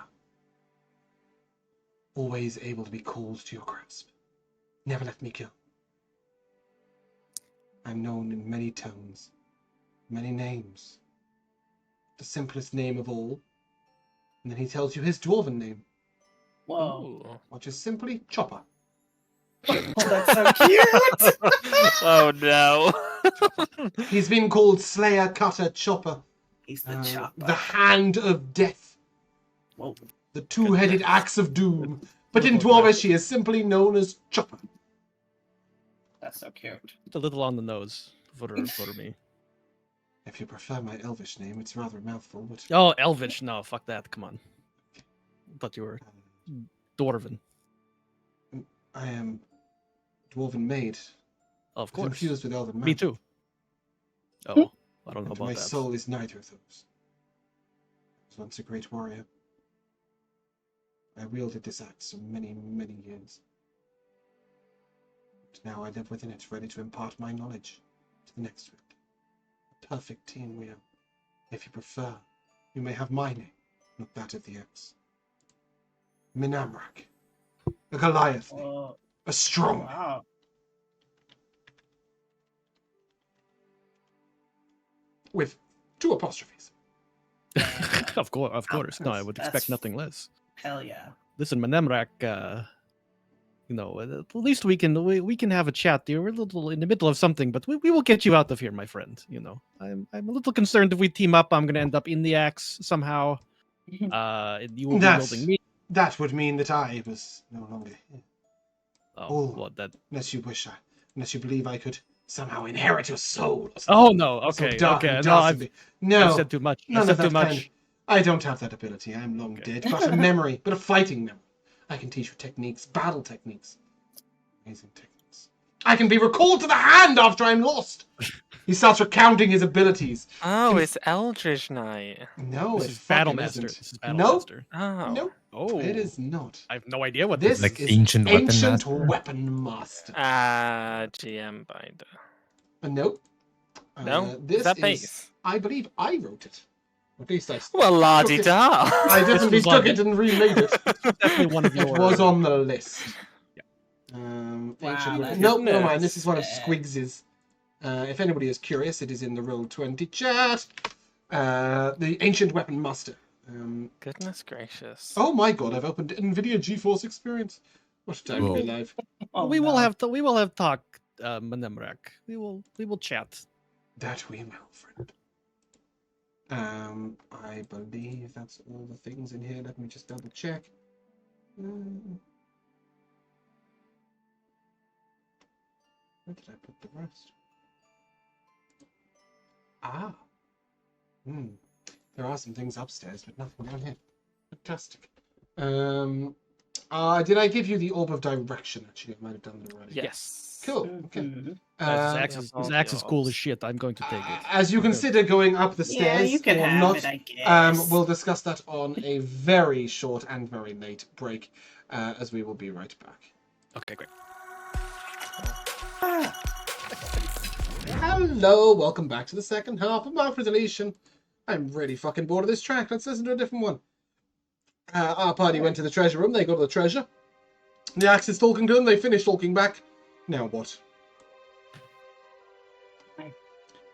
Always able to be called to your grasp. Never let me go. I'm known in many tones, many names. The simplest name of all. And then he tells you his dwarven name, Whoa. Ooh. which is simply Chopper. Oh, that's so cute. Oh no. He's been called Slayer, Cutter, Chopper. He's the chopper. The Hand of Death. Whoa. The two-headed axe of doom. But in Dwarvish, he is simply known as Chopper. That's so cute. It's a little on the nose for me. If you prefer my Elvish name, it's rather a mouthful, but Oh, Elvish. No, fuck that. Come on. I thought you were Dwarven. I am Dwarven Maid. Of course. Infused with Elven magic. Me too. Oh, I don't know And about my that. soul is neither of those. I was once a great warrior. I wielded this axe for many, many years. And now I live within it, ready to impart my knowledge to the next wielder. A perfect team we are. If you prefer, you may have my name, not that of the axe. Minamrak. A Goliath name. Whoa. A strong name. Wow. With 2 apostrophes. Of course. No, I would That's- expect nothing less. Hell yeah. Listen, Menemrak, at least we can have a chat here. We're a little in the middle of something, but we will get you out of here, my friend. I'm a little concerned if we team up, I'm gonna end up in the axe somehow. You will be That's- building me. that would mean that I was no longer here. Oh, what that? Unless you believe I could somehow inherit your soul. Or something. Oh no. So Okay. dark Okay. and No, I've dastardly. No, said too much. none I said of that too much. kind. I don't have that ability. I'm long dead. But a memory, but a fighting memory. I can teach you techniques, battle techniques. Amazing techniques. I can be recalled to the hand after I'm lost. He starts recounting his abilities. Oh, it's Eldritch Knight. No, This it is Battle fucking Master. isn't. This is Battle Nope. Master. Oh. Nope. Oh, It is not. I have no idea what This Like is ancient weapon ancient master? weapon master. GM binder. Nope. No? This Is that base? I believe I wrote it. At least I. Well, la di took it- da. I definitely was took on- it and remade it. Definitely one of It your. was on the list. Yeah. Ancient Wow, weapon. that's Nope, never mind. This nuts. is one of Squigs's. If anybody is curious, it is in the Roll20 chat. The ancient weapon master. Goodness gracious. Oh my god! I've opened NVIDIA GeForce Experience. What a time to be Whoa. alive. Oh, we will no. have we will have talk, Manemrak. We will chat. That we will, friend. I believe that's all the things in here. Let me just double check. Where did I put the rest? Ah. There are some things upstairs, but nothing down here. Fantastic. Did I give you the orb of direction? Actually, I might have done that already. Yes. Cool. Okay. Mhm. His yeah, axe is cool yours. as shit. I'm going to take it. As you consider going up the Yeah, stairs you can or have not, it, I guess. we'll discuss that on a very short and very late break, as we will be right back. Okay, great. Hello, welcome back to the second half of Mark for Deletion. I'm really fucking bored of this track. Let's listen to a different one. Our party went to the treasure room. They got to the treasure. The axe is talking to them. They finish talking back. Now what?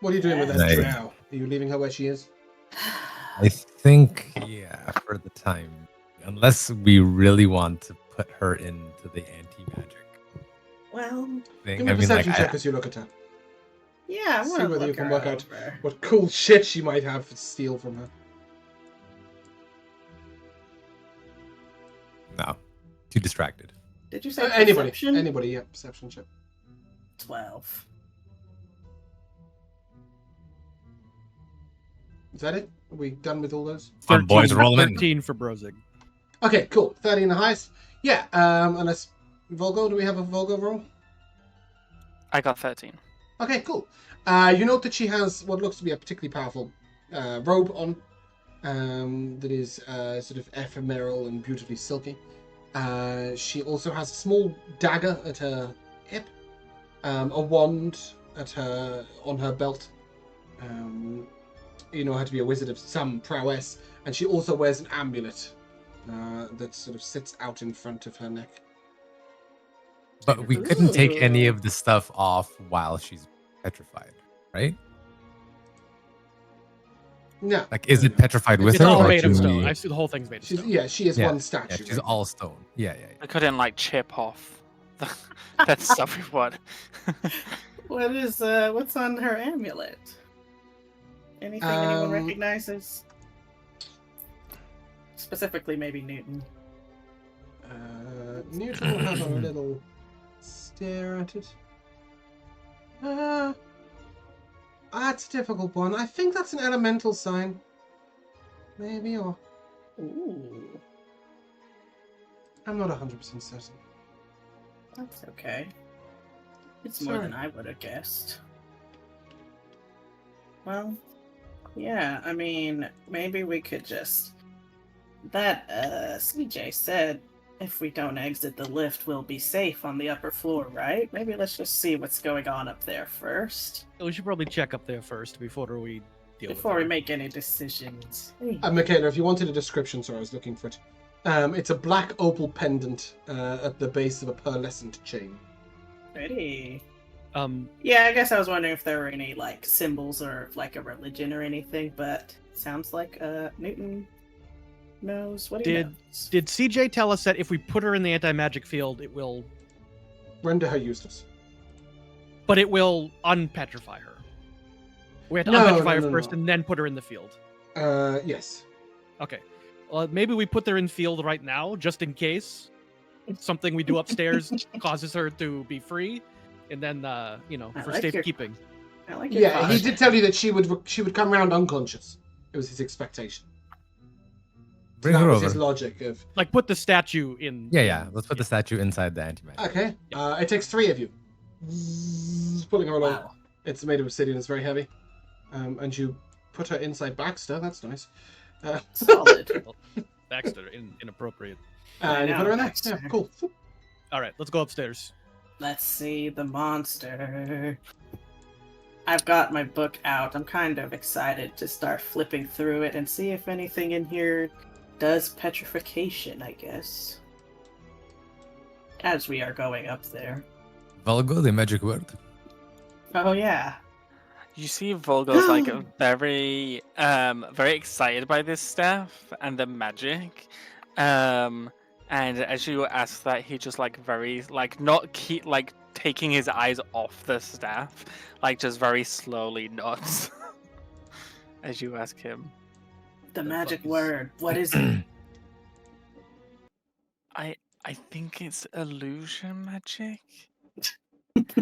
What are you doing with that Right. now? Are you leaving her where she is? I think, yeah, for the time. Unless we really want to put her into the anti-magic Well, Give thing. me a I mean, like, perception check as you look at her. yeah, I See want to whether you look can her work out over. what cool shit she might have to steal from her. no, too distracted. Did you say Anybody. perception? Anybody, yeah. Perception check. 12. Is that it? Are we done with all those? Come on, boys, roll 'em in. 13 for Brozzig. Okay, cool. 30 in the highest. Yeah, unless... Vulgo, do we have a Vulgo roll? I got 13. Okay, cool. You note that she has what looks to be a particularly powerful robe on. That is sort of ephemeral and beautifully silky. She also has a small dagger at her hip. A wand on her belt. You know her to be a wizard of some prowess. And she also wears an amulet that sort of sits out in front of her neck. But we couldn't take any Ooh. of the stuff off while she's petrified, right? No. Like, is no, it no. petrified with It's her? all or made of can stone. we- I see the whole thing's made of She's, stone. yeah, she is Yeah, one statue. Yeah, she's right? all stone. Yeah. I couldn't like chip off that stuff we would. What is, what's on her amulet? Anything anyone Um, recognizes? Specifically, maybe Newton. Newton will have a little stare at it. That's a difficult one. I think that's an elemental sign. Maybe, or... Ooh, I'm not 100% certain. that's okay. It's more Sorry. than I would have guessed. Well, yeah, I mean, maybe we could just... That, CJ said if we don't exit the lift, we'll be safe on the upper floor, right? Maybe let's just see what's going on up there first. We should probably check up there first before we deal Before with we it. make any decisions. Mikayla, if you wanted a description, sorry, I was looking for it. It's a black opal pendant at the base of a pearlescent chain. Pretty. Um, Yeah, I guess I was wondering if there were any, like, symbols or, like, a religion or anything, but sounds like, Newton knows what he knows. did CJ tell us that if we put her in the anti-magic field, it will, Render her useless. but it will unpetrify her? We have to No, unpetrify no, her no, first no. and then put her in the field. Yes. Okay. maybe we put her in field right now, just in case something we do upstairs causes her to be free, and then for safekeeping. I like your Yeah, he caution. did tell you that she would come round unconscious. It was his expectation. Bring that her was over. his logic of. Like put the statue in. Yeah. Let's put the statue inside the antimatter. Okay. It takes 3 of you. Pulling her along. Wow. It's made of obsidian. It's very heavy. And you put her inside Baxter. That's nice. Solid. Baxter, inappropriate. And you put her in there. Baxter. Yeah, cool. All right, let's go upstairs. Let's see the monster. I've got my book out. I'm kind of excited to start flipping through it and see if anything in here does petrification, I guess. As we are going up there. Vulgo, the magic word. Oh, yeah. You see Volgo's like very very excited by this stuff and the magic. And as you ask that, he just like very like not keep like taking his eyes off the staff, like just very slowly nods as you ask him. The magic word. What is it? I think it's illusion magic.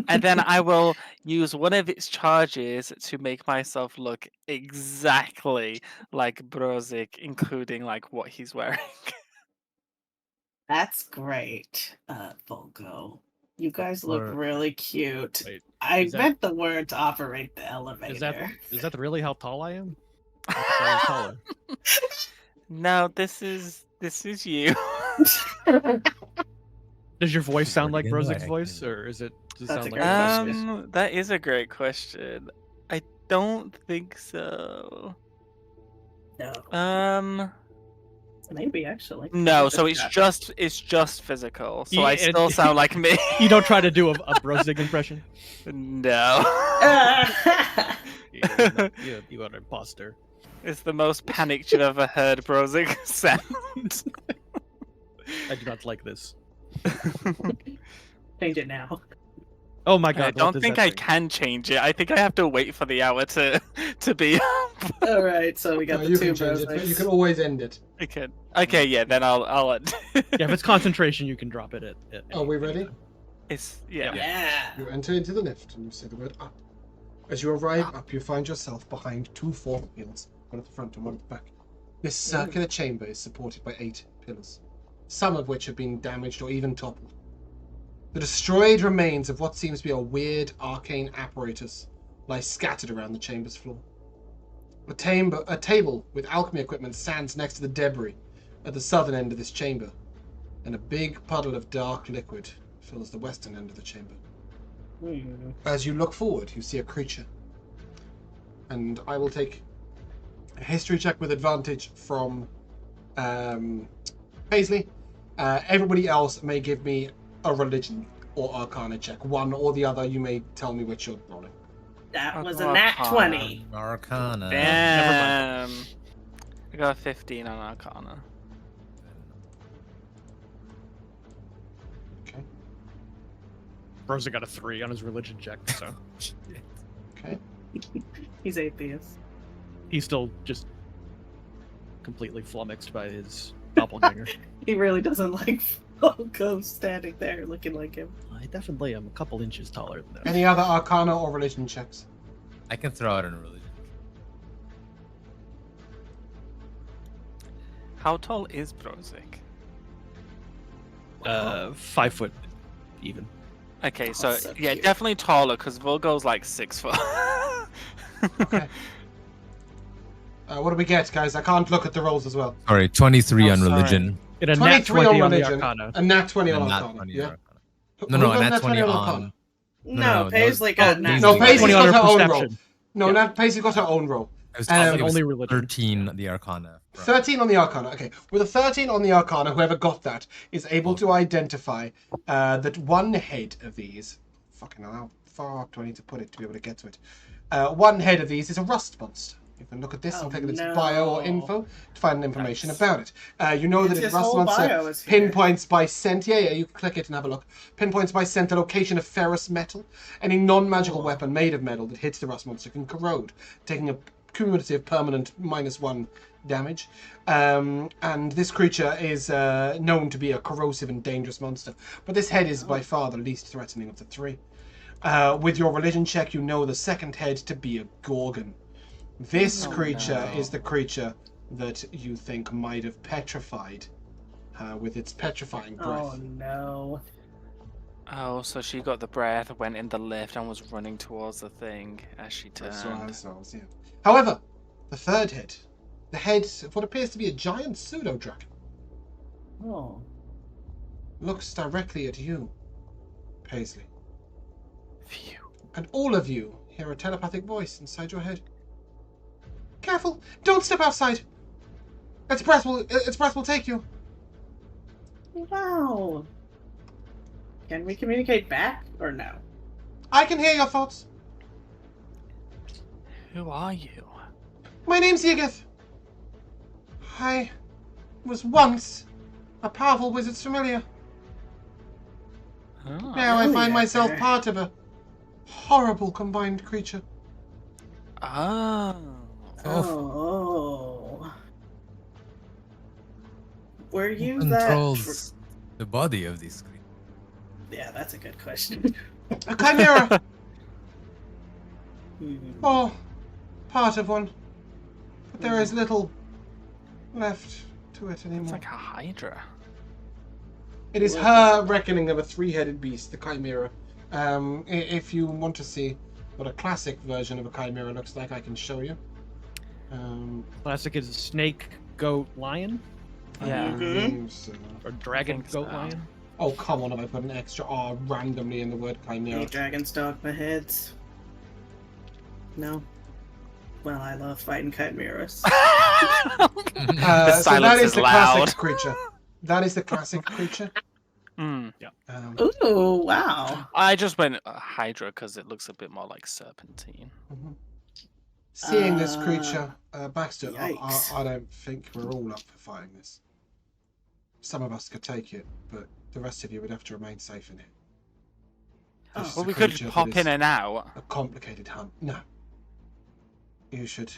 And then I will use one of its charges to make myself look exactly like Brozzig, including like what he's wearing. That's great, Vulgo. You guys look Or- really cute. Wait, I is that- meant the word to operate the elevator. Is that really how tall I am? I thought I was taller. No, this is you. Does your voice sound like Again, Brozzig's like- voice, or is it? Does it That's sound a like great question. Brozzig's? That is a great question. I don't think so. No. Maybe actually. No, so it's Yeah. just physical. So Yeah, I and- still sound like me. You don't try to do a Brozzig impression. No. You are an imposter. It's the most panicked you've ever heard Brozzig sound. I do not like this. Change it now. Oh my I god! what don't does think that I say? can change it. I think I have to wait for the hour to be up. All right, so we got No, the you two can change it, but bros. you can always end it. I can. Okay, yeah, then I'll end. Yeah, if it's concentration, you can drop it at Are we ready? It's yeah. Yeah. You enter into the lift and you say the word up. As you arrive up, you find yourself behind 2 form wheels, one at the front and one at the back. This circular chamber is supported by 8 pillars, some of which have been damaged or even toppled. The destroyed remains of what seems to be a weird arcane apparatus lie scattered around the chamber's floor. A table with alchemy equipment stands next to the debris at the southern end of this chamber, and a big puddle of dark liquid fills the western end of the chamber. As you look forward, you see a creature. And I will take a history check with advantage from Paisley. Everybody else may give me a religion or arcana check. One or the other, you may tell me which you're rolling. That was a Arcana. nat 20. Arcana. Damn. I got a 15 on Arcana. Okay. Brozzig got a 3 on his religion check, so Okay. He's atheist. he's still just completely flummoxed by his doppelganger. He really doesn't like Volko standing there looking like him. I definitely am a couple inches taller than that. Any other arcana or religion checks? I can throw out a religion. How tall is Brozzig? 5 foot even. Okay, Oh, so so yeah, cute. definitely taller because Volgo's like 6 foot. Okay. What do we get, guys? I can't look at the rolls as well. Sorry, 23 Oh, on sorry. religion. And a nat 23 20 on on the religion. Arcana. A nat 20 on And not arcana. 20 Yeah. on Arcana. No, Who a got nat 20 Arcana? on. No, Paisley got nat No, 20. Paisley's 20 got on her her own roll. perception. No, Yeah. Paisley got her own roll. I was Um, talking, it was only religion. 13 the Arcana. 13 on the Arcana. Okay, with a 13 on the Arcana, whoever got that is able to identify that one head of these. Fucking hell, how far up do I need to put it to be able to get to it? One head of these is a rust monster. You can look at this and Oh, click at its no. bio or info to find information Nice. about it. You know that It's it his rust whole bio monster is here. pinpoints by scent. Yeah, you can click it and have a look. Pinpoints by scent the location of ferrous metal. Any non-magical weapon made of metal that hits the rust monster can corrode, taking a cumulative permanent -1 damage. And this creature is known to be a corrosive and dangerous monster. But this head is by far the least threatening of the three. With your religion check, you know the second head to be a Gorgon. This creature is the creature that you think might have petrified with its petrifying breath. Oh no. Oh, so she got the breath, went in the lift, and was running towards the thing as she turned. Yeah. However, the third head, the head of what appears to be a giant pseudo-dragon, Oh. looks directly at you, Paisley. Phew. And all of you hear a telepathic voice inside your head. Careful! Don't step outside! Its breath will take you. Wow. Can we communicate back or no? I can hear your thoughts. Who are you? My name's Yigith. I was once a powerful wizard's familiar. Oh. Now I find yeah, myself fair. part of a horrible combined creature. Oh. Oh. Were you Controls the body of this creature. Yeah, that's a good question. A chimera, Hmm. or part of one. But there is little left to it It's anymore. like a hydra. It is her reckoning of a three-headed beast, the chimera. If you want to see what a classic version of a chimera looks like, I can show you. Classic is snake, goat, lion, Yeah. So. or dragon, think goat, so. lion. Oh, come on, have I put an extra R randomly in the word chimera? Any dragons, dogma heads? No. Well, I love fighting chimeras. The So silence that is is the loud. classic creature. That is the classic creature. Hmm. Ooh, wow. I just went hydra because it looks a bit more like serpentine. Seeing this creature, Baxter, Yikes. I don't think we're all up for fighting this. Some of us could take it, but the rest of you would have to remain safe in it. This is Well, a we could creature just pop that in is and out. a complicated hunt. No. You should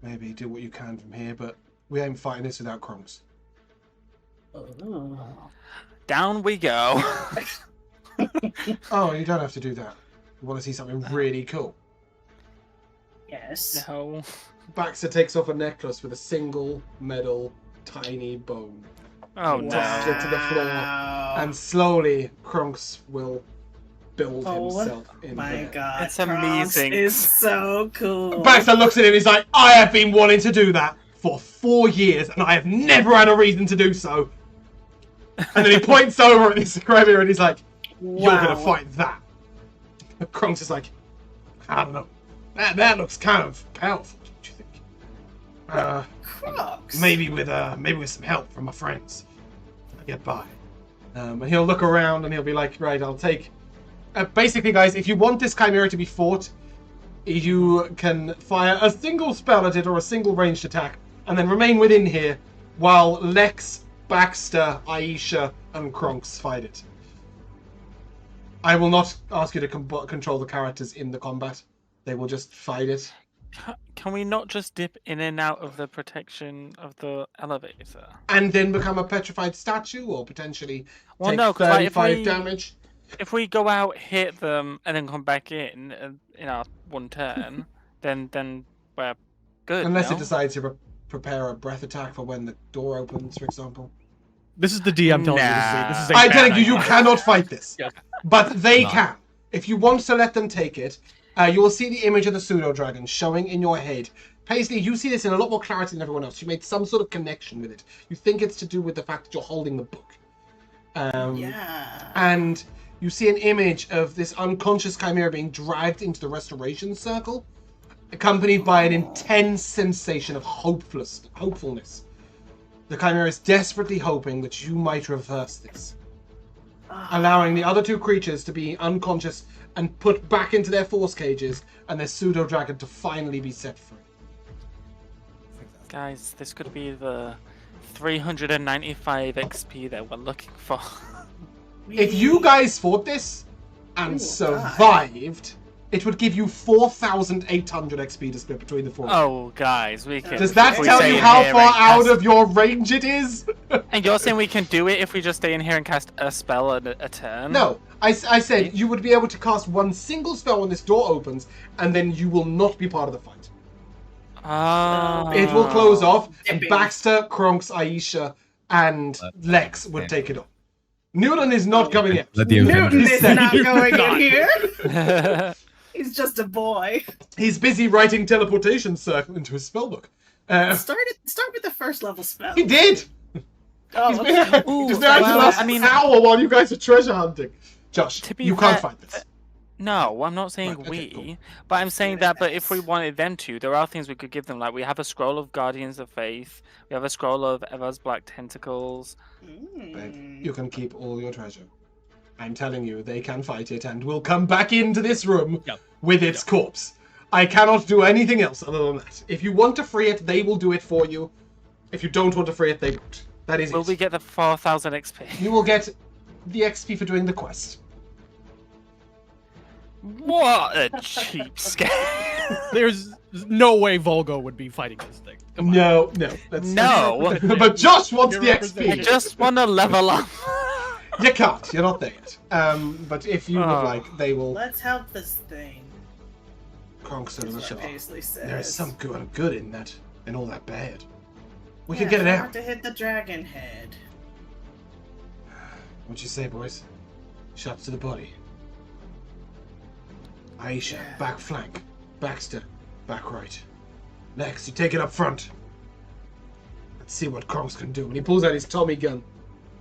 maybe do what you can from here, but we ain't fighting this without Kronks. Oh. Down we go. Oh, you don't have to do that. You want to see something really cool? Yes. No. Baxter takes off a necklace with a single metal tiny bone. Oh Tosses no. it to the floor, and slowly Kronks will build himself in My there. god. It's Kronks amazing. is so cool. Baxter looks at him, he's like, I have been wanting to do that for 4 years, and I have never had a reason to do so. And then he points over at this chimera and he's like, you're Wow. gonna fight that. And Kronks is like, I don't know. That looks kind of powerful, don't you think? Kronks. Maybe with some help from my friends, I'll get by. And he'll look around and he'll be like, right, I'll take... basically, guys, if you want this chimera to be fought, you can fire a single spell at it or a single ranged attack, and then remain within here while Lex, Baxter, Aisha, and Kronks fight it. I will not ask you to control the characters in the combat. They will just fight it. Can we not just dip in and out of the protection of the elevator? And then become a petrified statue, or potentially Well, take no, 'cause, like, 35 damage. If we go out, hit them, and then come back in our one turn, then we're good. Unless no? it decides to prepare a breath attack for when the door opens, for example. This is the DM telling you this is a I'm bad telling you, you idea. cannot fight this. Yeah. But they No. can. If you want to let them take it, you will see the image of the pseudo-dragon showing in your head. Paisley, you see this in a lot more clarity than everyone else. You made some sort of connection with it. You think it's to do with the fact that you're holding the book. Yeah. And you see an image of this unconscious chimera being dragged into the restoration circle, accompanied by an intense sensation of hopefulness. The chimera is desperately hoping that you might reverse this, allowing the other two creatures to be unconscious and put back into their force cages, and their pseudo-dragon to finally be set free. Guys, this could be the 395 XP that we're looking for. If you guys fought this and Ooh, survived, It would give you 4,800 XP to split between the four. Oh, guys, we can. Does that if we tell stay you in how here far and out cast- of your range it is? And you're saying we can do it if we just stay in here and cast a spell a turn? No, I said you would be able to cast one single spell when this door opens, and then you will not be part of the fight. Oh. It will close off, and Dipping. Baxter, Kronks, Aisha, and Lex would take it on. Newton is not coming in. Let the Newton Avengers- is not going in here. He's just a boy. He's busy writing teleportation circle into his spellbook. Start with the first level spell. He did! Oh, He's been, okay. he's been out for the last hour while you guys are treasure hunting. Josh, To be you can't fair, fight this. No, I'm not saying Right, okay, we, cool. but I'm saying that. But if we wanted them to, there are things we could give them. Like we have a scroll of Guardians of Faith, we have a scroll of Eva's Black Tentacles. Babe, you can keep all your treasure. I'm telling you, they can fight it and will come back into this room with its corpse. I cannot do anything else other than that. If you want to free it, they will do it for you. If you don't want to free it, they won't. That is Will it. we get the 4,000 XP? You will get the XP for doing the quest. What a cheapskate! There's no way Vulgo would be fighting this thing. Come on. No, that's No. But Josh wants You're the representing- I XP. just want to level up. You can't. You're not there yet. But if you would Oh. like, they will. Let's help this thing. Kronk said That's it what Paisley says. There is some good in that, and all that bad. We Yeah, can get it hard out. to hit the dragon head. What you say, boys? Shots to the body. Aisha, Yeah. back flank. Baxter, back right. Lex, you take it up front. Let's see what Kronks can do. And he pulls out his Tommy gun.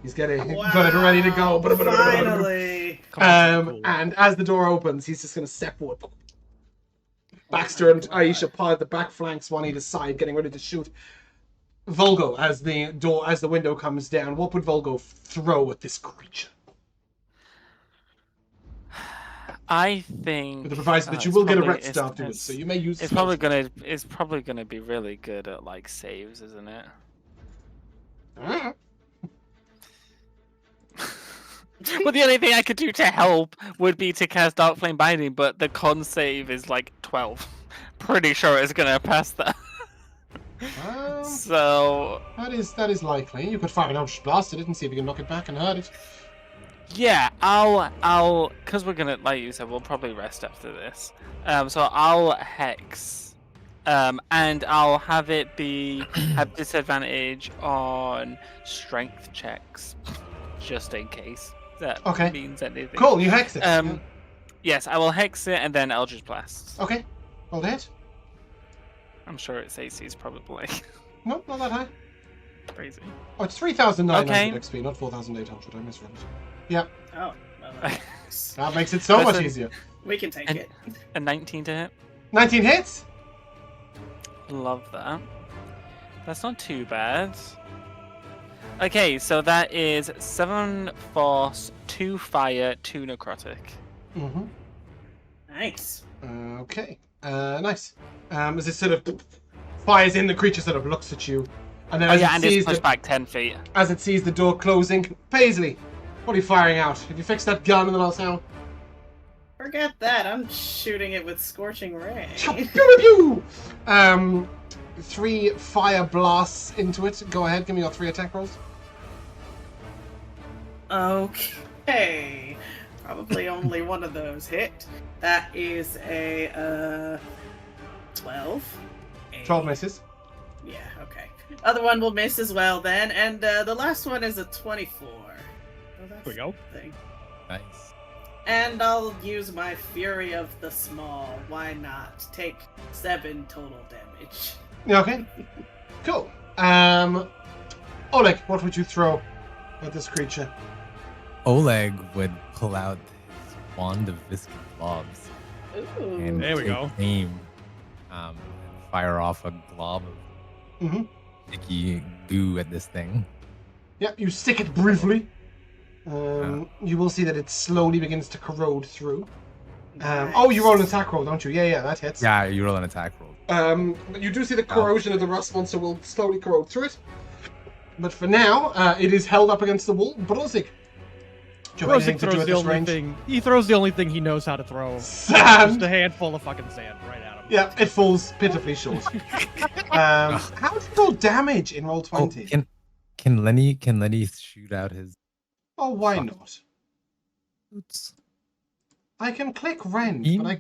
He's got it ready to go. Finally. And as the door opens, he's just going to step forward. Baxter and Aisha part the back flanks, one either side, getting ready to shoot. Vulgo, as the window comes down, what would Vulgo throw at this creature? I think With the proviso that it's you will get a probably- rest afterwards, so you may use. It's probably gonna be really good at like saves, isn't it? Ah. Well, the only thing I could do to help would be to cast Dark Flame Binding, but the con save is like 12. Pretty sure it's gonna pass that. So That is likely. You could fire an Eldritch Blast at it and see if you can knock it back and hurt it. yeah, I'll because we're gonna, like you said, we'll probably rest after this. So I'll hex, and I'll have it have disadvantage on strength checks, just in case that Okay. means anything. Cool, you hex it. Yes, I will hex it and then Eldritch Blast. Okay, roll the hit. I'm sure its AC is probably No, not that high. crazy. Oh, it's 3,900 Okay. XP, not 4,800. I misread it. Yeah, Oh, well, nice. that makes it so much Listen. easier. We can take it. A 19 to hit. 19 hits. Love that. That's not too bad. Okay, so that is 7 force, 2 fire, 2 necrotic. Mm-hmm. Nice. Okay, nice. As it sort of fires in, the creature sort of looks at you, and then Oh as yeah, it and it's sees pushed back 10 feet. as it sees the door closing, Paisley, what are you firing out? Have you fixed that gun? And then I'll say, Forget that. I'm shooting it with Scorching Ray. pew! 3 fire blasts into it. Go ahead, give me your 3 attack rolls. Okay. Probably only one of those hit. That is a 12. 12 misses. Yeah, okay. Other one will miss as well then, and the last one is a 24. Oh, that's There we go. the thing. Nice. And I'll use my Fury of the Small. Why not? Take 7 total damage. Yeah, okay. Cool. Oleg, what would you throw at this creature? Oleg would pull out his wand of viscous blobs Ooh. and There we take go. aim, and fire off a glob of Mm-hmm. sticky goo at this thing. Yeah, you stick it briefly. You will see that it slowly begins to corrode through. Oh, you roll an attack roll, don't you? Yeah, that hits. Yeah, you roll an attack roll. But you do see the corrosion of the rust monster will slowly corrode through it. But for now, it is held up against the wall. Brozzig, Do you have anything Brozzig to do throws at the this only range? thing. He throws the only thing he knows how to throw. Just Sand! a handful of fucking sand right at him. Yeah, it falls pitifully short. How do you roll damage in roll Oh, 20? can Lenny shoot out his Oh, why fuck. not? boots? I can click rend, Team? but I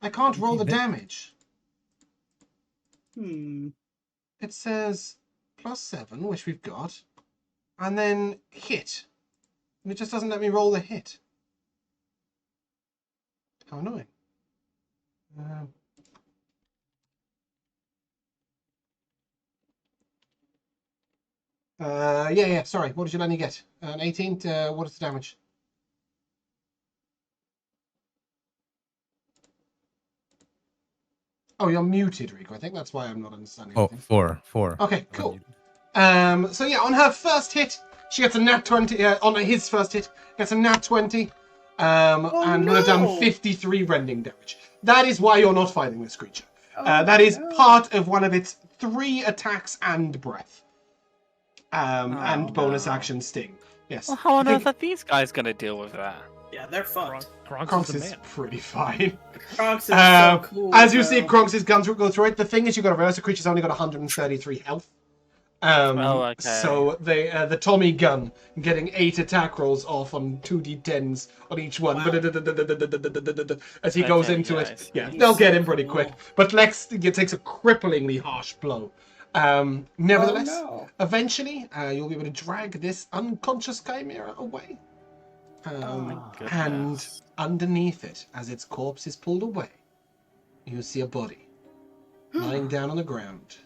can't roll the Team hit? damage. It says +7, which we've got, and then hit. And it just doesn't let me roll the hit. How annoying. Yeah, sorry. What did you let me get? An 18? What is the damage? Oh, you're muted, Rico. I think that's why I'm not understanding Oh, anything. four. Okay, cool. So yeah, on her first hit, she gets a nat 20. On his first hit, gets a nat 20. And would have done 53 rending damage. That is why you're not fighting this creature. That is part of one of its 3 attacks and breath. And bonus action sting. Yes. Well, how on earth are these guys going to deal with that? Yeah, they're fucked. Kronks is is the man. pretty fine. Kronks is so cool. As you see Kronks' guns go through it, the thing is you've got to realize the creature's only got 133 health. Okay. So the Tommy gun getting 8 attack rolls off on 2d10s on each one. Wow. As he goes Okay, into yeah, it, I yeah, see. they'll get so him pretty cool. quick. But Lex takes a cripplingly harsh blow. Nevertheless, Oh, no. eventually you'll be able to drag this unconscious chimera away. And Goodness. underneath it, as its corpse is pulled away, you see a body lying down on the ground.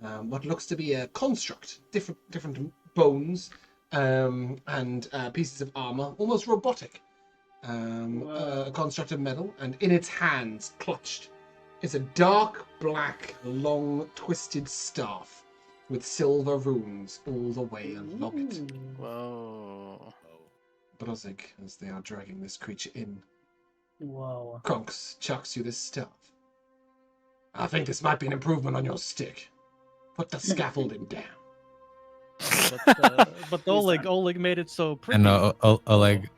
What looks to be a construct, different bones and pieces of armor, almost robotic. A construct of metal, and in its hands, clutched, is a dark black, long, twisted staff with silver runes all the way along it. Whoa. Brozzig, as they are dragging this creature in. Whoa. Kronks chucks you this staff. I think this might be an improvement on your stick. Put the scaffolding down. But Oleg made it so pretty. And Oleg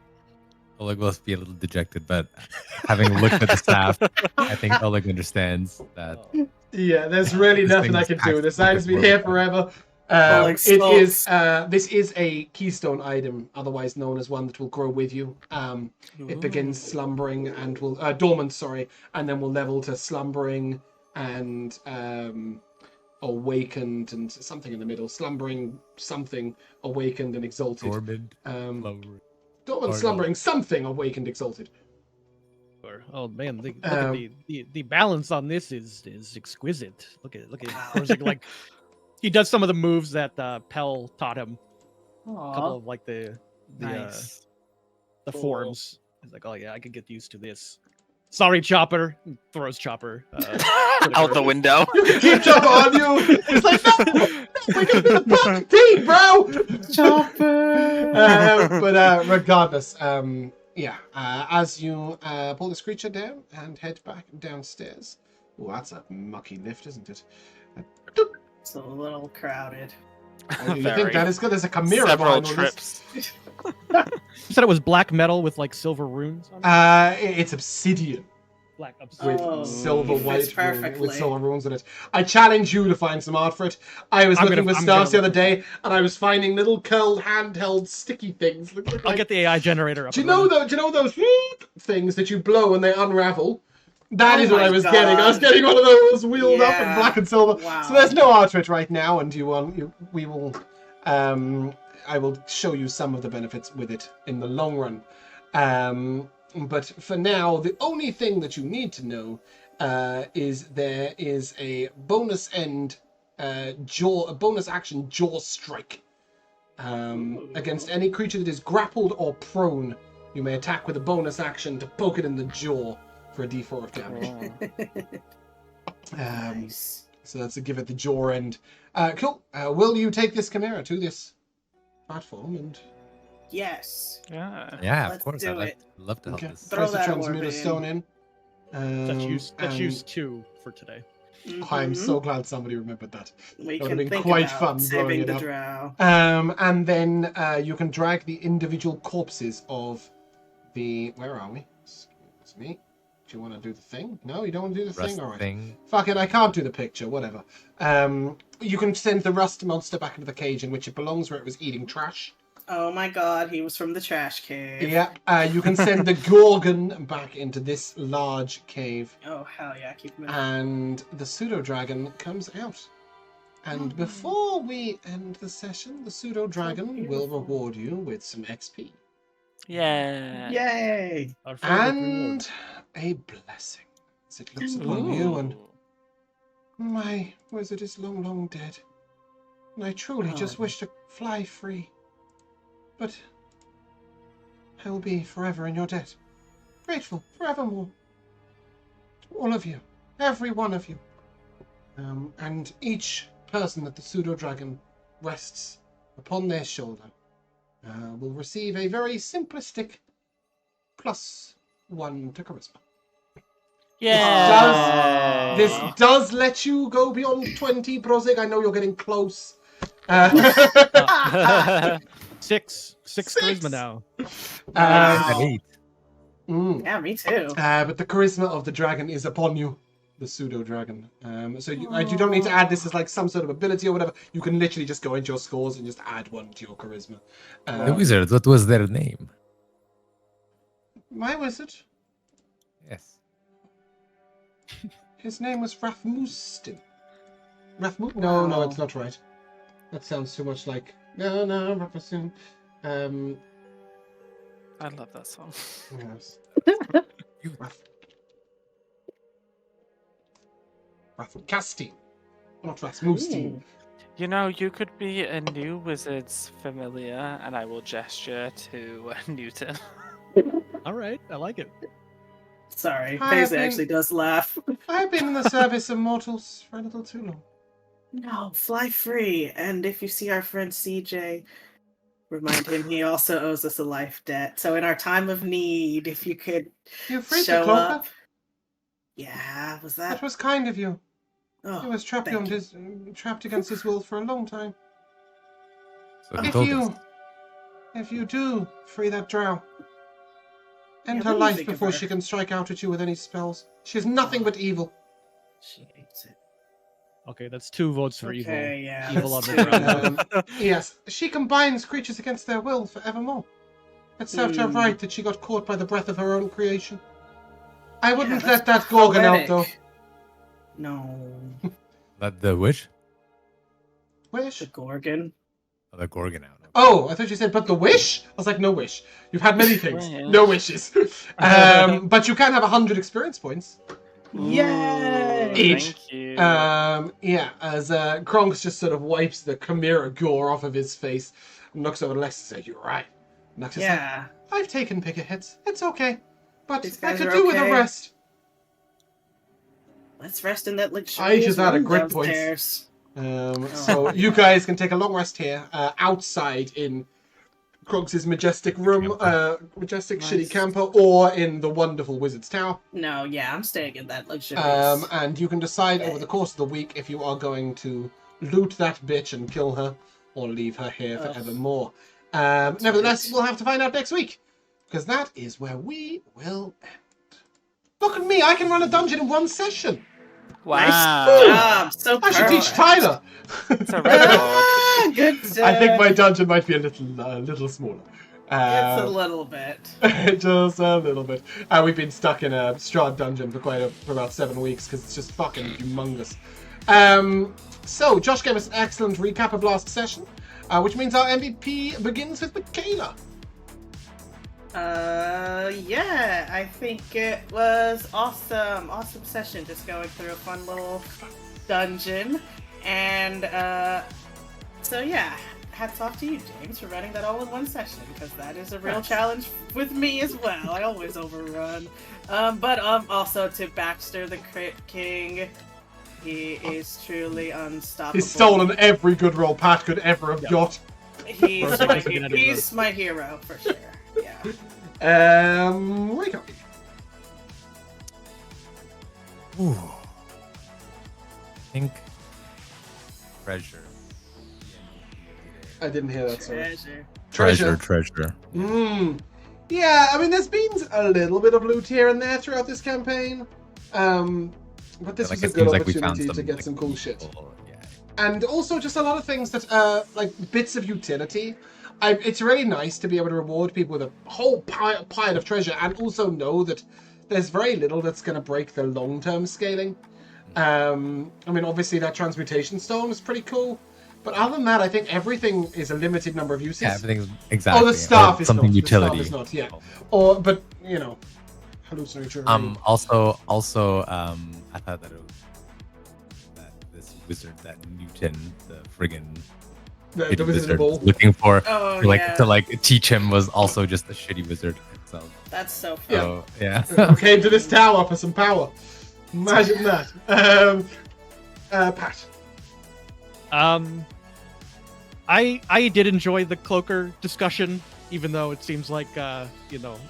will be a little dejected, but having looked at the staff, I think Oleg understands that. Yeah, there's really This nothing thing I is can do. packed This with item's been work. here forever. Oleg This is a keystone item, otherwise known as one that will grow with you. It begins slumbering and will dormant, and then will level to slumbering and awakened and something in the middle. Slumbering, something, awakened and exalted. Morbid, Dormant, slumbering, something, awakened, exalted. Oh man, look at the balance on this is exquisite. Look at Brozzig, like he does some of the moves that Pell taught him. A couple of like the Nice. Cool. forms. He's like, oh yeah, I could get used to this. Sorry, Chopper. Throws Chopper Out the window. You can keep Chopper on you. It's like, no, we're gonna be the fucking team, bro. Chopper. But regardless, as you pull this creature down and head back downstairs. Oh, that's a mucky lift, isn't it? It's a little crowded. You Very. think that is good? There's a chimera Several behind all this. trips. You said it was black metal with like silver runes on it? It's obsidian Black with Oh, silver fits white perfectly. with silver runes in it. I challenge you to find some art for it. I was looking for staffs the other day, and I was finding little curled, handheld, sticky things. I'll get the AI generator up. Do you and know running. those things that you blow and they unravel? That Oh is what my I was God. getting. I was getting one of those wheeled up in Yeah. black and silver. Wow. So there's no art to it right now, and I will show you some of the benefits with it in the long run. But for now, the only thing that you need to know is there is a bonus action jaw strike. Against any creature that is grappled or prone, you may attack with a bonus action to poke it in the jaw for a d4 of damage. Nice. So that's to give it the jaw end. Cool. Will you take this chimera to this platform and Yes. Yeah. Yeah, Let's of course. do I'd it. love to help okay. this. Throw Press the that transmuter orb in. stone in? Let's use and 2 for today. I'm so glad somebody remembered that. We That would can have been think quite about fun blowing saving it the up. drow. And then you can drag the individual corpses of the... Where are we? Excuse me. Do you want to do the thing? No, you don't want to do the Rust thing? All right. thing. Fuck it, I can't do the picture. Whatever. You can send the rust monster back into the cage in which it belongs, where it was eating trash. Oh my god, he was from the trash cave. Yep. You can send the Gorgon back into this large cave. Oh, hell yeah, keep moving. And the pseudo-dragon comes out. And before we end the session, the pseudo-dragon will reward you with some XP. Yeah. Yay! Our favorite reward. And a blessing as it looks upon you, and my wizard is long, long dead. And I truly just wish to fly free. But I will be forever in your debt. Grateful forevermore. To all of you. Every one of you. And each person that the pseudo-dragon rests upon their shoulder will receive a very simplistic +1 to charisma. Yeah. This does let you go beyond 20, Brozzig. I know you're getting close. Six charisma now. Wow. 8. Yeah, me too. But the charisma of the dragon is upon you, the pseudo-dragon. So you don't need to add this as like some sort of ability or whatever. You can literally just go into your scores and just add 1 to your charisma. The wizards, what was their name? My wizard, Yes. his name was Rathmustin. No, it's not right. That sounds too much like... No, Rathmustin. I love that song. Yes. Rathcastin, not Rasmussen. You know, you could be a new wizard's familiar, and I will gesture to Newton. All right, I like it. Sorry, I've Paisley been- actually does laugh. I've been in the service of mortals for a little too long. No, fly free. And if you see our friend CJ, remind him he also owes us a life debt. So in our time of need, if you could You freed the show cloaker. up. Yeah, was That that? was kind of you. Oh, He was trapped thank trapped against his will for a long time. So he told us. If you do free that drow, end Yeah, her what do you life think of before her? she can strike out at you with any spells. She is nothing but evil. She hates it. Okay, that's 2 votes for Okay, yeah. Evil on that's the true. ground. Yes, she combines creatures against their will forevermore. It served her right that she got caught by the breath of her own creation. I wouldn't let that's that Gorgon out, though. poetic. No. Let the witch? Wish? The Gorgon. Oh, the Gorgon out. Oh, I thought you said, but the wish? I was like, no wish. You've had many things. Yeah. No wishes. But you can have 100 experience points. Yay! Each. Thank you. Yeah, as Kronks just sort of wipes the chimera gore off of his face and looks over to Lex and says, "You're right." And Lex is like, Yeah. I've taken bigger hits. It's okay. But These I guys could are do with a okay. rest. Let's rest in that luxurious I just added room grit points. downstairs. So you guys can take a long rest here, outside in Kronks' majestic room, majestic shitty camper, or in the wonderful Wizard's Tower. No, yeah, I'm staying in that luxurious. And you can decide over the course of the week if you are going to loot that bitch and kill her, or leave her here forevermore. Nevertheless, we'll have to find out next week, because that is where we will end. Look at me, I can run a dungeon in 1 session. Wow. Good job. So I should teach perfect. Tyler. It's a record. Ah, good job. I think my dungeon might be a little smaller. It's a little bit. Just a little bit. We've been stuck in a Strahd dungeon for about 7 weeks because it's just fucking humongous. So Josh gave us an excellent recap of last session, which means our MVP begins with Mikayla. Yeah, I think it was awesome. Awesome session, just going through a fun little dungeon. And, so yeah, hats off to you, James, for running that all in 1 session, because that is a real challenge with me as well. I always overrun. But also to Baxter, the Crit King. He is truly unstoppable. He's stolen every good roll Pat could ever have got. He's my hero, for sure. Yeah. Rico. Ooh. think treasure. I didn't hear that, sorry. Treasure. Yeah, I mean, there's been a little bit of loot here and there throughout this campaign. But this was a good opportunity to get some cool shit. Yeah. And also just a lot of things that, like, bits of utility. It's really nice to be able to reward people with a whole pile of treasure and also know that there's very little that's going to break the long-term scaling. I mean, obviously that transmutation stone is pretty cool. But other than that, I think everything is a limited number of uses. Yeah, everything's exactly. Oh, the staff is something not. utility. The staff is not, yeah. But, you know, hallucinatory. Also, I thought that this wizard, that Newton, the friggin' the wizard looking for, yeah. to teach him was also just a shitty wizard himself. That's so fun. So, yeah. Came to this tower for some power. Imagine that. Pat. I did enjoy the cloaker discussion, even though it seems like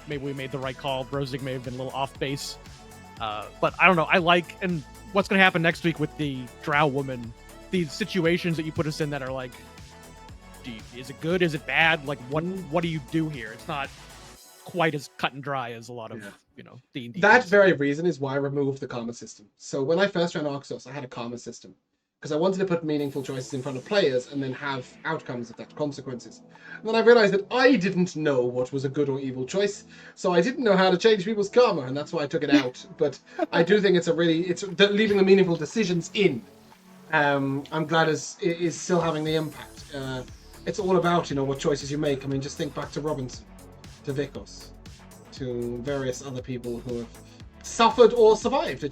maybe we made the right call. Brozzig may have been a little off base, but I don't know. I like, and what's going to happen next week with the drow woman, these situations that you put us in that are like, is it good? Is it bad? Like, what do you do here? It's not quite as cut and dry as a lot of D&D. That very reason is why I removed the karma system. So when I first ran Oxos, I had a karma system because I wanted to put meaningful choices in front of players and then have outcomes of that, consequences. And then I realized that I didn't know what was a good or evil choice, so I didn't know how to change people's karma, and that's why I took it out. But I do think it's leaving the meaningful decisions in. I'm glad it is still having the impact. It's all about what choices you make. I mean, just think back to Robinson, to Vikos, to various other people who have suffered or survived.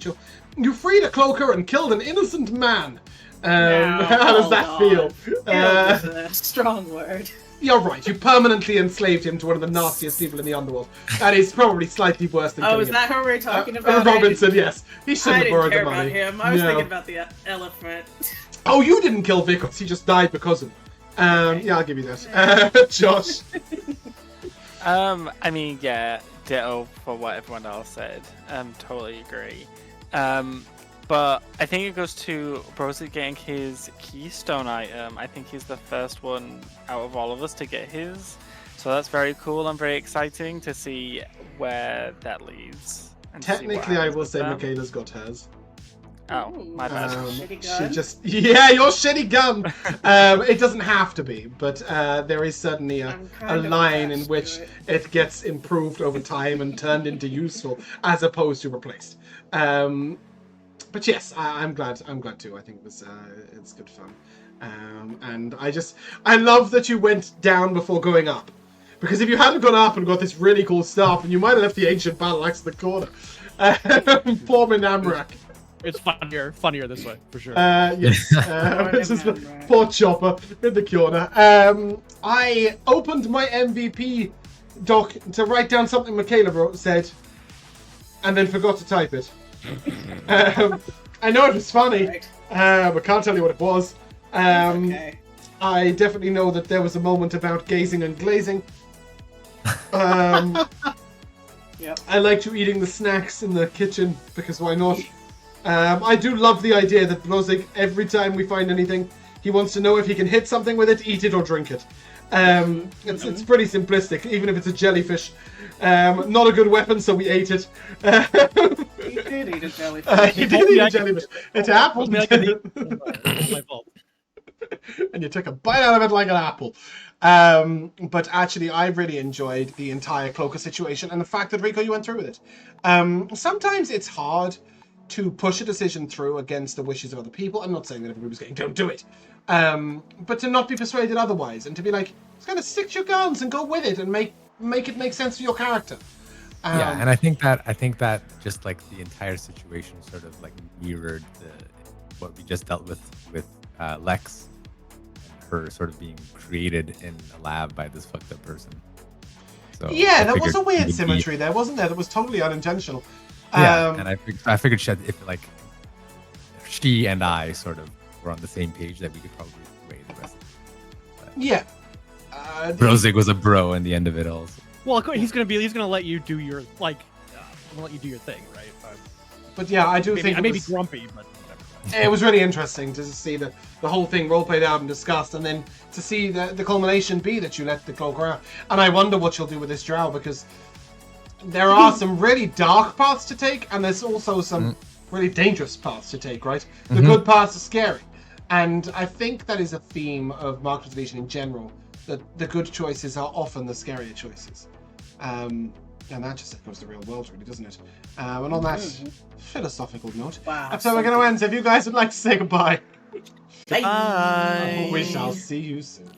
You freed a cloaker and killed an innocent man. How does that feel? Is a strong word. You're right. You permanently enslaved him to one of the nastiest people in the underworld. That is probably slightly worse than. Oh, is that who we're talking about? Robinson, yes. He shouldn't have borrowed the money. I didn't care about him. I was thinking about the elephant. Oh, you didn't kill Vikos. He just died because of it. Yeah, I'll give you that. Josh. I mean, yeah, ditto for what everyone else said. Totally agree. But I think it goes to Brozzig getting his keystone item. I think he's the first one out of all of us to get his. So that's very cool and very exciting to see where that leads. Technically, I will say Mikayla's got hers. Oh, my bad. Your shitty gun. It doesn't have to be, but there is certainly a line in which it gets improved over time and turned into useful as opposed to replaced. But yes, I'm glad too. I think it's good fun. And I love that you went down before going up. Because if you hadn't gone up and got this really cool stuff, and you might have left the ancient battle axe in the corner. Poor Minamrak. It's funnier this way, for sure. Yes. This is the poor chopper in the corner. I opened my MVP doc to write down something Mikayla said, and then forgot to type it. I know it was funny, but can't tell you what it was. Okay. I definitely know that there was a moment about gazing and glazing. Yep. I liked you eating the snacks in the kitchen, because why not? I do love the idea that Brozzig, every time we find anything, he wants to know if he can hit something with it, eat it, or drink it. It's pretty simplistic, even if it's a jellyfish. Not a good weapon, so we ate it. He did eat a jellyfish. He did eat a jellyfish. It's apple. My fault. And you took a bite out of it like an apple. But actually, I really enjoyed the entire cloaker situation and the fact that, Rico, you went through with it. Sometimes it's hard to push a decision through against the wishes of other people. I'm not saying that everybody was going, don't do it. But to not be persuaded otherwise and to be like, just kind of stick to your guns and go with it and make it make sense for your character. Yeah, and I think that just like the entire situation sort of like mirrored what we just dealt with Lex, and her sort of being created in a lab by this fucked up person. So yeah, there was a weird symmetry there, wasn't there? That was totally unintentional. Yeah, and I figured if she and I sort of were on the same page, that we could probably sway the rest of it. Yeah. Brozzig was a bro in the end of it also. Well, he's gonna let you do your thing, right? But yeah, I do think I may be grumpy, but whatever. it was really interesting to see the whole thing role played out and discussed, and then to see the culmination be that you let the cloak out. And I wonder what you'll do with this drow, because there are some really dark paths to take, and there's also some really dangerous paths to take, right? The good paths are scary. And I think that is a theme of Mark of Deletion in general, that the good choices are often the scarier choices. And that just echoes the real world, really, doesn't it? And on that philosophical note, so we're going to end. So if you guys would like to say goodbye. Bye. Bye. We shall see you soon.